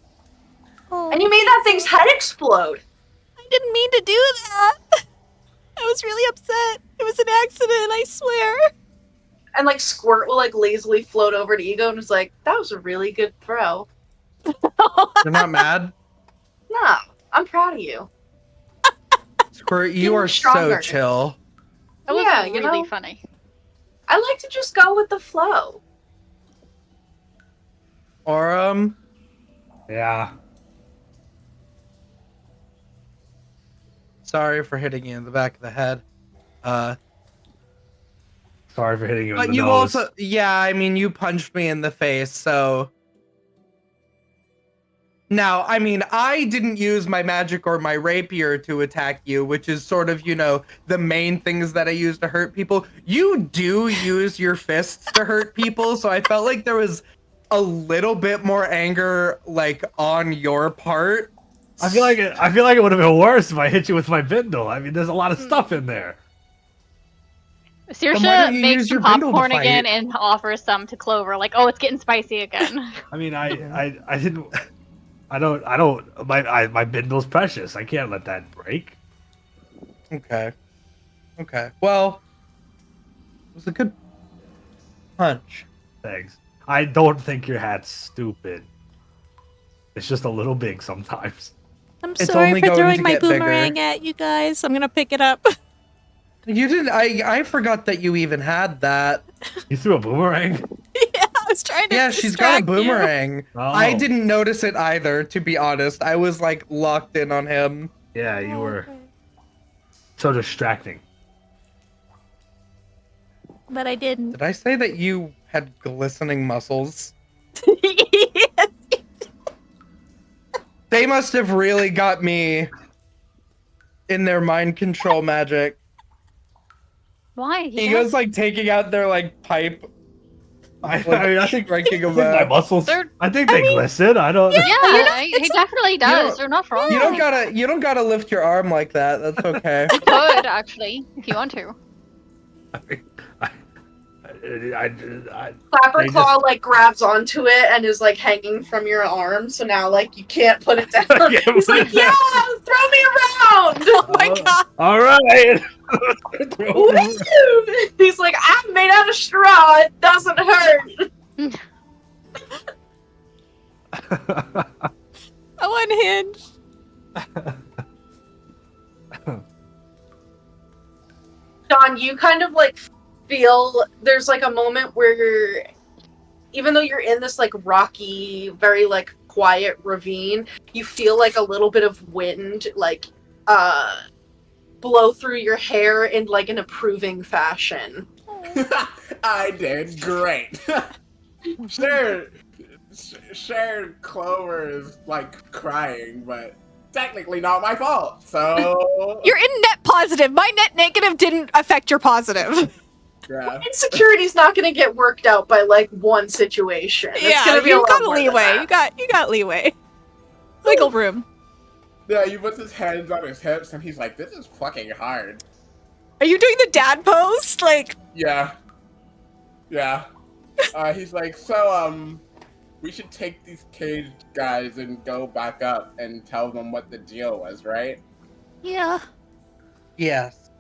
Oh. And you made that thing's head explode. I didn't mean to do that. I was really upset. It was an accident, I swear. And like Squirt will like lazily float over to Ego and is like, that was a really good throw. You're not mad? No, I'm proud of you. Squirt, you are so chill. That was Yeah, really funny. I like to just go with the flow. Aurum? Yeah. Sorry for hitting you in the back of the head. Sorry for hitting you in But the you nose. also, yeah, I mean, you punched me in the face, so. Now, I mean, I didn't use my magic or my rapier to attack you, which is sort of, the main things that I use to hurt people. You do use your fists to hurt people, so I felt like there was a little bit more anger, like, on your part. I feel like it would have been worse if I hit you with my bindle. I mean, there's a lot of stuff in there. Then why don't Saoirse you makes use some your bindle to popcorn fight? again and offers some to Clover. Like, oh, it's getting spicy again. I mean, I didn't. I don't. My bindle's precious. I can't let that break. Okay. Well, it was a good punch. Thanks. I don't think your hat's stupid. It's just a little big sometimes. I'm It's sorry only for going throwing to my get bigger. boomerang at you guys. I'm gonna pick it up. You didn't. I forgot that you even had that. You threw a boomerang? Yeah, I was trying to. Yeah, she's got a distract you. boomerang. Oh. I didn't notice it either, to be honest. I was like locked in on him. Yeah, you were so distracting. But I didn't. Did I say that you had glistening muscles? Yes. They must have really got me in their mind control magic. Why? He goes like taking out their like pipe. I think striking him my out. muscles. They're- I think they glisten. I don't. Yeah, he definitely does. know, They're not wrong. You don't gotta lift your arm like that. That's okay. You could actually, if you want to. Clapper They Claw just- like grabs onto it and is like hanging from your arm, so now like you can't put it down. I can't He's put like, it down. yeah, throw me around. Oh my god. All right. Woo! He's like, I'm made out of straw. It doesn't hurt. I unhinged. John, you kind of like feel there's like a moment where you're, even though you're in this like rocky, very like quiet ravine, you feel like a little bit of wind like blow through your hair in like an approving fashion. I did great. Sure, Clover is like crying, but technically not my fault. So You're in net positive. My net negative didn't affect your positive. yeah. Insecurity's not going to get worked out by like one situation. It's Yeah, gonna be a you lot got more than leeway. that. You got leeway. Wiggle room. Yeah, he puts his hands on his hips and he's like, "This is fucking hard." Are you doing the dad pose? Like, Yeah. He's like, "So we should take these caged guys and go back up and tell them what the deal was, right?" yeah. Yes.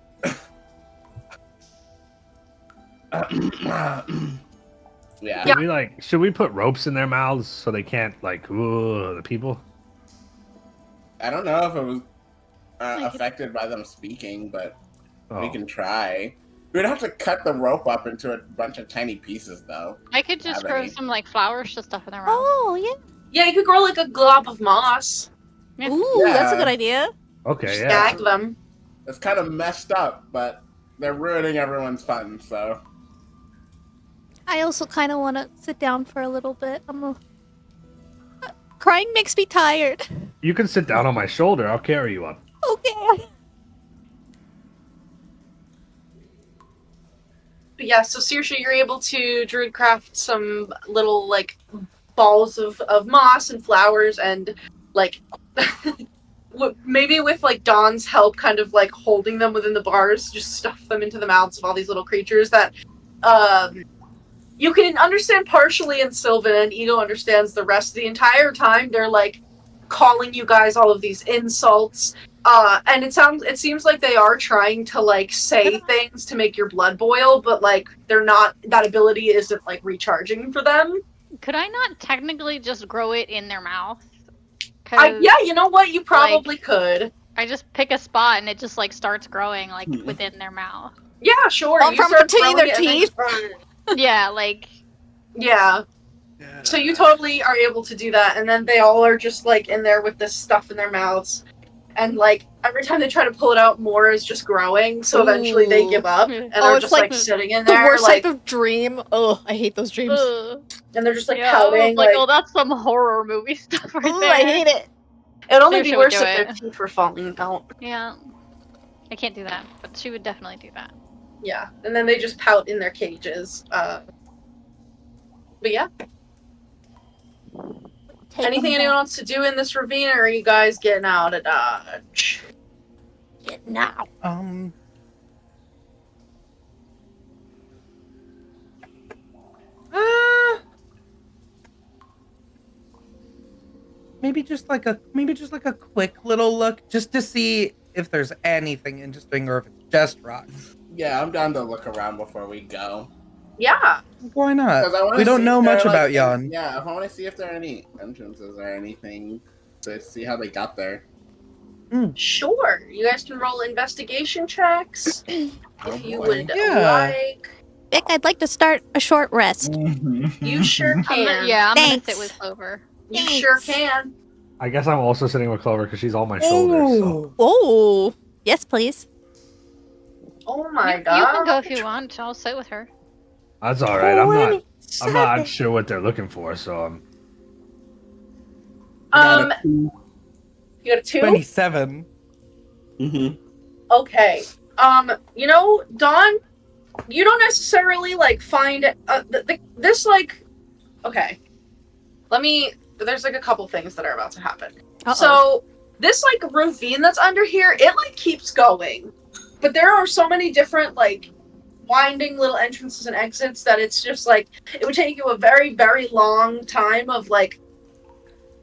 Yeah. Should we put ropes in their mouths so they can't like ooh the people? I don't know if it was affected by them speaking, but we can try. We'd have to cut the rope up into a bunch of tiny pieces, though. I could just Have grow any. some like flowers to stuff in their mouth. Oh, yeah. Yeah, you could grow like a glob of moss. Yeah. Ooh, that's a Yeah. good idea. Okay, yeah. Snag them. It's kind of messed up, but they're ruining everyone's fun, so. I also kind of want to sit down for a little bit. Crying makes me tired. You can sit down on my shoulder. I'll carry you up. Okay. But yeah, so Saoirse, you're able to druidcraft some little like balls of moss and flowers and like maybe with like Dawn's help kind of like holding them within the bars, just stuff them into the mouths of all these little creatures that you can understand partially in Sylvan, and Ego understands the rest. The entire time they're like calling you guys all of these insults. And it seems like they are trying to like say things to make your blood boil, but like they're not, that ability isn't like recharging for them. Could I not technically just grow it in their mouth? Yeah, you know what? You probably could. I just pick a spot and it just like starts growing like within their mouth. Yeah, sure. Oh, You from start between growing their it and then- Yeah, like Yeah. So you totally are able to do that, and then they all are just like in there with this stuff in their mouths. and like every time they try to pull it out, more is just growing. So eventually they give up and are it's just like like sitting in The there, worst like, type of dream. Oh, I hate those dreams. and they're just like Yeah, I was pouting. like, Like, oh, that's some horror movie stuff right Ooh, there. I hate it. it'd only be Saoirse would worse do if their it. teeth were falling out. Yeah, I can't do that, but she would definitely do that. Yeah, and then they just pout in their cages. But yeah. Anything anyone wants to do in this ravine, or are you guys getting out of Dodge? Getting out. Maybe just like a quick little look, just to see if there's anything interesting or if it's just rocks. Yeah, I'm down to look around before we go. Yeah. Why 'Cause I not? wanna We don't see know if there much are, about like, Jan. Yeah, if I want to see if there are any entrances or anything to see how they got there. Sure. You guys can roll investigation checks Oh, if you boy. would Yeah. like. Vic, I'd like to start a short rest. You sure I'm can. gonna Thanks. sit with Clover. You sure can. I guess I'm also sitting with Clover because she's on my shoulders. So. Oh, yes, please. Oh my You god. can go if you want. I'll sit with her. That's all right. I'm not sure what they're looking for, so I'm. You got a 2? 27. Okay. You know, Dawn, you don't necessarily like find this like. Okay. There's like a couple things that are about to happen. Uh-oh. So this like ravine that's under here, it like keeps going, but there are so many different like winding little entrances and exits that it's just like it would take you a very, very long time of like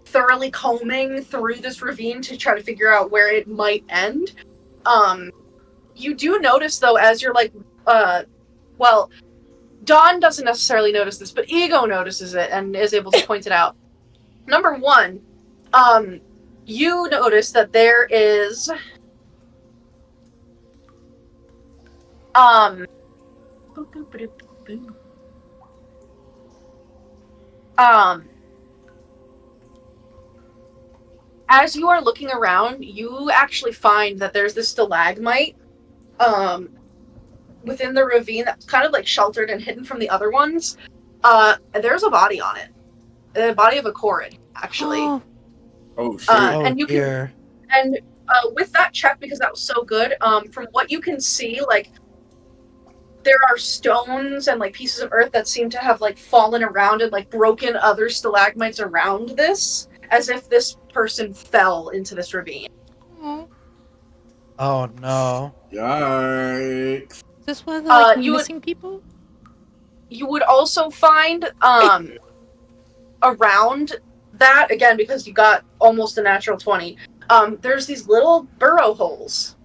thoroughly combing through this ravine to try to figure out where it might end. You do notice though, as you're like well, Dawn doesn't necessarily notice this, but Ego notices it and is able to point it out. Number 1, you notice that there is as you are looking around, you actually find that there's this stalagmite within the ravine that's kind of like sheltered and hidden from the other ones. There's a body on it. The body of a Korid, actually. Oh shit! And you can, and with that check, because that was so good, from what you can see, like there are stones and like pieces of earth that seem to have like fallen around and like broken other stalagmites around this, as if this person fell into this ravine. Oh no! Yikes! Is this one of the like, you missing people? You would also find around that, again, because you got almost a natural 20, there's these little burrow holes.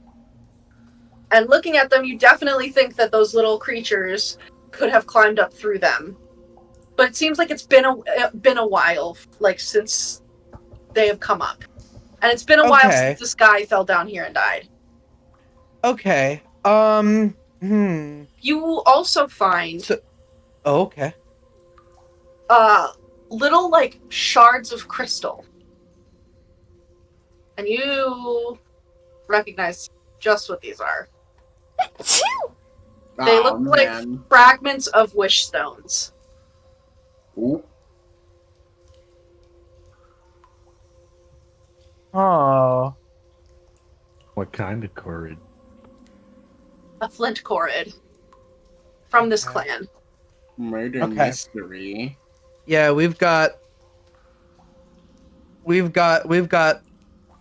And looking at them, you definitely think that those little creatures could have climbed up through them. But it seems like it's been a while, like, since they have come up. And it's been a while since this guy fell down here and died. Okay. You also find... okay. Little, like, shards of crystal. And you recognize just what these are. They look like fragments of wish stones. Ooh. Oh. What kind of Korid? A flint Korid. From this clan. Murder mystery. Yeah, we've got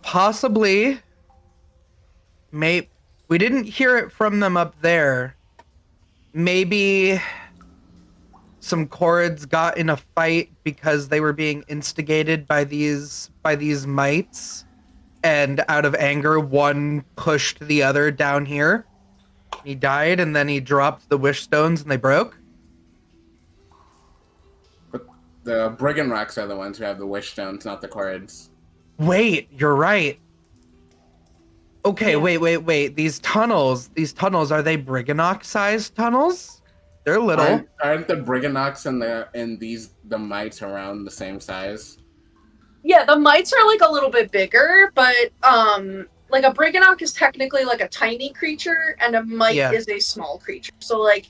possibly we didn't hear it from them up there. Maybe some Korids got in a fight because they were being instigated by these mites, and out of anger one pushed the other down here. He died, and then he dropped the wish stones and they broke. The Brigand Rocks are the ones who have the wish stones, not the Korids. Wait, you're right. Okay, Yeah. wait. These tunnels, are they Briganock-sized tunnels? They're little. Aren't the Briganocks and the mites around the same size? Yeah, the mites are like a little bit bigger, but like a Briganock is technically like a tiny creature, and a Mite Yeah. is a small creature. So like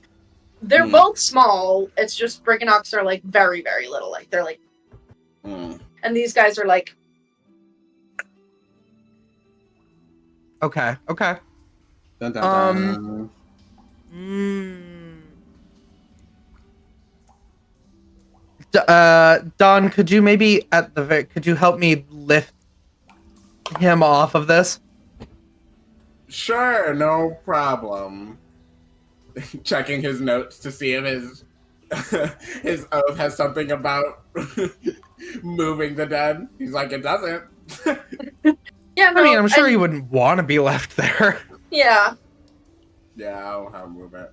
they're both small. It's just Briganocks are like very, very little. Like they're like, and these guys are like. Okay. Okay. Dun, dun, dun. Don, could you maybe could you help me lift him off of this? Sure, no problem. Checking his notes to see if his oath has something about moving the dead. He's like, it doesn't. Yeah, no, I mean, I'm sure he wouldn't want to be left there. Yeah. Yeah, I'll have him move it.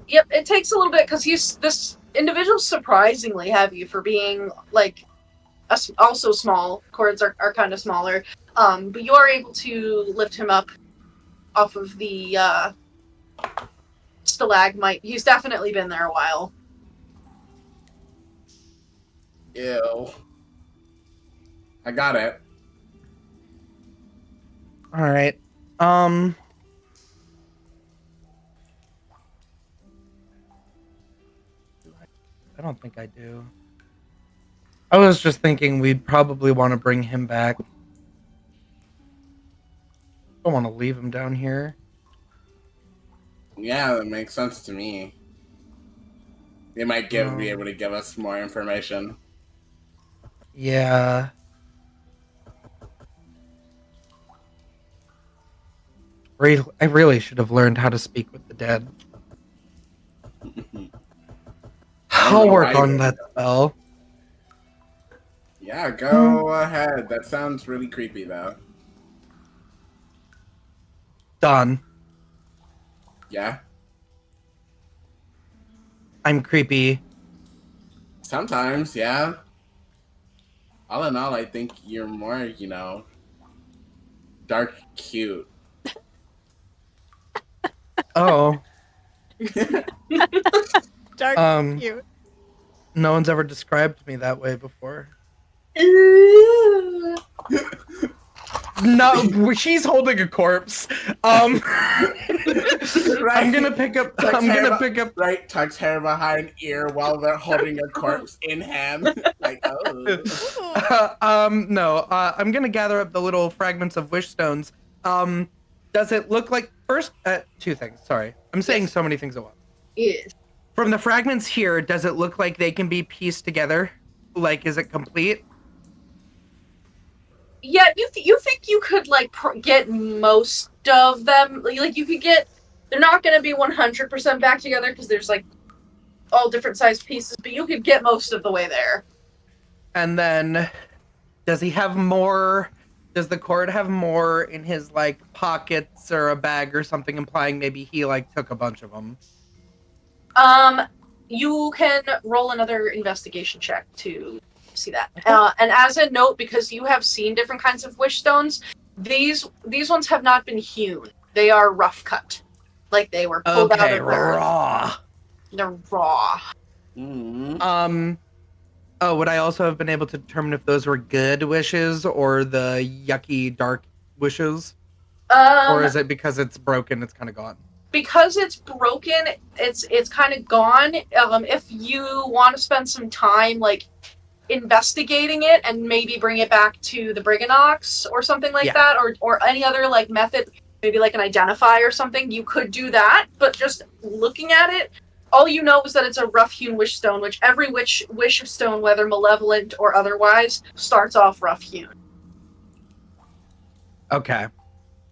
Yep, it takes a little bit because this individual's surprisingly heavy for being like also small. Cords are kind of smaller, but you are able to lift him up off of the stalagmite. He's definitely been there a while. Ew. I got it. All right. I don't think I do. I was just thinking we'd probably want to bring him back. Don't want to leave him down here. Yeah, that makes sense to me. They might be able to give us more information. Yeah. I really should have learned how to speak with the dead. I'll work on that spell. Yeah, go ahead. That sounds really creepy, though. Done. Yeah? I'm creepy. Sometimes, yeah. All in all, I think you're more, dark cute. Oh. Dark cute. No one's ever described me that way before. No, she's holding a corpse. I'm gonna pick up. Right, tucks hair behind ear while they're holding a corpse in hand. Like, oh. No. I'm gonna gather up the little fragments of wish stones. Does it look like two things? Sorry, I'm saying so many things at once. Yes. From the fragments here, does it look like they can be pieced together? Like, is it complete? Yeah, you think you could like get most of them? Like you could get. They're not going to be 100% back together because there's like all different sized pieces, but you could get most of the way there. And then, does he have more? Does the cord have more in his like pockets or a bag or something, implying maybe he like took a bunch of them? You can roll another investigation check to see that. And as a note, because you have seen different kinds of wish stones, these ones have not been hewn. They are rough cut, like they were pulled out of the raw. They're raw. Mm-hmm. Oh, would I also have been able to determine if those were good wishes or the yucky dark wishes? Or is it because it's broken, it's kind of gone? Because it's broken, it's kind of gone. If you want to spend some time, like, investigating it and maybe bring it back to the Briganocks or something like that, or any other, like, method, maybe like an identify or something, you could do that. But just looking at it, all you know is that it's a rough-hewn wish stone, which every wish stone, whether malevolent or otherwise, starts off rough-hewn. Okay.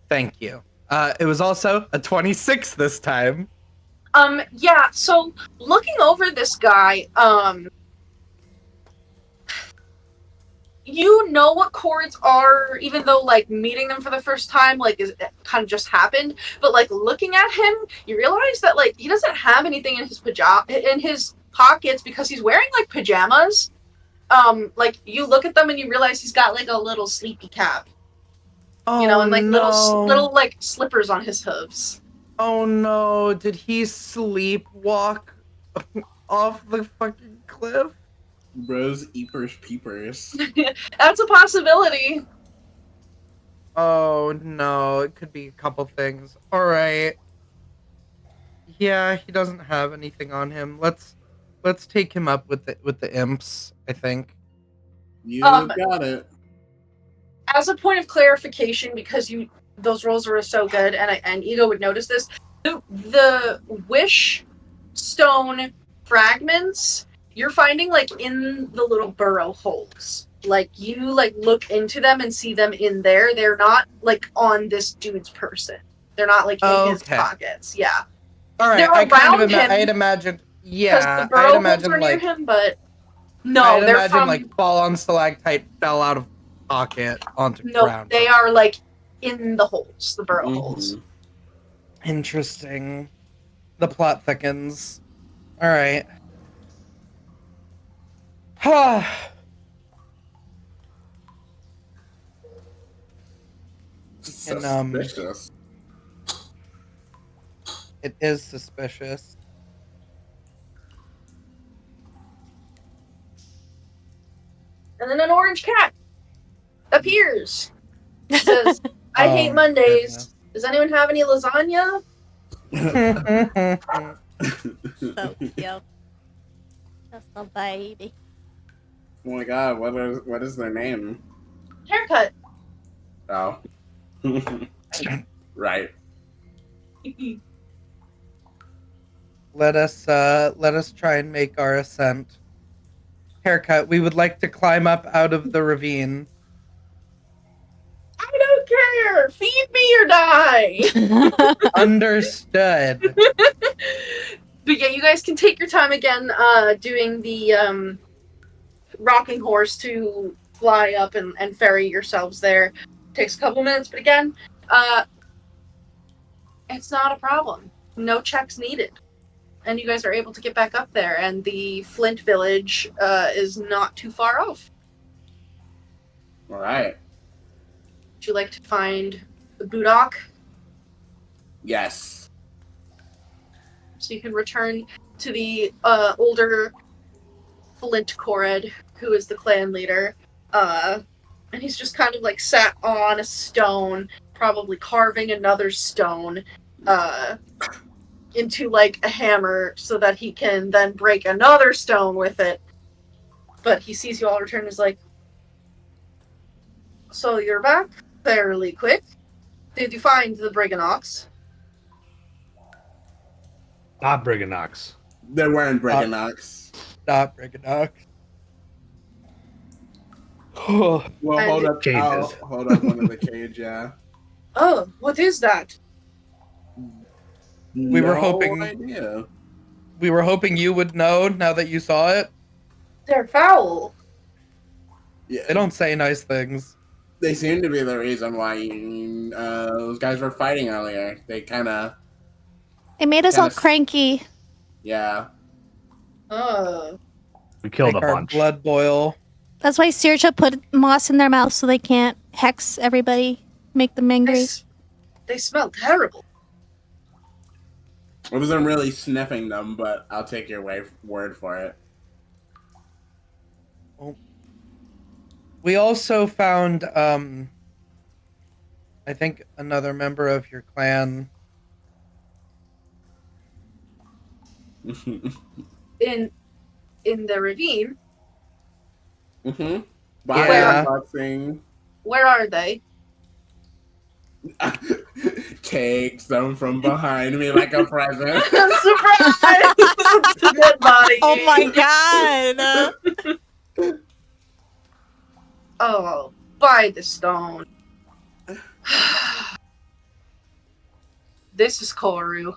Thank you. It was also a 26 this time. Yeah, so looking over this guy, you know what cords are, even though, like, meeting them for the first time, like, it kind of just happened, but, like, looking at him, you realize that, like, he doesn't have anything in his pockets because he's wearing, like, pajamas. Like, you look at them and you realize he's got, like, a little sleepy cap. Oh, and like no. little like slippers on his hooves. Oh no, did he sleepwalk off the fucking cliff? Bros, eepers, peepers. That's a possibility. Oh no, it could be a couple things. All right. Yeah, he doesn't have anything on him. Let's take him up with the imps, I think. You Um, got it. As a point of clarification, because those rolls were so good, and Ego would notice this, the wish stone fragments you're finding like in the little burrow holes. Like you like look into them and see them in there. They're not like on this dude's person. They're not like in his Okay. pockets. Yeah, All right. they're I kind of around I had him imagined. because the Yeah, I had burrow holes imagined are near like him, but I no, had they're imagined from like fall on stalactite fell out of pocket onto no, ground. they are like in the holes, the burrow holes. Mhm. Interesting. The plot thickens. All right. Suspicious. It is suspicious. And then an orange cat appears. Says, I Oh, hate my Mondays. goodness. Does anyone have any lasagna? So cute. Just a baby. Oh my god, what is their name? Haircut. Oh. Right. Let us try and make our ascent. Haircut, we would like to climb up out of the ravine. I don't care. Feed me or die. Understood. But yeah, you guys can take your time again doing the rocking horse to fly up and ferry yourselves there. Takes a couple minutes, but again, it's not a problem. No checks needed. And you guys are able to get back up there, and the Flint village is not too far off. Alright. Would you like to find the Budok? Yes. So you can return to the older Flint Kored, who is the clan leader. And he's just kind of like sat on a stone, probably carving another stone into like a hammer so that he can then break another stone with it. But he sees you all return and is like, so you're back fairly quick. Did you find the Briganox? Not Briganox. They weren't Briganox. Stop, Briganox. Well, hold up. Cages. Hold up one of the cage, yeah. Oh, what is that? We were hoping- idea. We were hoping you would know now that you saw it. They're foul. Yeah, They don't say nice things. they seem to be the reason why those guys were fighting earlier. They kind of, It made us all Yes. cranky. yeah. Oh. We killed Make a our bunch. blood boil. That's why Saoirse put moss in their mouth so they can't hex everybody, make them angry. They smell terrible. I wasn't really sniffing them, but I'll take your word for it. We also found, I think another member of your clan. In the ravine. Mm-hmm. Yeah. Boxing. Where are they? Takes them from behind me like a present. Surprise! Dead body. Oh my god! Oh, by the stone. This is Koru.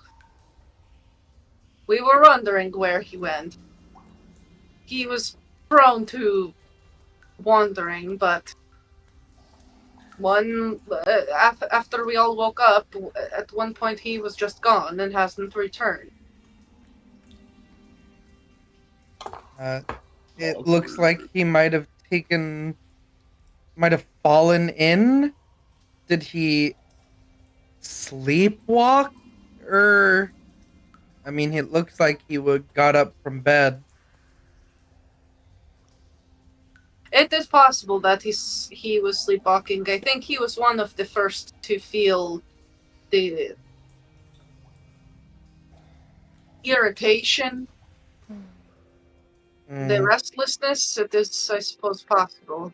We were wondering where he went. He was prone to wandering, but after we all woke up, at one point he was just gone and hasn't returned. It looks like he might have fallen in. Did he sleepwalk? Or, I mean, it looks like he got up from bed. It is possible that he was sleepwalking. I think he was one of the first to feel the irritation, the restlessness. It is, I suppose, possible.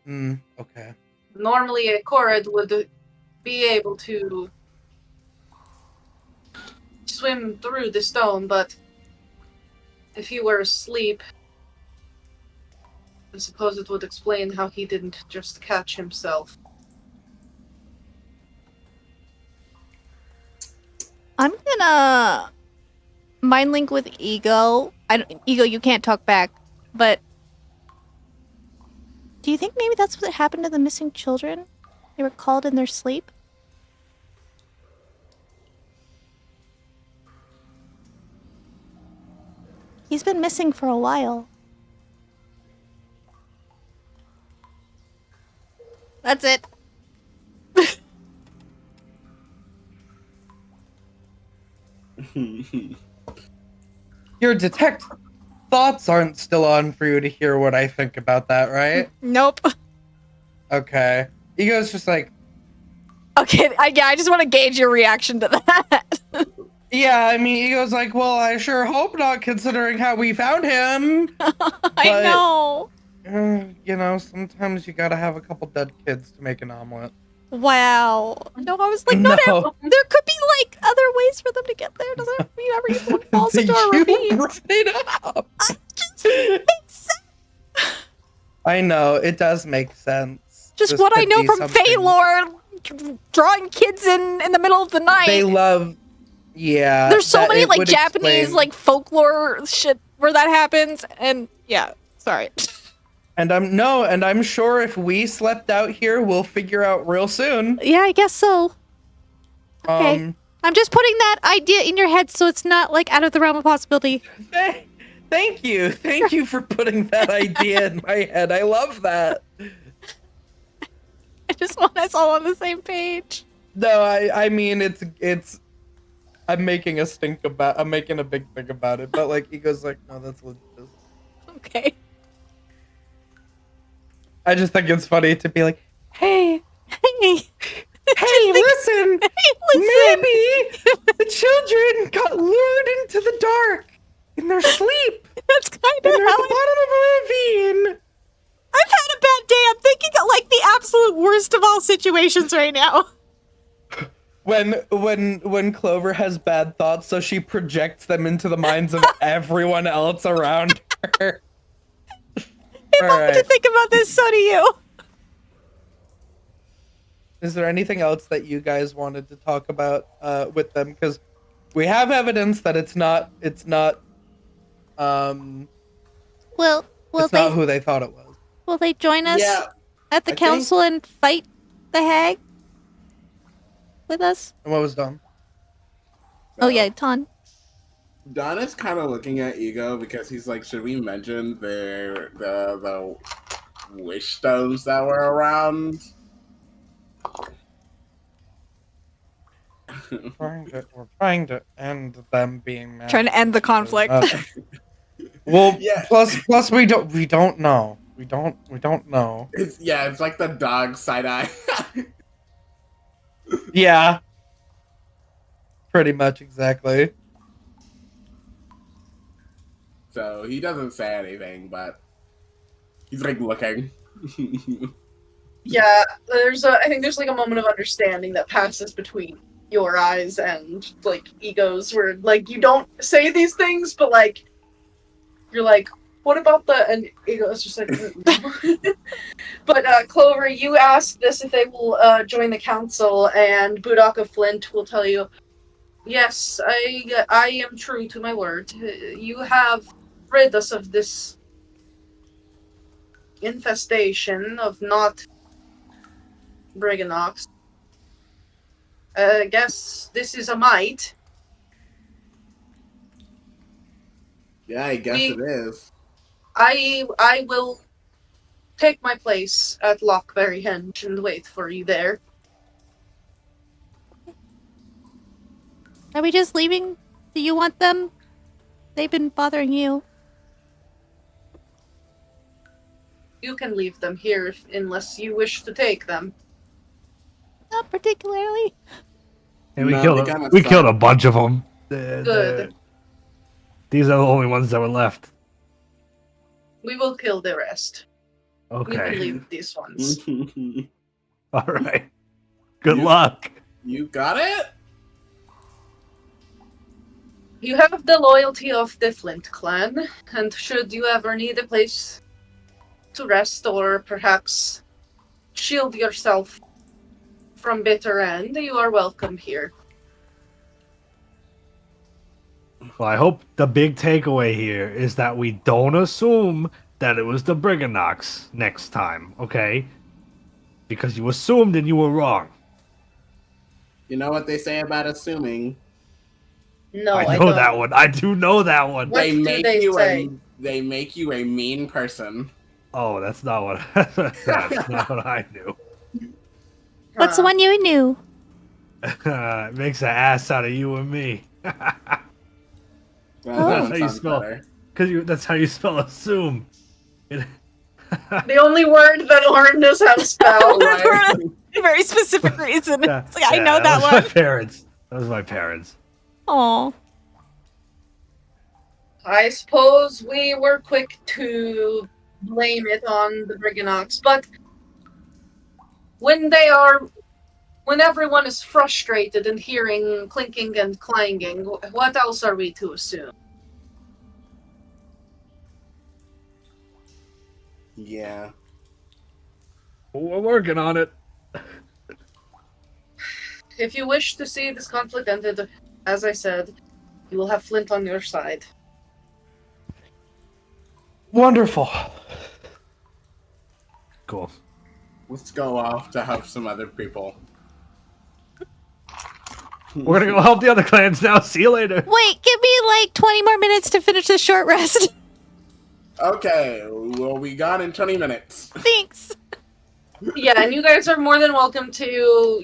Okay. Normally, a Korred would be able to swim through the stone, but if he were asleep, I suppose it would explain how he didn't just catch himself. I'm gonna mind link with Ego. Ego, you can't talk back, but do you think maybe that's what happened to the missing children? They were called in their sleep? He's been missing for a while. That's it. Your detect thoughts aren't still on for you to hear what I think about that, right? Nope. Okay. Ego's just like, Okay, I just want to gauge your reaction to that. yeah, I mean, Ego's like, well, I sure hope not, considering how we found him. I know. You know, sometimes you gotta have a couple dead kids to make an omelet. Wow. No, I was like, No. there could be like other ways for them to get there. Doesn't mean everyone falls into a You ravine. brought it up. Makes sense. I know, it does make sense. Just This what I could know be from something- Feylore, drawing kids in the middle of the night. They love, yeah. There's so that many it like would Japanese explain- like folklore shit where that happens, and yeah, sorry. And I'm sure if we slept out here, we'll figure out real soon. Yeah, I guess so. Okay. I'm just putting that idea in your head so it's not like out of the realm of possibility. Thank you for putting that idea in my head. I love that. I just want us all on the same page. No, I mean it's I'm making a big thing about it, but like Ego's like, no, that's legit. Okay. I just think it's funny to be like, hey, Hey, listen, listen. maybe the children got lured into the dark in their sleep. That's kind And of they're at how the bottom of a ravine. I've had a bad day. I'm thinking of like the absolute worst of all situations right now. When Clover has bad thoughts, so she projects them into the minds of everyone else around her. If I had to think about this, so do you. Is there anything else that you guys wanted to talk about with them? Because we have evidence that it's not who they thought it was. Will they join us Yeah, at the I council and fight the hag with us? And what was done? Oh yeah, Ton. Don is kind of looking at Ego because he's like, should we mention the wish stones that were around? We're trying to end them being mad. Trying to end the conflict. Well, Yeah. plus we don't know. We don't know. It's like the dog side eye. Yeah. Pretty much exactly. So he doesn't say anything, but he's like looking. Yeah, I think there's like a moment of understanding that passes between your eyes and like Ego's, where like you don't say these things, but like you're like, what about the, and Ego's just like, no. But Clover, you ask this if they will join the council, and Budok of Flint will tell you, yes, I am true to my word. You have rid us of this infestation of not Briganox. I guess this is a might. Yeah, I guess it is. I will take my place at Lockberry Henge and wait for you there. Are we just leaving? Do you want them? They've been bothering you. You can leave them here unless you wish to take them. Not particularly. And we No, killed they kinda we killed a suck. bunch of them. Good. These are the only ones that were left. We will kill the rest. You can Okay. leave these ones. All right. Good You- luck. You got it? You have the loyalty of the Flint clan, and should you ever need a place to rest or perhaps shield yourself from bitter end, you are welcome here. Well, I hope the big takeaway here is that we don't assume that it was the Briganox next time, okay? Because you assumed and you were wrong. You know what they say about assuming? No, I I know don't. that one. I do know that one. What do they say? They make you a mean person. Oh, that's not what that's not what I knew. What's the one you knew? It makes an ass out of you and me. That That's one how you sounds spell. better. Because that's how you spell assume. The only word that Aurum knows how to spell. Right. For a very specific reason. Yeah, It's like, I yeah, know that was one. My parents. That was my parents. Aw. I suppose we were quick to blame it on the Briganox, but when everyone is frustrated and hearing clinking and clanging, what else are we to assume? Yeah. We're working on it. If you wish to see this conflict ended, as I said, you will have Flint on your side. Wonderful. Cool. Let's go off to help some other people. We're gonna go help the other clans now. See you later. Wait, give me like 20 more minutes to finish this short rest. Okay, well, we got in 20 minutes. Thanks. Yeah, and you guys are more than welcome to,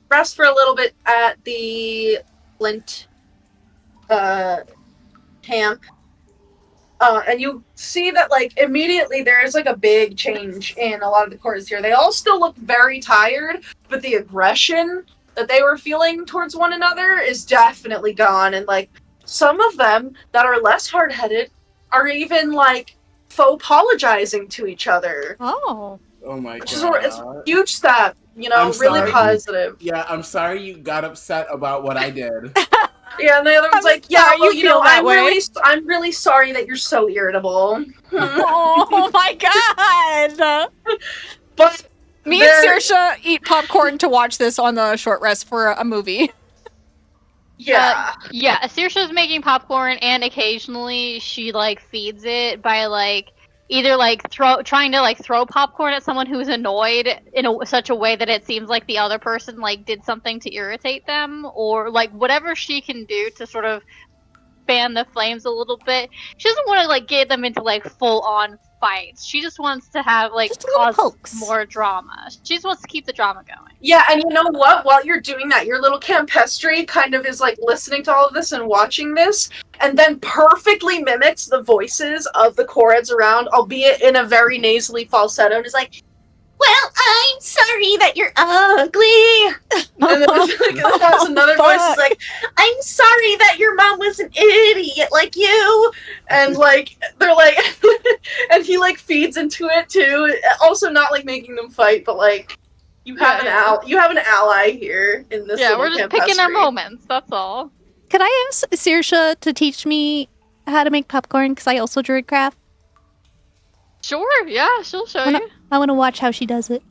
rest for a little bit at the Flint camp. And you see that, immediately there is, a big change in a lot of the cords here. They all still look very tired, but the aggression that they were feeling towards one another is definitely gone. And, some of them that are less hard-headed are even, faux apologizing to each other. Oh. Oh my Which is god. it's a huge step, I'm really sorry. positive. Yeah, I'm sorry you got upset about what I did. Yeah, and the other one's I'm like, yeah, sorry well, you feel that way." I'm really sorry that you're so irritable. Oh my god. But Me They're- and Saoirse eat popcorn to watch this on the short rest for a movie. yeah, Yeah, Saoirse's making popcorn, and occasionally she feeds it by either trying to throw popcorn at someone who's annoyed in such a way that it seems like the other person did something to irritate them, or whatever she can do to sort of fan the flames a little bit. She doesn't want to get them into full on fights. She just wants to have Just a little cause pokes. more drama. She just wants to keep the drama going. yeah. And you know what? While you're doing that, your little campestry kind of is listening to all of this and watching this, and then perfectly mimics the voices of the chords around, albeit in a very nasally falsetto, and is like, "Well, I'm sorry that you're ugly." And then it has another voice is like, "I'm sorry that your mom was an idiot like you." And they're and he feeds into it too. Also not making them fight, but you have you have an ally here in this. Yeah, little we're just picking our campestry. moments. That's all. Could I ask Saoirse to teach me how to make popcorn? Because I also druidcraft. Sure. Yeah, she'll show you. I want to watch how she does it.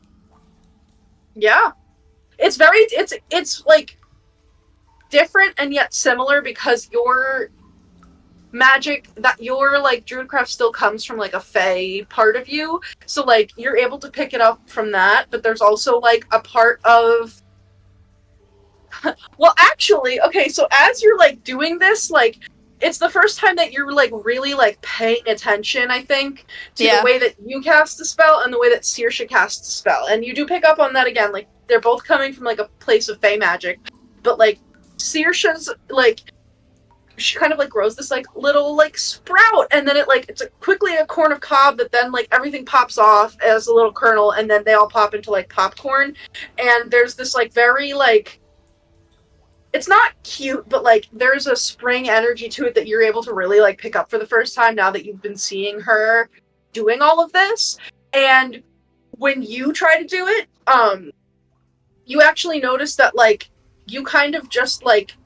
Yeah, it's different and yet similar because your magic that your druidcraft still comes from a fae part of you, so you're able to pick it up from that, but there's also a part of well, actually, okay, so as you're doing this, it's the first time that you're really paying attention, I think, to Yeah. the way that you cast a spell and the way that Saoirse casts a spell. And you do pick up on that again, they're both coming from a place of fae magic, but Saoirse's she kind of like grows this like little like sprout, and then it's quickly a corn of cob that then like everything pops off as a little kernel, and then they all pop into like popcorn, and there's this like very like, it's not cute, but like there's a spring energy to it that you're able to really like pick up for the first time now that you've been seeing her doing all of this. And when you try to do it, you actually notice that like you kind of just like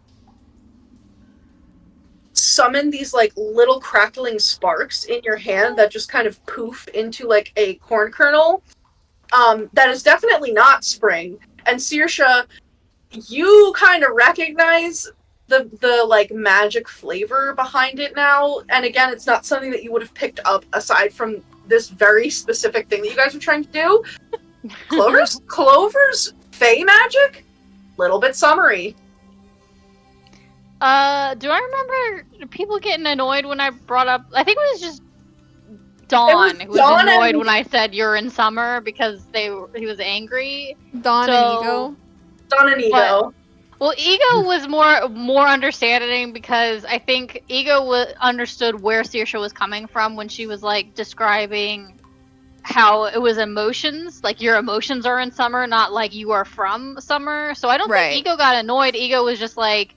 summon these like little crackling sparks in your hand that just kind of poof into like a corn kernel. That is definitely not spring. And Saoirse, you kind of recognize the like magic flavor behind it now. And again, it's not something that you would have picked up aside from this very specific thing that you guys were trying to do. Clover's Fey magic, little bit summery. Do I remember people getting annoyed when I brought up? I think it was just Dawn who was annoyed when I said you're in summer because he was angry. Dawn and Ego. Dawn and Ego. Well, Ego was more understanding because I think Ego understood where Saoirse was coming from when she was like describing how it was emotions, like your emotions are in summer, not like you are from summer. So I don't think Ego got annoyed. Ego was just like,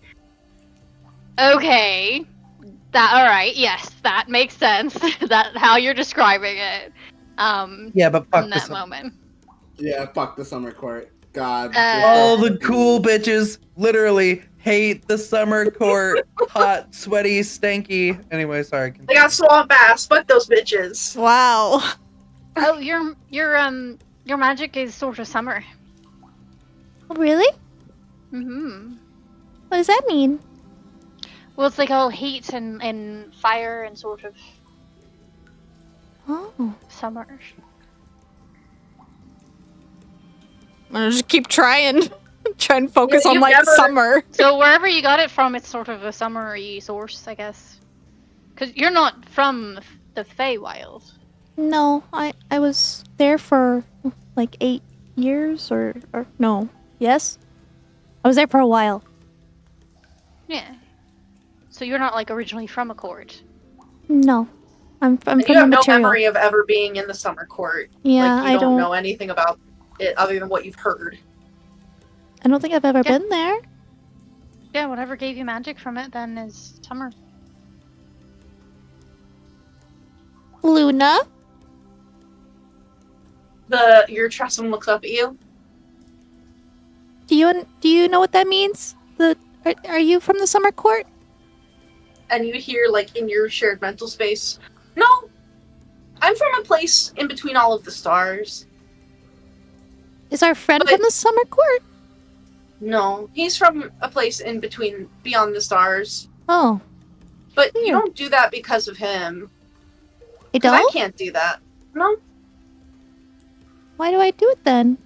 okay, all right, yes, that makes sense. That how you're describing it. Yeah, but fuck in that moment. Yeah, fuck the summer court. God. All the cool bitches literally hate the summer court. Hot, sweaty, stanky. Anyway, sorry. They got swamp ass. Fuck those bitches. Wow. Oh, your magic is sort of summer. Oh, really? Mm-hmm. What does that mean? Well, it's like all heat and fire and sort of summer. I'm gonna just keep trying. Try and focus on you've like summer. So wherever you got it from, it's sort of a summery source, I guess. Because you're not from the Feywild. No, I was there for like 8 years or no. Yes? I was there for a while. Yeah. So you're not like originally from a court. No. I'm from you the have no material. memory of ever being in the summer court. Yeah, like, you I don't know anything about it other than what you've heard. I don't think I've ever been there. Yeah, whatever gave you magic from it then is summer. Luna? Your Tressum looks up at you. Do you know what that means? Are you from the summer court? And you hear, like, in your shared mental space, no, I'm from a place in between all of the stars. Is our friend from the summer court? No, he's from a place in between, beyond the stars. Oh. But you don't do that because of him. You 'Cause don't? I can't do that. No. Why do I do it then?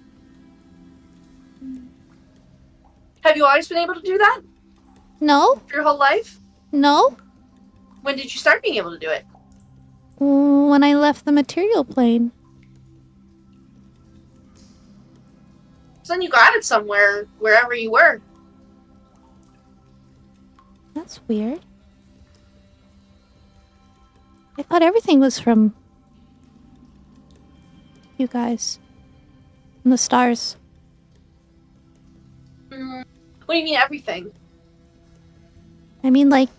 Have you always been able to do that? No. For your whole life? No. When did you start being able to do it? When I left the material plane. So then you got it somewhere, wherever you were. That's weird. I thought everything was from you guys. From the stars. What do you mean everything? I mean, like,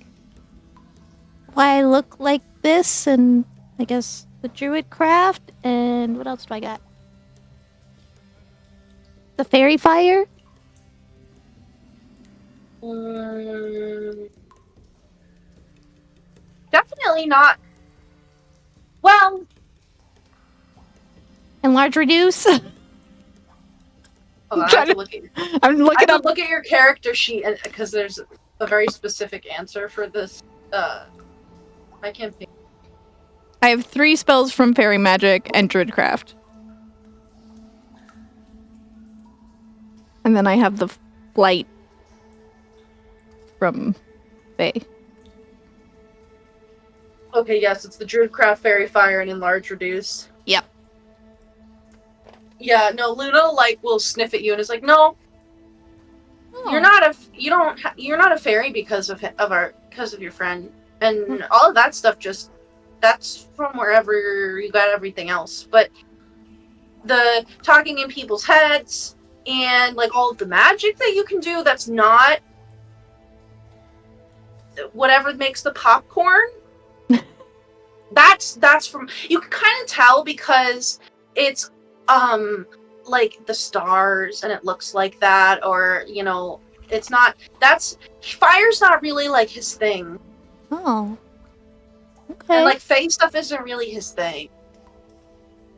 why I look like this, and I guess the druid craft, and what else do I got? The fairy fire? Definitely not. Well, And large reduce? hold on, I have to look at I'm looking up. look at your character sheet because there's a very specific answer for this. I can't think. I have 3 spells from fairy magic and druidcraft. And then I have the flight from Fae. Okay, yes, it's the Druidcraft, Fairy Fire, and Enlarge Reduce. Yep. Yeah, no, Luna, like, will sniff at you and is like, no. You're not a fairy because of your friend, and all of that stuff. That's from wherever you got everything else. But the talking in people's heads and like all of the magic that you can do, that's not whatever makes the popcorn. That's from, you can kind of tell because it's like the stars and it looks like that, or it's not, fire's not really like his thing. Oh. Okay. And like fae stuff isn't really his thing.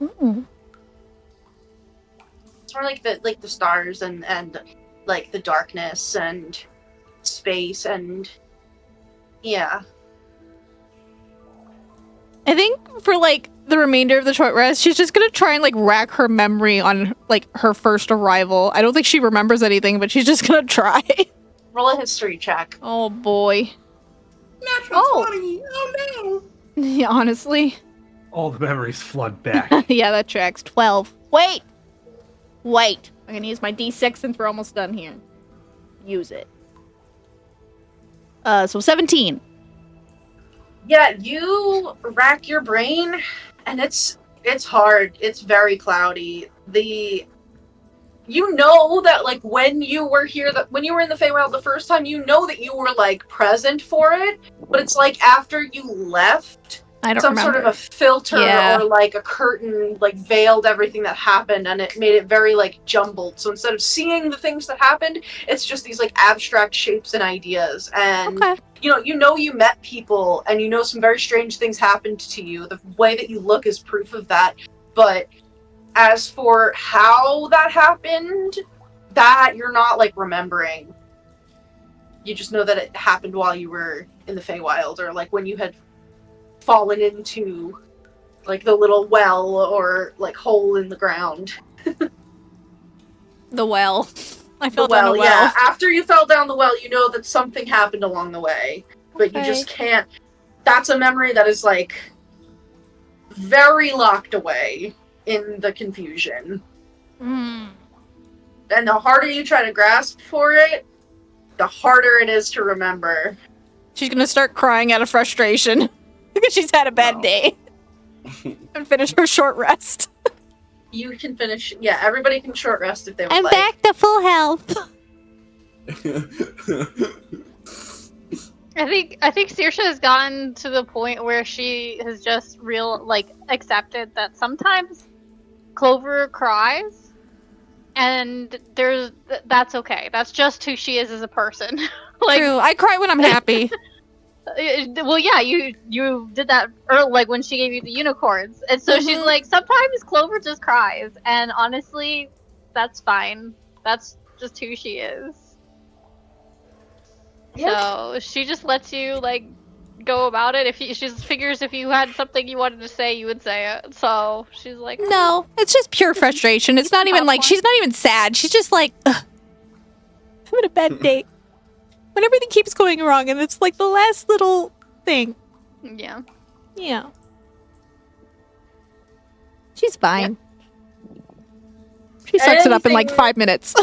Mm. It's more like the stars and like the darkness and space and yeah. I think for like the remainder of the short rest, she's just gonna try and like rack her memory on like her first arrival. I don't think she remembers anything, but she's just gonna try. Roll a history check. Oh boy. Natural 20. Oh no. Yeah, honestly. All the memories flood back. Yeah, that tracks. 12. Wait! I'm gonna use my D6 since we're almost done here. Use it. So 17. Yeah, you rack your brain, and it's hard. It's very cloudy. You know that like when you were here, when you were in the Feywild the first time, you know that you were like present for it, but it's like after you left, I don't some remember. sort of a filter Yeah. or like a curtain like veiled everything that happened, and it made it very like jumbled. So instead of seeing the things that happened, it's just these like abstract shapes and ideas. And Okay. you met people, and some very strange things happened to you. The way that you look is proof of that. But as for how that happened, that you're not like remembering. You just know that it happened while you were in the Feywild, or like when you had fallen into like the little well or like hole in the ground. The well. I The fell down a well. Yeah. After you fell down the well, you know that something happened along the way, but you just can't. That's a memory that is like very locked away in the confusion. Mm. And the harder you try to grasp for it, the harder it is to remember. She's gonna start crying out of frustration because she's had a bad day. And finish her short rest. You can finish. Yeah, everybody can short rest if they would I'm like. back to full health. I think Saoirse has gotten to the point where she has just accepted that sometimes Clover cries, and that's okay. That's just who she is as a person. True. I cry when I'm happy. Well, yeah, you did that early, like when she gave you the unicorns, and so she's like, sometimes Clover just cries, and honestly, that's fine. That's just who she is. So she just lets you like go about it. She just figures if you had something you wanted to say, you would say it. So she's like, No, it's just pure frustration. It's not even like, she's not even sad. She's just like, ugh, I'm having a bad day. When everything keeps going wrong, and it's like the last little thing. Yeah. Yeah. She's fine. She sucks it up in like 5 minutes.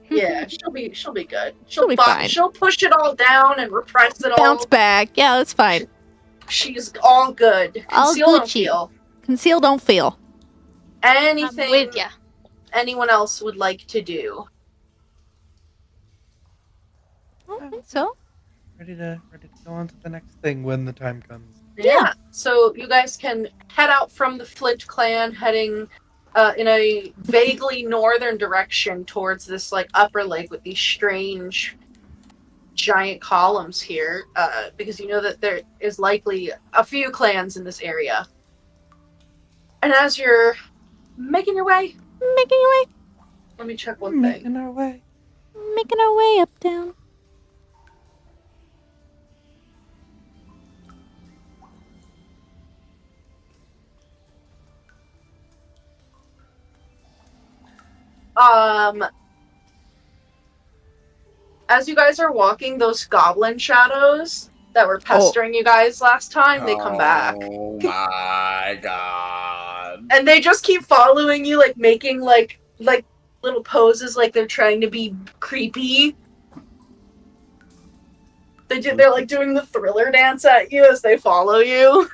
Yeah, she'll be good. She'll be fine. She'll push it all down and repress it all. Bounce back. Yeah, that's fine. She's all good. All Conceal, don't Gucci. feel. Conceal, don't feel. Anything I'm with ya. anyone else would like to do? I don't think so. Ready to go on to the next thing when the time comes. Yeah. So you guys can head out from the Flint clan, heading in a vaguely northern direction towards this like upper lake with these strange giant columns here, because you know that there is likely a few clans in this area. And as you're making your way, let me check one thing. Making our way. Making our way uptown. As you guys are walking, those goblin shadows that were pestering you guys last time, they come back. Oh my god. And they just keep following you, like making like little poses like they're trying to be creepy. They're like doing the Thriller dance at you as they follow you.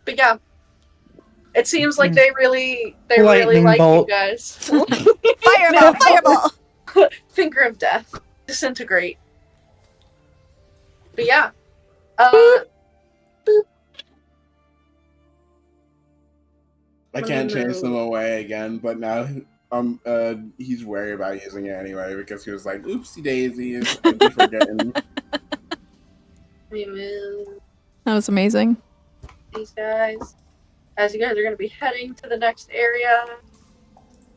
But yeah, it seems like they really Lightning like bolt. you guys. Fireball! Fireball! Finger of death, disintegrate. But yeah, I Let can't me chase them move. away again, but now he's worried about using it anyway because he was like, "Oopsie daisies, I'd be forgetting." remove That was amazing. these guys. As you guys are going to be heading to the next area,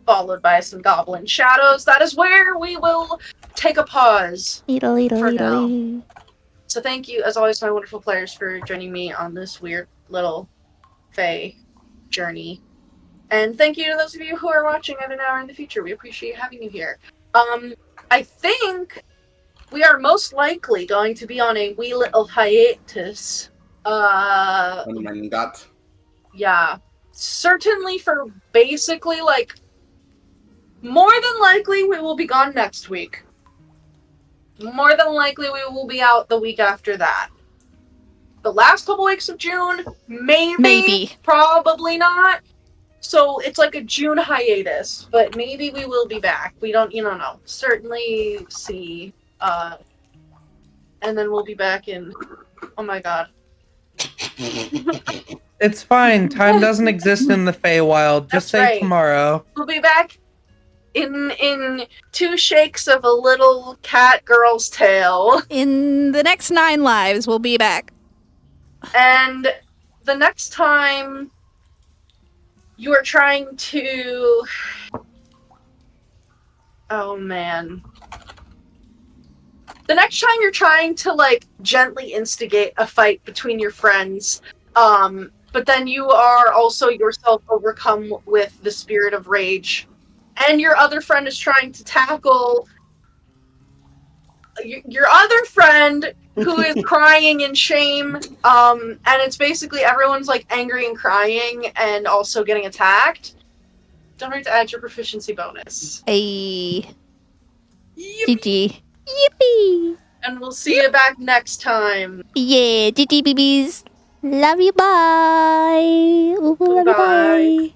followed by some goblin shadows. That is where we will take a pause for now. So thank you, as always, my wonderful players, for joining me on this weird little Fae journey. And thank you to those of you who are watching either now or in the future. We appreciate having you here. I think we are most likely going to be on a wee little hiatus. Oh my god. Yeah. Certainly for basically, like, more than likely we will be gone next week. More than likely we will be out the week after that. The last couple weeks of June, maybe. Probably not. So it's like a June hiatus, but maybe we will be back. We don't know. Certainly see. And then we'll be back in. Oh my god. It's fine. Time doesn't exist in the Feywild. Just That's say right. tomorrow. We'll be back in 2 shakes of a little cat girl's tail. In the next 9 lives, we'll be back. And the next time you are trying to... Oh, man. The next time you're trying to, like, gently instigate a fight between your friends, but then you are also yourself overcome with the spirit of rage, and your other friend is trying to tackle your other friend who is crying in shame, and it's basically everyone's, like, angry and crying and also getting attacked. Don't forget to add your proficiency bonus. Hey. GG. Yippee! And we'll see you back next time. Yeah, GG babies. Love you, bye. Love you, Bye. bye.